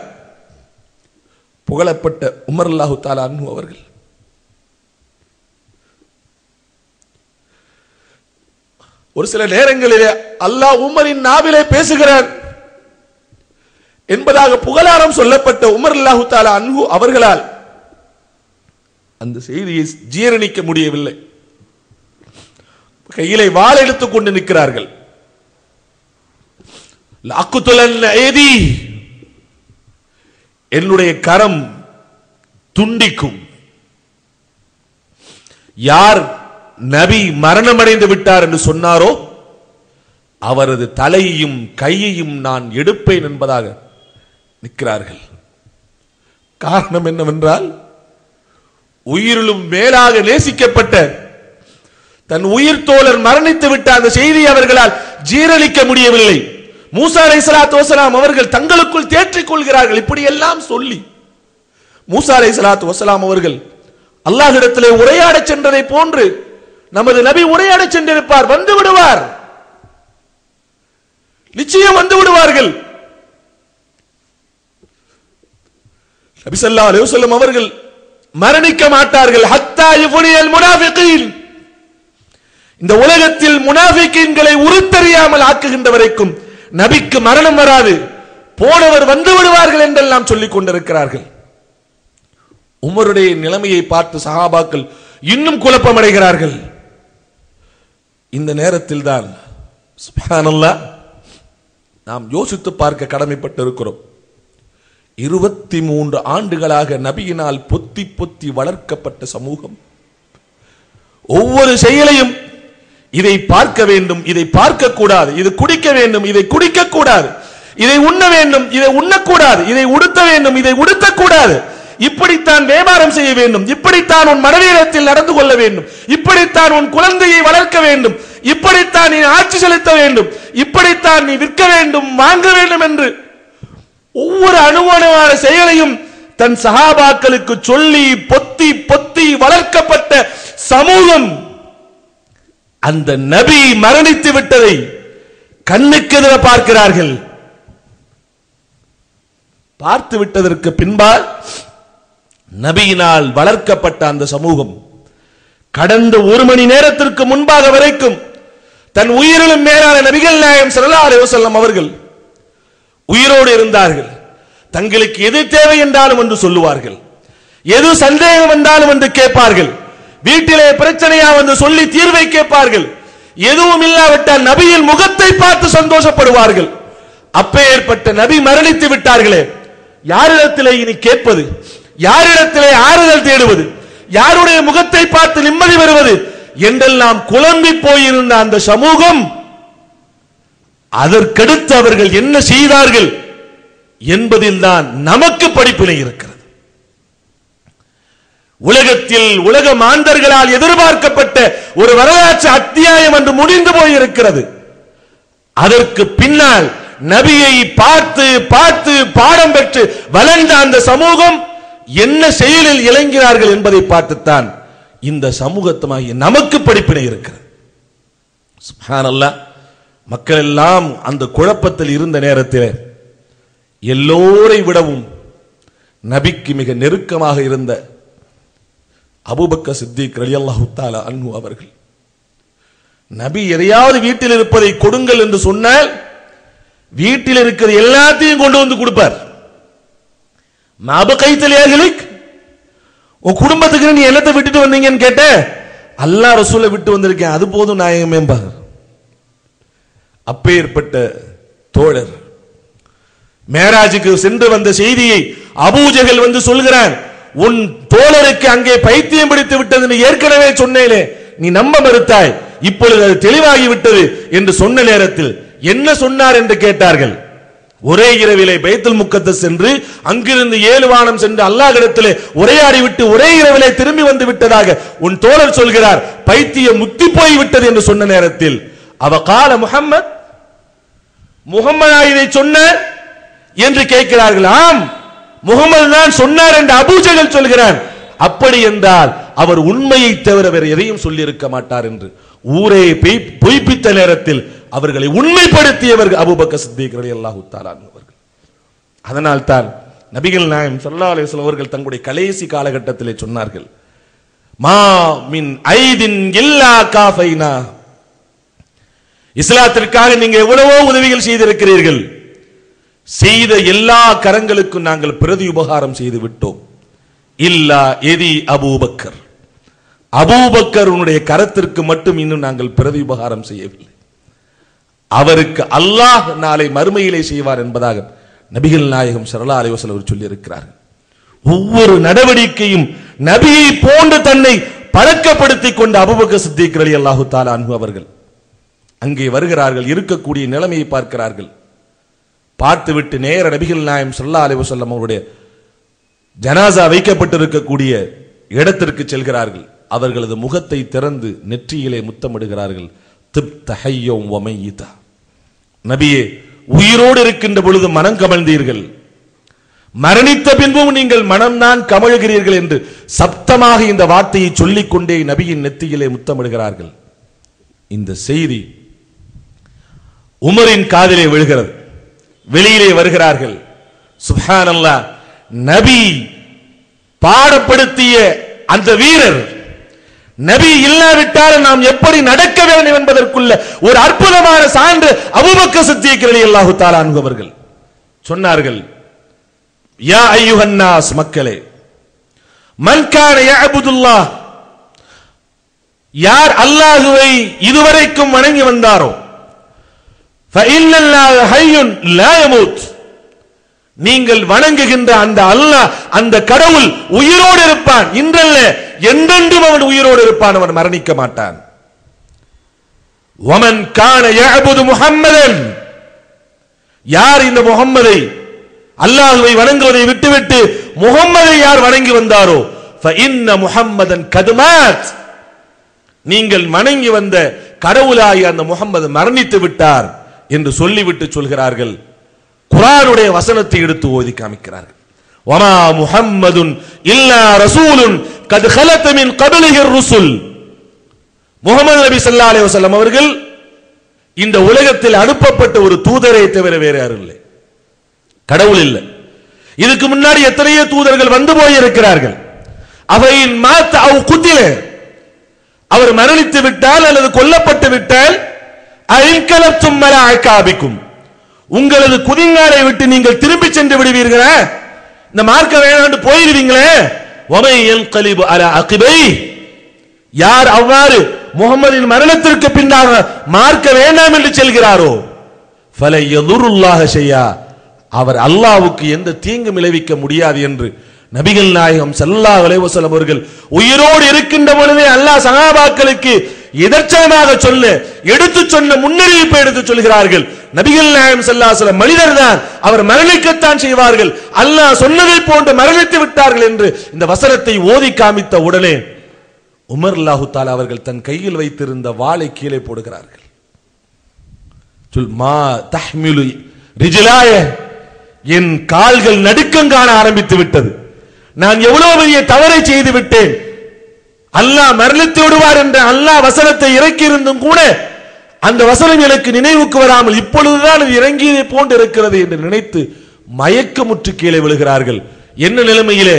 புகழப்பட்ட உமர் ரலியல்லாஹு தஆலா அன்ஹு அவர்கள் ஒரு சில நேரங்களிலே அல்லாஹ் உமரின் நாவிலே பேசுகிறார் என்பதாக புகழாரம் சொல்லப்பட்ட உமர் ரலியல்லாஹு தஆலா அன்ஹு அவர்களால் அந்த செய்தியை ஜீரணிக்க முடியவில்லை. கையிலே வாள் எடுத்துக் கொண்டு நிற்கிறார்கள். என்னுடைய கரம் துண்டிக்கும். யார் நபி மரணமடைந்து விட்டார் என்று சொன்னாரோ அவரது தலையையும் கையையும் நான் எடுப்பேன் என்பதாக நிற்கிறார்கள். காரணம் என்னவென்றால் உயிரிலும் மேலாக நேசிக்கப்பட்ட தன் உயிர் தோழர் மரணித்து விட்ட அந்த செய்தியை அவர்களால் ஜீரணிக்க முடியவில்லை. மூசா அலைஹிஸ்ஸலாத்து வஸலாம் அவர்கள் தங்களுக்குள் தேற்றிக் கொள்கிறார்கள். இப்படி எல்லாம் சொல்லி மூசா அலைஹிஸ்ஸலாத்து வஸலாம் அவர்கள் அல்லாஹ்விடத்திலே உரையாடச் சென்றதை போன்று நமது நபி உரையாடச் சென்றிருப்பார். வந்து விடுவார், நிச்சயம் வந்து விடுவார்கள். நபி ஸல்லல்லாஹு அலைஹி வஸல்லம் அவர்கள் மரணிக்க மாட்டார்கள். ஹத்தா யுஃனியல் முனாஃபிகீன், இந்த உலகத்தில் முனாஃபிகீன்களை உருத்தெரியாமல் ஆக்குகின்ற வரைக்கும் நபிக்கு மரணம் வராது. போனவர் வந்து விடுவார்கள் என்றெல்லாம் சொல்லிக் கொண்டிருக்கிறார்கள். உமருடைய நிலைமையை பார்த்து சஹாபாக்கள் இன்னும் குழப்பமடைகிறார்கள். இந்த நேரத்தில் தான் சுப்ஹானல்லாஹ் நாம் யோசித்து பார்க்க கடமைப்பட்டிருக்கிறோம். 23 ஆண்டுகளாக நபியினால் பொத்தி பொத்தி வளர்க்கப்பட்ட சமூகம் ஒவ்வொரு செயலையும் இதை பார்க்க வேண்டும், இதை பார்க்க கூடாது, இது குடிக்க வேண்டும், இதை குடிக்க கூடாது, இதை உண்ண வேண்டும், இதை உண்ணக்கூடாது, இதை உடுத்த வேண்டும், இதை உடுத்தக்கூடாது, இப்படித்தான் வியாபாரம் செய்ய வேண்டும், இப்படித்தான் உன் மனைவியிடத்தில் நடந்து கொள்ள வேண்டும், இப்படித்தான் உன் குழந்தையை வளர்க்க வேண்டும், இப்படித்தான் நீ ஆட்சி செலுத்த வேண்டும், இப்படித்தான் நீ விற்க வேண்டும், வாங்க வேண்டும் என்று ஒவ்வொரு அணுவணுவான செயலையும் தன் சஹாபாக்களுக்கு சொல்லி பொத்தி பொத்தி வளர்க்கப்பட்ட சமூகம் அந்த நபி மரணித்து விட்டதை கண்ணுக்கு எதிர பார்க்கிறார்கள். பார்த்து விட்டதற்கு பின்பால் நபியினால் வளர்க்கப்பட்ட அந்த சமூகம் கடந்த 1 மணி நேரத்திற்கு முன்பாக வரைக்கும் தன் உயிரிலும் மேலான நபிகள் நாயகம் ஸல்லல்லாஹு அலைஹி வஸல்லம் அவர்கள் உயிரோடு இருந்தார்கள். தங்களுக்கு எது தேவை என்றாலும் என்று சொல்லுவார்கள், எது சந்தேகம் வந்தாலும் என்று கேட்பார்கள், வீட்டிலே பிரச்சனையா வந்து சொல்லி தீர்வை கேட்பார்கள், எதுவும் இல்லாவிட்டால் நபியின் முகத்தை பார்த்து சந்தோஷப்படுவார்கள். அப்பேற்பட்ட நபி மரணித்து விட்டார்களே, யாரிடத்திலே இனி கேட்பது, யாரிடத்திலே ஆறுதல் தேடுவது, யாருடைய முகத்தை பார்த்து நிம்மதி பெறுவது என்றெல்லாம் குழம்பி போயிருந்த அந்த சமூகம், அதற்கடுத்து அவர்கள் என்ன செய்தார்கள் என்பதில் தான் நமக்கு படிப்பினை இருக்கிறது. உலகத்தில் உலக மாந்தர்களால் எதிர்பார்க்கப்பட்ட ஒரு வரலாற்று அத்தியாயம் என்று முடிந்து போயிருக்கிறது. அதற்கு பின்னால் நபியை பார்த்து பார்த்து பாடம் பெற்று வளர்ந்த அந்த சமூகம் என்ன செயலில் இறங்கினார்கள் என்பதை பார்த்துத்தான் இந்த சமூகத்தமாகிய நமக்கு படிப்பினை இருக்கிறது. சுப்ஹானல்லாஹ். மக்கள் எல்லாம் அந்த குழப்பத்தில் இருந்த நேரத்தில் எல்லோரை விடவும் நபிக்கு மிக நெருக்கமாக இருந்த அபூபக்கர் சித்திக் ரலியல்லாஹு தஆலா அன்ஹு அவர்கள், நபி எதையாவது வீட்டில் இருப்பதை கொடுங்கள் என்று சொன்னால் வீட்டில் இருக்கிற எல்லாத்தையும் கொண்டு வந்து கொடுப்பார். மாபகைத்தலியார்களுக்கு உன் குடும்பத்துக்கு நீ என்னத்தை விட்டுட்டு வந்தீங்கன்னு கேட்ட, அல்லாஹ் ரசூலை விட்டு வந்திருக்கேன், அது போதும் நாயகமே என்பார். அப்பேற்பட்ட தோழர் மேராஜுக்கு சென்று வந்த செய்தியை அபூஜஹல் வந்து சொல்கிறான், உன் தோழருக்கு அங்கே பைத்தியம் பிடித்து விட்டது ஏற்கனவே சொன்னேனே, நீ நம்ப மறுத்தாய், இப்பொழுது அது தெளிவாகி விட்டது என்று சொன்ன நேரத்தில் என்ன சொன்னார் என்று கேட்டார்கள். ஒரே இரவிலே பைத்துல் முக்கத்தஸ் சென்று அங்கிருந்து 7 வானம் சென்று அல்லாஹ்விடத்திலே உரையாடி விட்டு ஒரே இரவிலே திரும்பி வந்து விட்டதாக உன் தோழர் சொல்கிறார், பைத்தியம் முத்தி போய் விட்டது என்று சொன்ன நேரத்தில் அவ கால முஹம்மது இதை சொன்னார் என்று கேட்கிறார்கள். ஆம், முகமது தான் சொன்னார் என்று அபூஜஹல் சொல்கிறான். அப்படி என்றால் அவர் உண்மையை தவிர வேறு எதையும் சொல்லி இருக்க மாட்டார் என்று ஊரே பொய்ப்பித்த நேரத்தில் அவர்களை உண்மைப்படுத்தியவர்கள் அபூபக்கர் சித்திக் ரலியல்லாஹு தஆலா அவர்கள். அதனால் தான் நபிகள் நாயகம் ஸல்லல்லாஹு அலைஹி வஸல்லம் அவர்கள் தங்களுடைய கடைசி காலகட்டத்திலே சொன்னார்கள், மா மின் ஐதின் இல்லா காஃபைனா, இஸ்லாத்திற்காக நீங்க எவ்வளவோ உதவிகள் செய்திருக்கிறீர்கள், செய்த எல்லா கரங்களுக்கும் நாங்கள் பிரதி உபகாரம் செய்து விட்டோம். இல்லா எதி அபூபக்கர், அபூபக்கருடைய கரத்திற்கு மட்டும் இன்னும் நாங்கள் பிரதி உபகாரம் செய்யவில்லை. அவருக்கு அல்லாஹ் நாளை மறுமையிலே செய்வார் என்பதாக நபிகள் நாயகம் ஸல்லல்லாஹு அலைஹி வஸல்லம் சொல்லி இருக்கிறார்கள். ஒவ்வொரு நடவடிக்கையும் நபியை போன்று தன்னை பழக்கப்படுத்திக் கொண்ட அபூபக்கர் சித்திக் ரலியல்லாஹு தஆலா அன்ஹு அவர்கள் அங்கே வருகிறார்கள். இருக்கக்கூடிய நிலைமையை பார்க்கிறார்கள். பார்த்துவிட்டு நேர நபிகள் நாயகம் ஸல்லல்லாஹு அலைஹி வஸல்லம் அவருடைய ஜனாசா வைக்கப்பட்டிருக்கக்கூடிய இடத்திற்கு செல்கிறார்கள். அவர்களது முகத்தை திறந்து நெற்றியிலே முத்தமிடுகிறார்கள். திப்த ஹய்யம் வ மய்யிதா, நபியே உயிரோடு இருக்கின்ற பொழுது மனம் கமழ்ந்தீர்கள், மரணித்த பின்பும் நீங்கள் மனம்தான் கமழுகிறீர்கள் என்று சப்தமாக இந்த வார்த்தையை சொல்லிக் கொண்டே நபியின் நெற்றியிலே முத்தமிடுகிறார்கள். இந்த செய்தி உமரின் காதிலே விழுகிறது. வெளியிலே வருகிறார்கள். சுப்ஹானல்லாஹ், நபி பாடப்படுத்திய அந்த வீரர், நபி இல்லாவிட்டால் நாம் எப்படி நடக்க வேண்டும் என்பதற்குள்ள ஒரு அற்புதமான சான்று அபூபக்கர் சித்திக் ரலியல்லாஹு தஆலா அன்ஹு அவர்கள் சொன்னார்கள். யா அய்யுஹன் நாஸ், மக்களே, மன் கான யஅபுதுல்லாஹ், யார் அல்லாஹ்வை இதுவரைக்கும் வணங்கி வந்தாரோ, ஃபஇன்னல்லாஹ ஹய்யுன் லா யமூத், நீங்கள் வணங்குகின்ற அந்த அல்லாஹ், அந்த கடவுள் உயிரோடு இருப்பான், இன்றல்ல என்றென்றும் அவன் உயிரோடு இருப்பான், அவன் மரணிக்க மாட்டான். வமன் கான யஅபுது முஹம்மதன், யார் இந்த முஹம்மதை அல்லாஹ்வை வணங்குவதை விட்டுவிட்டு முஹம்மதை யார் வணங்கி வந்தாரோ, ஃபஇன்ன முஹம்மதன் கத் மாத், நீங்கள் வணங்கி வந்த கடவுளாகிய அந்த முஹம்மது மரணித்து விட்டார் என்று சொல்லிவிட்டு சொல்கிறார்கள். குர்ஆனுடைய வசனத்தை எடுத்து ஓதி காமிக்கிறார்கள். வமா முஹம்மதுன் இல்லா ரசூலுன் கத் கலத் மின் கப்லிஹி ருசுல், முஹம்மது நபி ஸல்லல்லாஹு அலைஹி வஸல்லம் அவர்கள் இந்த உலகத்தில் அனுப்பப்பட்ட ஒரு தூதரை தவிர வேறு யாரும் இல்லை, கடவுள் இல்லை. இதுக்கு முன்னாடி எத்தனையோ தூதர்கள் வந்து போயிருக்கிறார்கள். அவையின் மாத் அவ் குத்தில, அவர் மரணித்து விட்டால் அல்லது கொல்லப்பட்டு விட்டால், ஐன்கலத்தும் மலா அகாபிக்கும், உங்களது குதிங்காலை விட்டு நீங்கள் திரும்பி சென்று விடுவீர்களா? இந்த மார்க்க வேணாண்டு போயிருவீங்களே. வமை யன்கலிபு அலா அகிபை, யார் அவ்வாறு முகமதின் மரணத்திற்கு பின்னாக மார்க்க வேண்டாம் என்று செல்கிறாரோ ஃபலை யதுருல்லாஹ ஷையா, அவர் அல்லாஹ்வுக்கு எந்த தீங்கு விளைவிக்க முடியாது என்று நபிகள் நாயகம் ஸல்லல்லாஹு அலைஹி வஸல்லம் அவர்கள் உயிரோடு இருக்கின்ற பொழுதே அல்லாஹ் சஹாபாக்களுக்கு எதர்ச்சனமாக எடுத்து சொன்ன முன்னறிவிப்பை எடுத்து சொல்கிறார்கள். நபிகள் நாயகம் ஸல்லல்லாஹு அலைஹி வஸல்லம் மனிதர்தான், அவர் மரணிக்கத்தான் செய்வார்கள், அல்லாஹ் சொன்னதை போன்று மரணித்து விட்டார்கள் என்று இந்த வசனத்தை ஓதி காமித்த உடனே உமர் ரலியல்லாஹு தஆலா அவர்கள் தன் கையில் வைத்திருந்த வாளை கீழே போடுகிறார்கள். மா தஹ்மிலு ரிஜ்லாய, என் கால்கள் நடுக்கம் காண ஆரம்பித்து விட்டது. நான் எவ்வளவு பெரிய தவறை செய்து விட்டேன். அல்லாஹ் மரணித்து விடுவார் என்ற அல்லாஹ் வசனத்தை இறக்கி இருந்தும் கூட அந்த வசனம் எனக்கு நினைவுக்கு வராமல் இப்பொழுதுதான் அது இறங்கியதை போன்று இருக்கிறது என்று நினைத்து மயக்கமுற்று கீழே விழுகிறார்கள். என்ன நிலைமையிலே?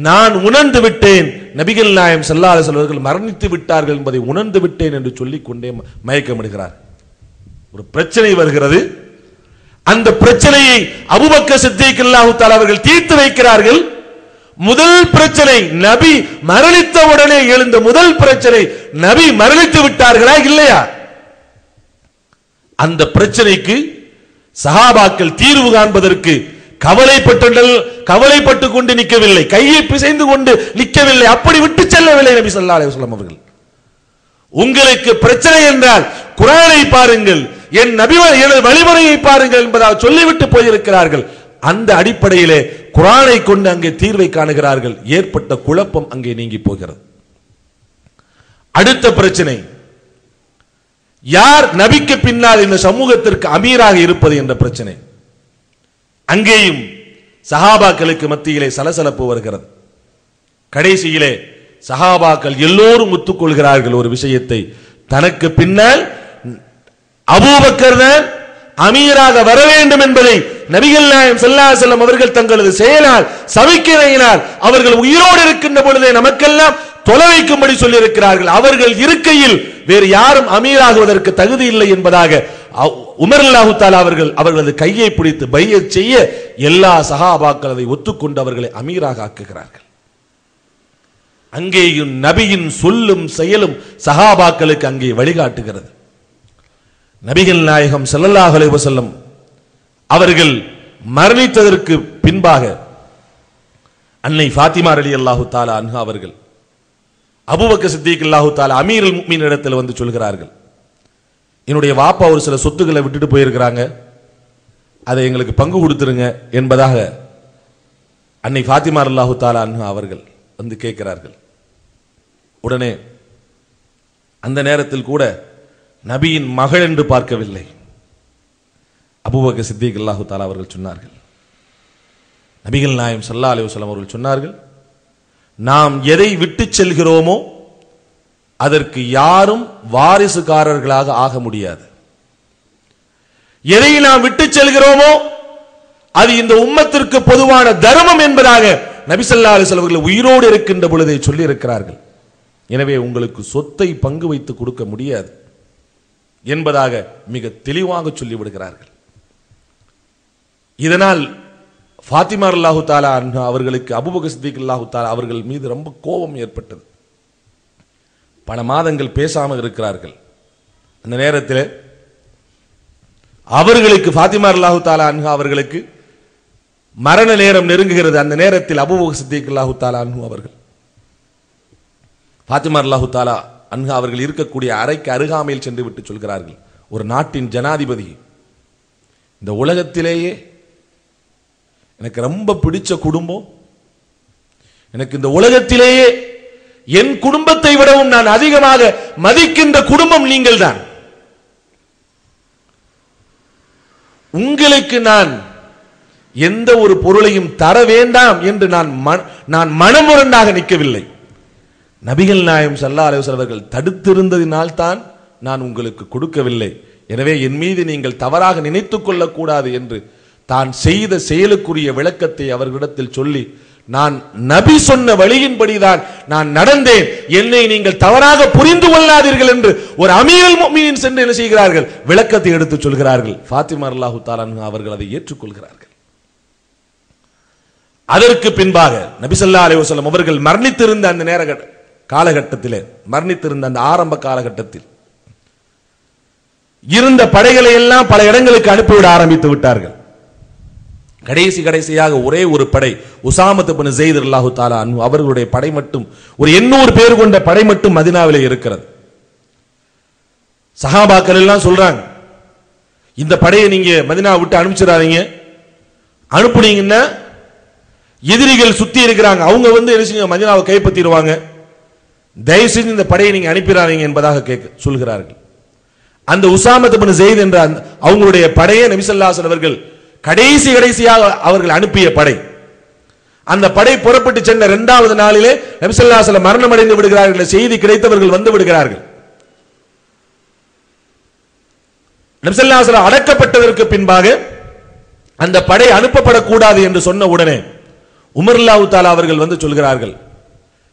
நான் உணர்ந்து விட்டேன், நபிகள் நாயகம் ஸல்லல்லாஹு அலைஹி வஸல்லம் அவர்கள் மரணித்து விட்டார்கள் என்பதை உணர்ந்து விட்டேன் என்று சொல்லிக் கொண்டே மயக்கமிடுகிறார். ஒரு பிரச்சனை வருகிறது. அந்த பிரச்சனையை அபூபக்கர் சித்திக் ரலியல்லாஹு தஆலா அவர்கள் தீர்த்து வைக்கிறார்கள். முதல் பிரச்சனை, நபி மரணித்த உடனே எழுந்த முதல் பிரச்சனை, நபி மரணித்து விட்டார்களா இல்லையா? அந்த பிரச்சனைக்கு சஹாபாக்கள் தீர்வு காண்பதற்கு கவலைப்பட்டுக் கொண்டு நிற்கவில்லை, கையை பிசைந்து கொண்டு நிற்கவில்லை, அப்படி விட்டு செல்லவில்லை நபி ஸல்லல்லாஹு அலைஹி வஸல்லம் அவர்கள். உங்களுக்கு பிரச்சனை என்றால் குர்ஆனை பாருங்கள், என் நபி எனது வழிமுறையை பாருங்கள் என்பதாக சொல்லிவிட்டு போயிருக்கிறார்கள். அந்த அடிப்படையிலே குர்ஆனை கொண்டு அங்கே தீர்வை காணுகிறார்கள். ஏற்பட்ட குழப்பம் அங்கே நீங்கி போகிறது. அடுத்த பிரச்சனை, யார் நபிக்கு பின்னால் இந்த சமூகத்திற்கு அமீராக இருப்பது என்ற பிரச்சனை. அங்கேயும் சஹாபாக்களுக்கு மத்தியிலே சலசலப்பு வருகிறது. கடைசியிலே சஹாபாக்கள் எல்லோரும் ஒத்துக்கொள்கிறார்கள் ஒரு விஷயத்தை, தனக்கு பின்னால் அபூபக்கர் தான் அமீராக வர வேண்டும் என்பதை நபிகள் நாயகம் ஸல்லல்லாஹு அலைஹி வஸல்லம் அவர்கள் தங்களது செயலால் சபிக்கிறதினால் அவர்கள் உயிரோடு இருக்கின்ற பொழுதே நமக்கெல்லாம் தொலை வைக்கும்படி சொல்லி இருக்கிறார்கள். அவர்கள் இருக்கையில் வேறு யாரும் அமீராகுவதற்கு தகுதி இல்லை என்பதாக உமர் ரலியல்லாஹு தஆலா அவர்களது கையை பிடித்து பைஅத் செய்ய எல்லா சஹாபாக்கள் அதை ஒத்துக்கொண்டு அவர்களை அமீராக ஆக்குகிறார்கள். அங்கேயும் நபியின் சொல்லும் செயலும் சஹாபாக்களுக்கு அங்கே வழிகாட்டுகிறது. நபிகள் நாயகம் ஸல்லல்லாஹு அலைஹி வஸல்லம் அவர்கள் மரணித்ததற்கு பின்பாக அன்னை ஃபாத்திமா ரலியல்லாஹு தஆலா அன்ஹா அவர்கள் அபூபக்கர் சித்திக் ரலியல்லாஹு தஆலா அமீருல் முஃமினீன் இடத்தில் வந்து சொல்கிறார்கள், என்னுடைய வாப்பா ஒரு சில சொத்துக்களை விட்டுட்டு போயிருக்கிறாங்க, அதை எங்களுக்கு பங்கு கொடுத்துருங்க என்பதாக அன்னை ஃபாத்திமா ரலியல்லாஹு தஆலா அன்ஹா அவர்கள் வந்து கேட்கிறார்கள். உடனே அந்த நேரத்தில் கூட நபியின் மகள் என்று பார்க்கவில்லை, அபூபக்கர் சித்திக் ரலியல்லாஹு தஆலா அவர்கள் சொன்னார்கள், நபிகள் நாயகம் ஸல்லல்லாஹு அலைஹி வஸல்லம் அவர்கள் சொன்னார்கள், நாம் எதை விட்டு செல்கிறோமோ அதற்கு யாரும் வாரிசுக்காரர்களாக ஆக முடியாது. எதை நாம் விட்டு செல்கிறோமோ அது இந்த உம்மத்திற்கு பொதுவான தர்மம் என்பதாக நபி ஸல்லல்லாஹு அலைஹி வஸல்லம் அவர்கள் உயிரோடு இருக்கின்ற பொழுதே சொல்லி இருக்கிறார்கள். எனவே உங்களுக்கு சொத்தை பங்கு வைத்து கொடுக்க முடியாது என்பதாக மிக தெளிவாக சொல்லிவிடுகிறார்கள். இதனால் ஃபாத்திமா ரலியல்லாஹு தஆலா அன்ஹா அவர்களுக்கு அபூபக்கர் சித்திக் ரலியல்லாஹு தஆலா அவர்கள் மீது ரொம்ப கோபம் ஏற்பட்டது. பல மாதங்கள் பேசாமல் இருக்கிறார்கள். அந்த நேரத்தில் அவர்களுக்கு ஃபாத்திமா ரலியல்லாஹு தஆலா அன்ஹா அவர்களுக்கு மரண நேரம் நெருங்குகிறது. அந்த நேரத்தில் அபூபக்கர் சித்திக் ரலியல்லாஹு தஆலா அன்ஹு அவர்கள் ஃபாத்திமா ரலியல்லாஹு தஆலா அன்ஹா அவர்கள் இருக்கக்கூடிய அறைக்கு அருகாமையில் சென்று விட்டு சொல்கிறார்கள், ஒரு நாட்டின் ஜனாதிபதி, இந்த உலகத்திலேயே எனக்கு ரொம்ப பிடிச்ச குடும்பம், எனக்கு இந்த உலகத்திலேயே என் குடும்பத்தை விடவும் நான் அதிகமாக மதிக்கின்ற குடும்பம் நீங்கள் தான். உங்களுக்கு நான் எந்த ஒரு பொருளையும் தர வேண்டாம் என்று நான் மனமுரண்டாக நிற்கவில்லை. நபிகள் நாயகம் ஸல்லல்லாஹு அலைஹி வஸல்லம் அவர்கள் தடுத்திருந்ததினால் தான் நான் உங்களுக்கு கொடுக்கவில்லை. எனவே என் மீது நீங்கள் தவறாக நினைத்துக் கொள்ளக்கூடாது என்று தான் செய்த செயலுக்குரிய விளக்கத்தை அவர்களிடத்தில் சொல்லி நான் நபி சொன்ன வழியின்படிதான் நான் நடந்தேன், என்னை நீங்கள் தவறாக புரிந்து கொள்ளாதீர்கள் என்று ஒரு அமீருல் முஃமினீன் சென்று என்ன செய்கிறார்கள், விளக்கத்தை எடுத்து சொல்கிறார்கள். ஃபாத்திமா ரலியல்லாஹு தஆலா அன்ஹா அவர்கள் அதை ஏற்றுக்கொள்கிறார்கள். அதற்கு பின்பாக நபி ஸல்லல்லாஹு அலைஹி வஸல்லம் அவர்கள் மரணித்திருந்த அந்த காலகட்டத்திலே, மரணித்திருந்த அந்த ஆரம்ப காலகட்டத்தில் இருந்த படைகளை எல்லாம் பல இடங்களுக்கு அனுப்பிவிட ஆரம்பித்து விட்டார்கள். கடைசியாக ஒரே ஒரு படை, உசாமத் இப்னு ஸைத் ரலியல்லாஹு தஆலா அன்ஹு அவர்களுடைய படை மட்டும், ஒரு 800 பேர் கொண்ட படை மட்டும் மதீனாவிலே இருக்கிறது. சஹாபாக்கள் எல்லாம் சொல்றாங்க, இந்த படையை நீங்க மதீனா விட்டு அனுப்பிச்சிடாதீங்க, அனுப்புனீங்கன்னா எதிரிகள் சுத்தி இருக்கிறாங்க, அவங்க வந்து என்ன செய்ய மதீனாவை கைப்பற்றிடுவாங்க, தயவு செஞ்சு இந்த படையை நீங்க அனுப்பிடாதீங்க என்பதாக சொல்கிறார்கள். அந்த உசாமத் இப்னு ஸைத் என்ற அவங்களுடைய படையை நபி ஸல்லல்லாஹு அலைஹி வஸல்லம் அவர்கள் கடைசியாக அவர்கள் அனுப்பிய படை. அந்த படை புறப்பட்டு சென்ற 2வது நாளிலே நபி ஸல்லல்லாஹு அலைஹி வஸல்லம் மரணம் அடைந்து விடுகிறார்கள். செய்தி கிடைத்தவர்கள் வந்து விடுகிறார்கள். நபி ஸல்லல்லாஹு அலைஹி வஸல்லம் அடக்கப்பட்டதற்கு பின்பாக அந்த படை அனுப்பப்படக்கூடாது என்று சொன்ன உடனே உமர் ரலியல்லாஹு தஆலா அவர்கள் வந்து சொல்கிறார்கள்,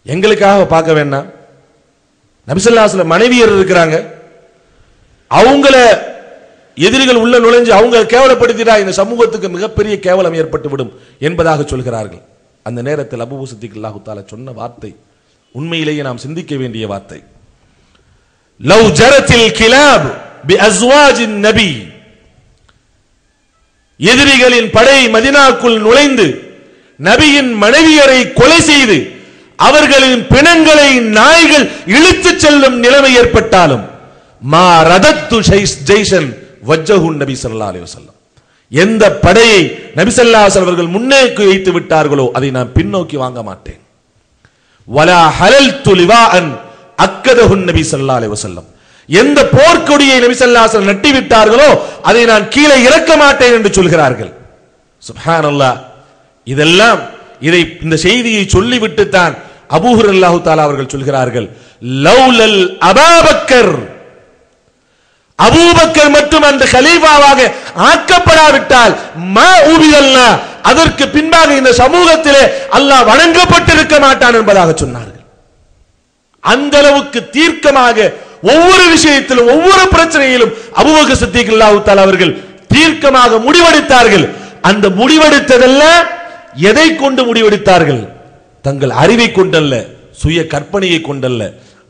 எங்களுக்காக பார்க்க வேண்டாம், நபி ஸல்லல்லாஹு அலைஹி வஸல்லம் மனைவியர் இருக்கிறாங்க, அவங்கள எதிரிகள் உள்ள நுழைஞ்சு அவங்க கேவலப்படுத்திட்டா இந்த சமூகத்துக்கு மிகப்பெரிய கேவலம் ஏற்பட்டு விடும் என்பதாக சொல்கிறார்கள். அந்த நேரத்தில் அபூ சித்திக் ரலியல்லாஹு தஆலா சொன்ன வார்த்தை உண்மையிலேயே நாம் சிந்திக்க வேண்டிய வார்த்தை. லவ் ஜரத்தில் கிலாப் பி அஸ்வாஜின் நபி, எதிரிகளின் படை மதீனாக்குள் நுழைந்து நபியின் மனைவியரை கொலை செய்து அவர்களின் பிணங்களை நாய்கள் இழுத்துச் செல்லும் நிலைமை ஏற்பட்டாலும் மா ரதத்து ஜெய்ஷன் வஜ்ஜஹு நபி ஸல்லல்லாஹு அலைஹி வஸல்லம், எந்த படையை நபி ஸல்லல்லாஹு அலைஹி வஸல்லம் அவர்கள் முன்னேக்கு வைத்து விட்டார்களோ அதை நான் பின்னோக்கி வாங்க மாட்டேன். வலா ஹலல்து லிவாஅன் அக்கதஹு நபி ஸல்லல்லாஹு அலைஹி வஸல்லம், எந்த போர்க்கொடியை நபி ஸல்லல்லாஹு அலைஹி வஸல்லம் நட்டி விட்டார்களோ அதை நான் கீழே இறக்க மாட்டேன் என்று சொல்கிறார்கள். சுப்ஹானல்லாஹ். இதெல்லாம் இந்த செய்தியை சொல்லிவிட்டு தான் அபூ ஹுரைரா ரலியல்லாஹு தஆலா அவர்கள் சொல்கிறார்கள், லௌலல் அபூபக்கர், அபூபக்கர் மட்டும் அந்த கலீஃபாவாக ஆக்கப்படாவிட்டால் மா உபிதல்லா, அதற்கு பின்பாக இந்த சமூகத்திலே அல்லாஹ் வணங்கப்பட்டிருக்க மாட்டான் என்பதாக சொன்னார்கள். அந்த அளவுக்கு தீர்க்கமாக ஒவ்வொரு விஷயத்திலும் ஒவ்வொரு பிரச்சனையிலும் அபூபக்கர் சித்திக் ரலியல்லாஹு தஆலா அவர்கள் தீர்க்கமாக முடிவெடுத்தார்கள். அந்த முடிவெடுத்ததெல்லாம் எதை கொண்டு முடிவெடுத்தார்கள்? தங்கள் அறிவை கொண்டல்ல, சுய கற்பனையை கொண்டல்ல.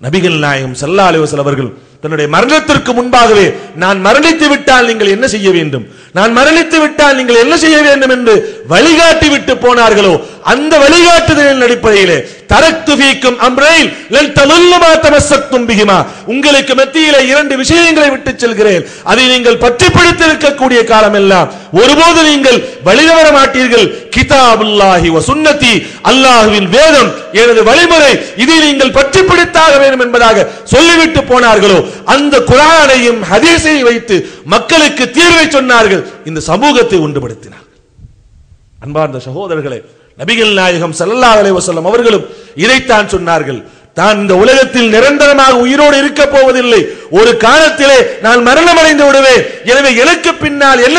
நபிகள் நாயகம் ஸல்லல்லாஹு அலைஹி வஸல்லம் அவர்கள் தன்னுடைய மரணத்திற்கு முன்பாகவே நான் மரணித்து விட்டால் நீங்கள் என்ன செய்ய வேண்டும், நான் மரணித்து விட்டால் நீங்கள் என்ன செய்ய வேண்டும் என்று வழிகாட்டி விட்டு போனார்களோ அந்த வழிகாட்டுதலின் அடிப்படையிலே தரக்து ஃபீக்கும் அம்ரைன் லன் தலுல்லு மா தமஸ்ஸக்தும் பிஹிமா, உங்களுக்கு மத்தியிலே 2 விஷயங்களை விட்டு செல்கிறேன், அதை நீங்கள் பற்றி பிடித்திருக்கக்கூடிய காலம் எல்லாம் ஒருபோது நீங்கள் வழிதவற மாட்டீர்கள். கிதாபுல்லாஹி வ சுன்னதி, அல்லாஹ்வின் வேதம் எனது வழிமுறை, இதை நீங்கள் பற்றி பிடித்தாக வேண்டும் என்பதாக சொல்லிவிட்டு போனார்களோ அந்த குர்ஆனையும் ஹதீஸையும் வைத்து மக்களுக்கு தீர்வை சொன்னார்கள், இந்த சமூகத்தை ஒன்றுபடுத்தினார்கள். அன்பார்ந்த சகோதரர்களே, நபிகள் நாயகம் ஸல்லல்லாஹு அலைஹி வஸல்லம் அவர்களும் இதைத்தான் சொன்னார்கள். தான் இந்த உலகத்தில் நிரந்தரமாக உயிரோடு இருக்க போவதில்லை, ஒரு காலத்திலே நான் மரணம் அடைந்து விடுவேன், எனவே எனக்கு பின்னால் என்ன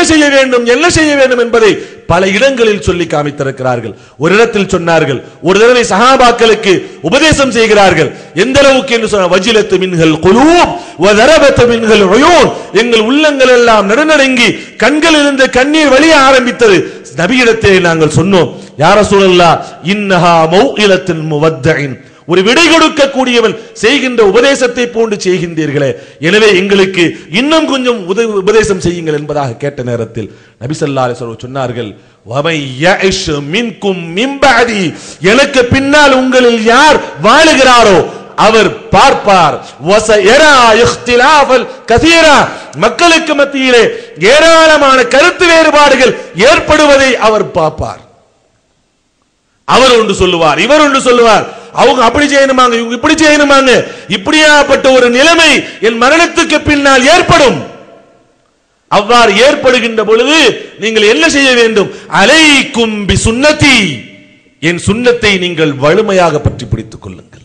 செய்ய வேண்டும் என்பதை பல இடங்களில் சொல்லி காமித்திருக்கிறார்கள். ஒரு இடத்தில் சொன்னார்கள், ஒரு தடவை சஹாபாக்களுக்கு உபதேசம் செய்கிறார்கள். எந்த அளவுக்கு என்று சொன்ன, வஜிலத்து மின்ஹல் குலூப் வ தரபத் மின்ஹல் உயூன், எங்கள் உள்ளங்கள் எல்லாம் நடுநடுங்கி கண்களில் இருந்து கண்ணீர் வழிய ஆரம்பித்தது. நபியிடத்திலே நாங்கள் சொன்னோம், யா ரசூலல்லாஹ் இன்னஹா மௌஇலத்துன் முவத்தஇன், ஒரு விடை கொடுக்க கூடியவன் செய்கின்ற உபதேசத்தை போன்று செய்கின்றீர்களே, எனவே எங்களுக்கு இன்னும் கொஞ்சம் உபதேசம் செய்யுங்கள் என்பதாக கேட்ட நேரத்தில் நபி ஸல்லல்லாஹு அலைஹி வஸல்லம் சொன்னார்கள், வமை யஇஷ் மின்கும் மின் பஅதி, எனக்கு பின்னால் உங்களில் யார் வாழுகிறாரோ அவர் பார்ப்பார், வஸயரா இக்திலாஃபல் கஸீரா, மக்களுக்கு மத்தியிலே ஏராளமான கருத்து வேறுபாடுகள் ஏற்படுவதை அவர் பார்ப்பார். அவர் ஒன்று சொல்லுவார், இவர் ஒன்று சொல்லுவார், அவங்க அப்படி செய்யணுமாங்க, இவங்க இப்படி செய்யணுமாங்க, இப்படியாப்பட்ட ஒரு நிலைமை என் மரணத்துக்கு பின்னால் ஏற்படும். அவ்வாறு ஏற்படுகின்ற பொழுது நீங்கள் என்ன செய்ய வேண்டும்? அலைக்கும் பி சுன்னதி, என் சுன்னத்தை நீங்கள் வலிமையாக பற்றி பிடித்துக் கொள்ளுங்கள்.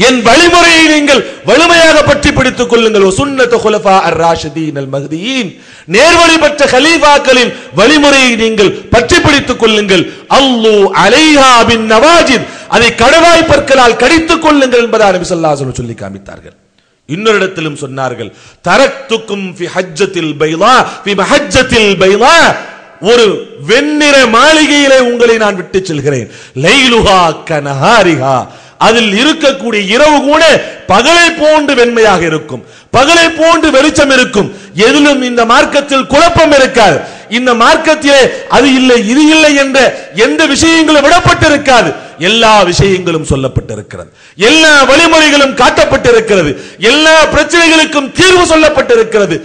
என் வழிமுறையை நீங்கள் வலிமையாக பற்றி பிடித்துக் கொள்ளுங்கள். சுன்னத்து குலஃபா அர்-ராஷிதீன் அல்-மஹ்தியீன், நேர்வழி பெற்ற கலீஃபாக்களின் வழிமுறையை நீங்கள் பற்றி பிடித்துக் கொள்ளுங்கள். அல்லு அலைஹா பின் நவாஜித், அதை கடவாய் பற்களால் கடித்துக் கொள்ளுங்கள் என்பதாக நபி ஸல்லல்லாஹு அலைஹி வஸல்லம் சொல்லி காமித்தார்கள். இன்னொரு இடத்திலும் சொன்னார்கள், தரக்துக்கும் ஃபி ஹஜ்ஜத்தில் பைலா ஃபி மஹஜ்ஜத்தில் பைலா, ஒரு வெண்ணிற மாளிகையிலே உங்களை நான் விட்டு செல்கிறேன். லைலுஹா கனஹாரிஹா, அதில் இருக்கக்கூடிய இரவு கூட பகலை போன்று வெண்மையாக இருக்கும், பகலை போன்று வெளிச்சம் இருக்கும். எதிலும் இந்த மார்க்கத்தில் குழப்பம் இருக்காது. இந்த மார்க்கத்திலே அது இல்லை இது இல்லை என்ற எந்த விஷயங்களும் விடப்பட்டிருக்காது. எல்லா விஷயங்களும் சொல்லப்பட்டிருக்கிறது, எல்லா வழிமுறைகளும் காட்டப்பட்டிருக்கிறது, எல்லா பிரச்சனைகளுக்கும் தீர்வு சொல்லப்பட்டிருக்கிறது.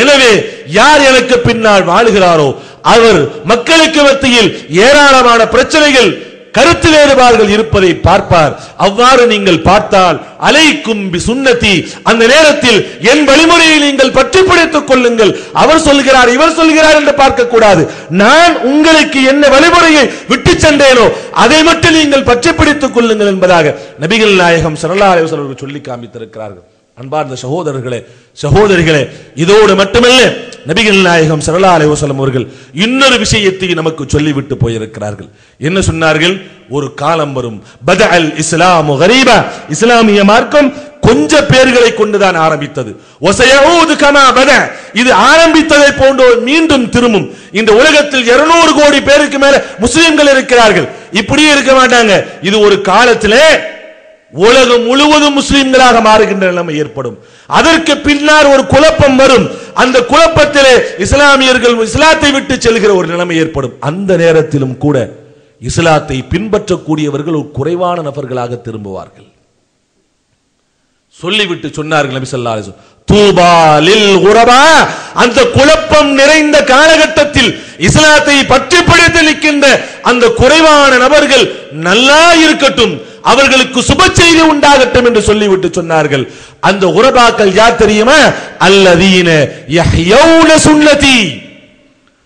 எனவே யார் எனக்கு பின்னால் வாழுகிறாரோ அவர் மக்களுக்கு மத்தியில் ஏராளமான பிரச்சனைகள், கருத்து வேறுபாடுகள் இருப்பதை பார்ப்பார். அவ்வாறு நீங்கள் பார்த்தால் அலைக்கும் பி சுன்னதி, அந்த நேரத்தில் என் வழிமுறையை நீங்கள் பற்றி பிடித்துக் கொள்ளுங்கள். அவர் சொல்கிறார் இவர் சொல்கிறார் என்று பார்க்க கூடாது. நான் உங்களுக்கு என்ன வழிமுறையை விட்டு சென்றேனோ அதை மட்டும் நீங்கள் பற்றி பிடித்துக் கொள்ளுங்கள் என்பதாக நபிகள் நாயகம் ஸல்லல்லாஹு அலைஹி வஸல்லம் சொல்லி காமித்திருக்கிறார்கள். அன்பார்ந்த சகோதரர்களே சகோதரிகளே, இதோடு மட்டுமல்ல, நபிகள் நாயகம் ஸல்லல்லாஹு அலைஹி வஸல்லம் அவர்கள் இன்னொரு விஷயத்தை நமக்கு சொல்லிவிட்டு போயிருக்கிறார்கள். என்ன சொன்னார்கள்? ஒரு காலம் வரும், பதஅல் இஸ்லாமு கரீபா, இஸ்லாமிய மார்க்கம் கொஞ்ச பேர்களை கொண்டுதான் ஆரம்பித்தது. வஸயஊது கமா பத, இது ஆரம்பித்ததை போன்று மீண்டும் திரும்பும். இந்த உலகத்தில் 200 கோடி பேருக்கு மேல முஸ்லிம்கள் இருக்கிறார்கள். இப்படியே இருக்க மாட்டாங்க. இது ஒரு காலத்திலே உலகம் முழுவதும் முஸ்லிம்களாக மாறுகின்ற நிலைமை ஏற்படும். அதற்கு பின்னால் ஒரு குழப்பம் வரும். அந்த குழப்பத்திலே இஸ்லாமியர்கள் இஸ்லாத்தை விட்டு செல்கிற ஒரு நிலைமை ஏற்படும். அந்த நேரத்திலும் கூட இஸ்லாத்தை பின்பற்றக்கூடியவர்கள் ஒரு குறைவான நபர்களாக திரும்புவார்கள். சொல்லிவிட்டு சொன்னார்கள் நபி ஸல்லல்லாஹு அலைஹி வஸல்லம், தூபா லில் குரபா, அந்த குழப்பம் நிறைந்த காலகட்டத்தில் இஸ்லாத்தை பற்றி பிடித்து நிற்கின்ற அந்த குறைவான நபர்கள் நல்லா இருக்கட்டும், அவர்களுக்கு சுப செய்தி உண்டாகட்டும் என்று சொல்லிவிட்டு சொன்னார்கள். அந்த குரபாக்கள் யார் தெரியுமா? அல்லதீன யஹ்யௌன சுன்னதி,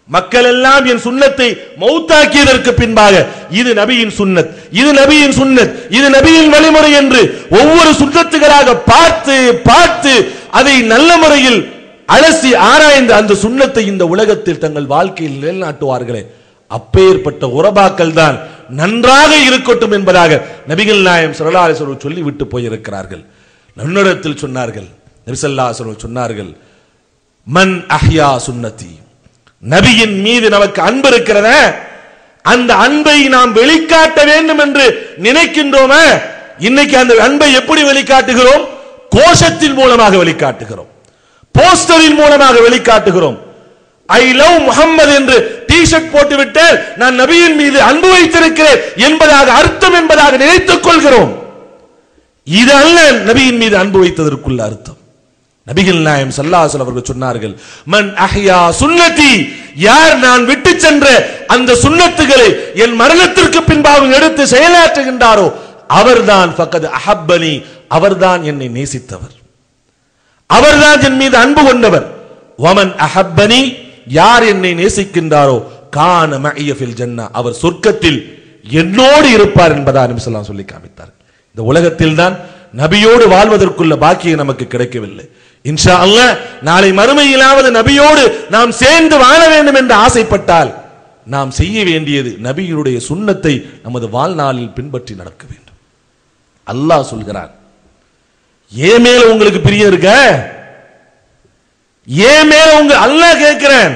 மக்கள் எல்லாம் என் சுன்னத்தை மௌத்தாக்கியதற்கு பின்பாக இது நபியின் சுன்னத், இது நபியின் சுன்னத், இது நபியின் வழிமுறை என்று ஒவ்வொரு சுன்னத்துகளாக பார்த்து பார்த்து அதை நல்ல முறையில் அலசி ஆராய்ந்து அந்த சுன்னத்தை இந்த உலகத்தில் தங்கள் வாழ்க்கையில் நிலைநாட்டுவார்களே, அப்பேற்பட்ட உரபாக்கள் தான் நன்றாக இருக்கட்டும் என்பதாக நபிகள் நாயகம் ஸல்லல்லாஹு அலைஹி வஸல்லம் சொல்லி விட்டு போயிருக்கிறார்கள். நன்னடத்தில் சொன்னார்கள், நபி ஸல்லல்லாஹு அலைஹி வஸல்லம் சொன்னார்கள், மன் அஹ்யா சுன்னதி, நபியின் மீது நமக்கு அன்பு இருக்கிறத, அந்த அன்பை நாம் வெளிக்காட்ட வேண்டும் என்று நினைக்கின்றோமே, இன்னைக்கு அந்த அன்பை எப்படி வெளிக்காட்டுகிறோம்? கோஷத்தின் மூலமாக வெளிக்காட்டுகிறோம், போஸ்டரின் மூலமாக வெளிக்காட்டுகிறோம். ஐ லவ் முஹம்மது என்று டி-ஷர்ட் போட்டுவிட்டு நான் நபியின் மீது அன்பு வைத்திருக்கிறேன் என்பதாக அர்த்தம் என்பதாக நினைத்துக் கொள்கிறோம். இது அல்ல நபியின் மீது அன்பு வைத்ததற்குள்ள அர்த்தம். நபிகள் நாயகம் ஸல்லல்லாஹு அலைஹி வஸல்லம் அவர்கள் சொன்னார்கள், மன் அஹ்யா சுன்னதி, யார் நான் விட்டு சென்ற அந்த சுன்னத்துகளை என் மரணத்திற்கு பின்பாக எடுத்து செயலாற்றுகின்றாரோ அவர்தான் ஃபக்கத் அஹப்பனி, அவர்தான் என்னை நேசித்தவர், அவர்தான் என் மீது அன்பு கொண்டவர். வமன் அஹப்பனி, யார் என்னை நேசிக்கின்றாரோ கான மஇய ஃபில் ஜன்னah, அவர் சொர்க்கத்தில் என்னோடு இருப்பார் என்பதாக நபி ஸல்லல்லாஹு அலைஹி வஸல்லம் சொல்லி காமித்தார். இந்த உலகத்தில் தான் நபியோடு வாழ்வதற்குள்ள பாக்கியம் நமக்கு கிடைக்கவில்லை. இன்ஷா அல்லாஹ் நாளை மறுமையிலாவது நபியோடு நாம் சேர்ந்து வாழ வேண்டும் என்று ஆசைப்பட்டால் நாம் செய்ய வேண்டியது நபியினுடைய சுன்னத்தை நமது வாழ்நாளில் பின்பற்றி நடக்க வேண்டும். அல்லாஹ் சொல்கிறான், ஏன் மேல உங்களுக்கு பிரியம் இருக்க? ஏன் மேல அல்லாஹ் கேட்கிறேன்,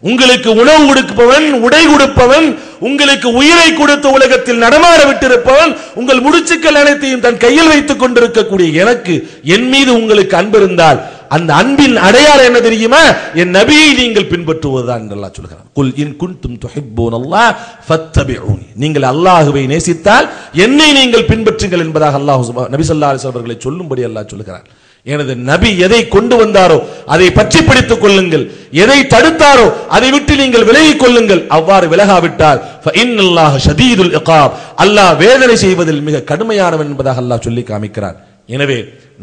உங்களுக்கு உணவு கொடுப்பவன், உடை கொடுப்பவன், உங்களுக்கு உயிரை கொடுத்த உலகத்தில் நடமாட விட்டிருப்பவன், உங்கள் முடிச்சுக்கள் அனைத்தையும் தன் கையில் வைத்துக் கொண்டிருக்கக்கூடிய எனக்கு என் மீது உங்களுக்கு அன்பு இருந்தால் அந்த அன்பின் அடையாளம் என்ன தெரியுமா? என் நபியை நீங்கள் பின்பற்றுவதுதான் என்று அல்லாஹ் சொல்கிறான். குல் இன் குன்தும் துஹிப்பூனல்லாஹ் ஃபத்தபிஊனி, நீங்கள் அல்லாஹ்வை நேசித்தால் என்னை நீங்கள் பின்பற்றுங்கள் என்பதாக அல்லாஹ் நபி ஸல்லல்லாஹு அலைஹி வஸல்லம் அவர்களை சொல்லும்படி அல்லாஹ் சொல்கிறான். எனது நபி எதை கொண்டு வந்தாரோ அதை பற்றி பிடித்துக் கொள்ளுங்கள், எதை தடுத்தாரோ அதை விட்டு நீங்கள் விலகிக் கொள்ளுங்கள். அவ்வாறு விலகாவிட்டால் ஃபஇன்னல்லாஹ ஷதீதுல் இகாப், அல்லாஹ் வேதனை செய்வதில் மிக கடுமையானவன் என்பதாக அல்லாஹ் சொல்லி காமிக்கிறான். எனவே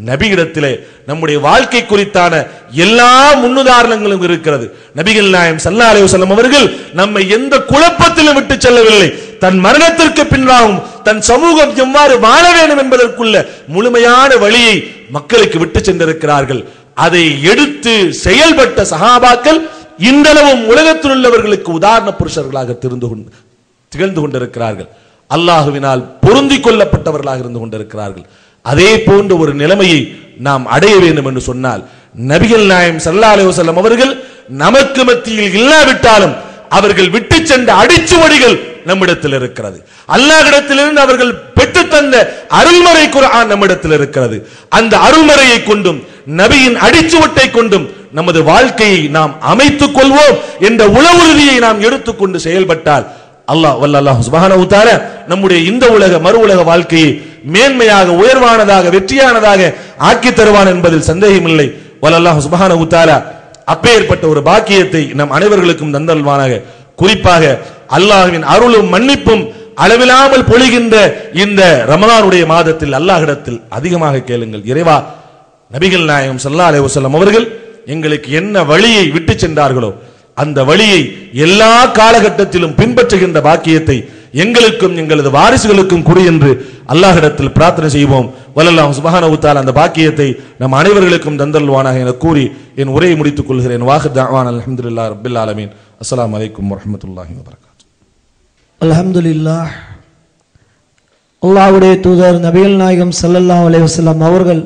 நபியிடத்திலே நம்முடைய வாழ்க்கை குறித்தான எல்லா முன்னுதாரணங்களும் இருக்கிறது. நபிகள் நாயகம் ஸல்லல்லாஹு அலைஹி வஸல்லம் அவர்கள் நம்மை எந்த குழப்பத்திலும் விட்டு செல்லவில்லை. தன் மரணத்திற்கு பின்னாலும் தன் சமூகம் எவ்வாறு வாழ வேண்டும் என்பதற்குள்ள முழுமையான வழியை மக்களுக்கு விட்டு சென்றிருக்கிறார்கள். அதை எடுத்து செயல்பட்ட சஹாபாக்கள் இன்றளவும் உலகத்தில் உள்ளவர்களுக்கு உதாரண புருஷர்களாக திகழ்ந்து கொண்டிருக்கிறார்கள். அல்லாஹுவினால் பொருந்திக் கொள்ளப்பட்டவர்களாக இருந்து கொண்டிருக்கிறார்கள். அதே போன்ற ஒரு நிலைமையை நாம் அடைய வேண்டும் என்று சொன்னால் நபிகள் நாயகம் ஸல்லல்லாஹு அலைஹி வஸல்லம் அவர்கள் நமக்கு மத்தியில் இல்லாவிட்டாலும் அவர்கள் விட்டு சென்ற அடிச்சுவடிகள் நம்மிடத்தில் இருக்கிறது. அல்லாஹ்விடத்திலிருந்து அவர்கள் பெற்று தந்த அருள்மறை குர்ஆன் நம்மிடத்தில் இருக்கிறது. அந்த அருள்மறையை கொண்டும் நபியின் அடிச்சுவட்டை கொண்டும் நமது வாழ்க்கையை நாம் அமைத்துக் கொள்வோம் என்ற உளவுறுதியை நாம் எடுத்துக்கொண்டு செயல்பட்டால் அல்லாஹ் சுப்ஹானஹு வ தஆலா நம்முடைய இந்த உலக மறு உலக வாழ்க்கையை மேன்மையாக உயர்வானதாக வெற்றியானதாக ஆக்கி தருவான் என்பதில் சந்தேகமில்லை. வல்லல்லாஹு சுப்ஹானஹு வ தஆலா அப்பேற்பட்ட ஒரு பாக்கியத்தை நம் அனைவர்களுக்கும் தந்தல்வானாக. குறிப்பாக அல்லாஹ்வின் அருளும் மன்னிப்பும் அளவில்லாமல் பொழிகின்ற இந்த ரமலானுடைய மாதத்தில் அல்லாஹ்விடத்தில் அதிகமாக கேளுங்கள். இறைவா, நபிகள் நாயகம் ஸல்லல்லாஹு அலைஹி வஸல்லம் அவர்கள் எங்களுக்கு என்ன வழியை விட்டு சென்றார்களோ அந்த வழியை எல்லா காலகட்டத்திலும் பின்பற்றுகின்ற பாக்கியத்தை எங்களுக்கும் எங்களது வாரிசுகளுக்கும் கொடு என்று அல்லாஹ்விடத்தில் பிரார்த்தனை செய்வோம். வல்லல்லாஹு சுப்ஹானஹு வ தஆலா அந்த பாக்கியத்தை நம் அனைவர்களுக்கும் தந்தல்வானாக என கூறி என் உரையை முடித்துக் கொள்கிறேன். வாஹிர் தஅவானா அல்ஹம்துலில்லாஹி ரப்பில் ஆலமீன். அஸ்ஸலாமு அலைக்கும் வரஹ்மத்துல்லாஹி வ பரகாத்துஹு. அல்ஹம்துலில்லாஹ். அல்லாஹ்வுடைய தூதர் நபிகள் நாயகம் ஸல்லல்லாஹு அலைஹி வஸல்லம் அவர்கள்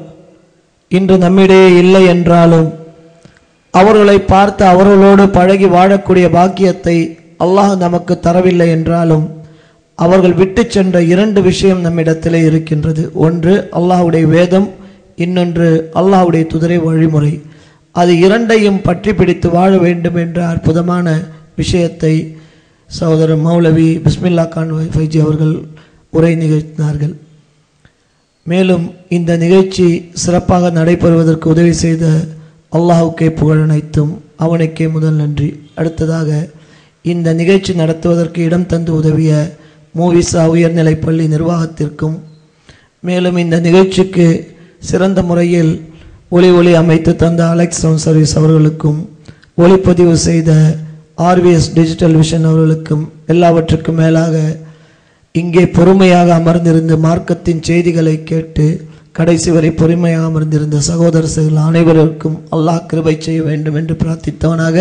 இன்று நம்மிடையே இல்லை என்றாலும் அவர்களை பார்த்து அவர்களோடு பழகி வாழக்கூடிய பாக்கியத்தை அல்லாஹ் நமக்கு தரவில்லை என்றாலும் அவர்கள் விட்டு சென்ற இரண்டு விஷயம் நம்மிடத்திலே இருக்கின்றது. ஒன்று அல்லாஹ்வுடைய வேதம், இன்னொன்று அல்லாஹ்வுடைய தூதரை வழிமுறை. அது இரண்டையும் பற்றி பிடித்து வாழ வேண்டும் என்ற அற்புதமான விஷயத்தை சகோதரர் மௌலவி பிஸ்மில்லா கான் ஃபைஜி அவர்கள் உரை நிகழ்த்தினார்கள். மேலும் இந்த நிகழ்ச்சி சிறப்பாக நடைபெறுவதற்கு உதவி செய்த அல்லாஹுக்கே புகழ் அனைத்தும், அவனுக்கே முதல் நன்றி. அடுத்ததாக இந்த நிகழ்ச்சி நடத்துவதற்கு இடம் தந்து உதவிய மூவிசா உயர்நிலைப்பள்ளி நிர்வாகத்திற்கும், மேலும் இந்த நிகழ்ச்சிக்கு சிறந்த முறையில் ஒளி அமைத்து தந்த அலெக்ஸ் சவுண்ட் சர்வீஸ் அவர்களுக்கும், ஒளிப்பதிவு செய்த RVS டிஜிட்டல் விஷன் அவர்களுக்கும், எல்லாவற்றுக்கும் மேலாக இங்கே பொறுமையாக அமர்ந்திருந்து மார்க்கத்தின் செய்திகளை கேட்டு கடைசி வரை பொறுமையாக அமர்ந்திருந்த சகோதரர்கள் அனைவருக்கும் அல்லாஹ் கிருபை செய்ய வேண்டும் என்று பிரார்த்தித்தவனாக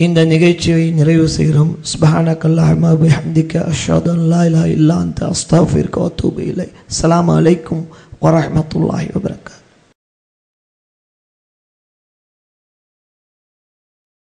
இந்த நிகழ்ச்சியை நிறைவு செய்கிறோம். சுப்ஹானக்கல்லாஹும்ம வ பிஹம்திக அஷ்ஹது அன் லா இலாஹா இல்லா அன்த அஸ்தக்ஃபிருக வ அத்தூபு இலைக். அஸ்ஸலாமு அலைக்கும் வ ரஹ்மத்துல்லாஹி வ பரகாத்துஹு.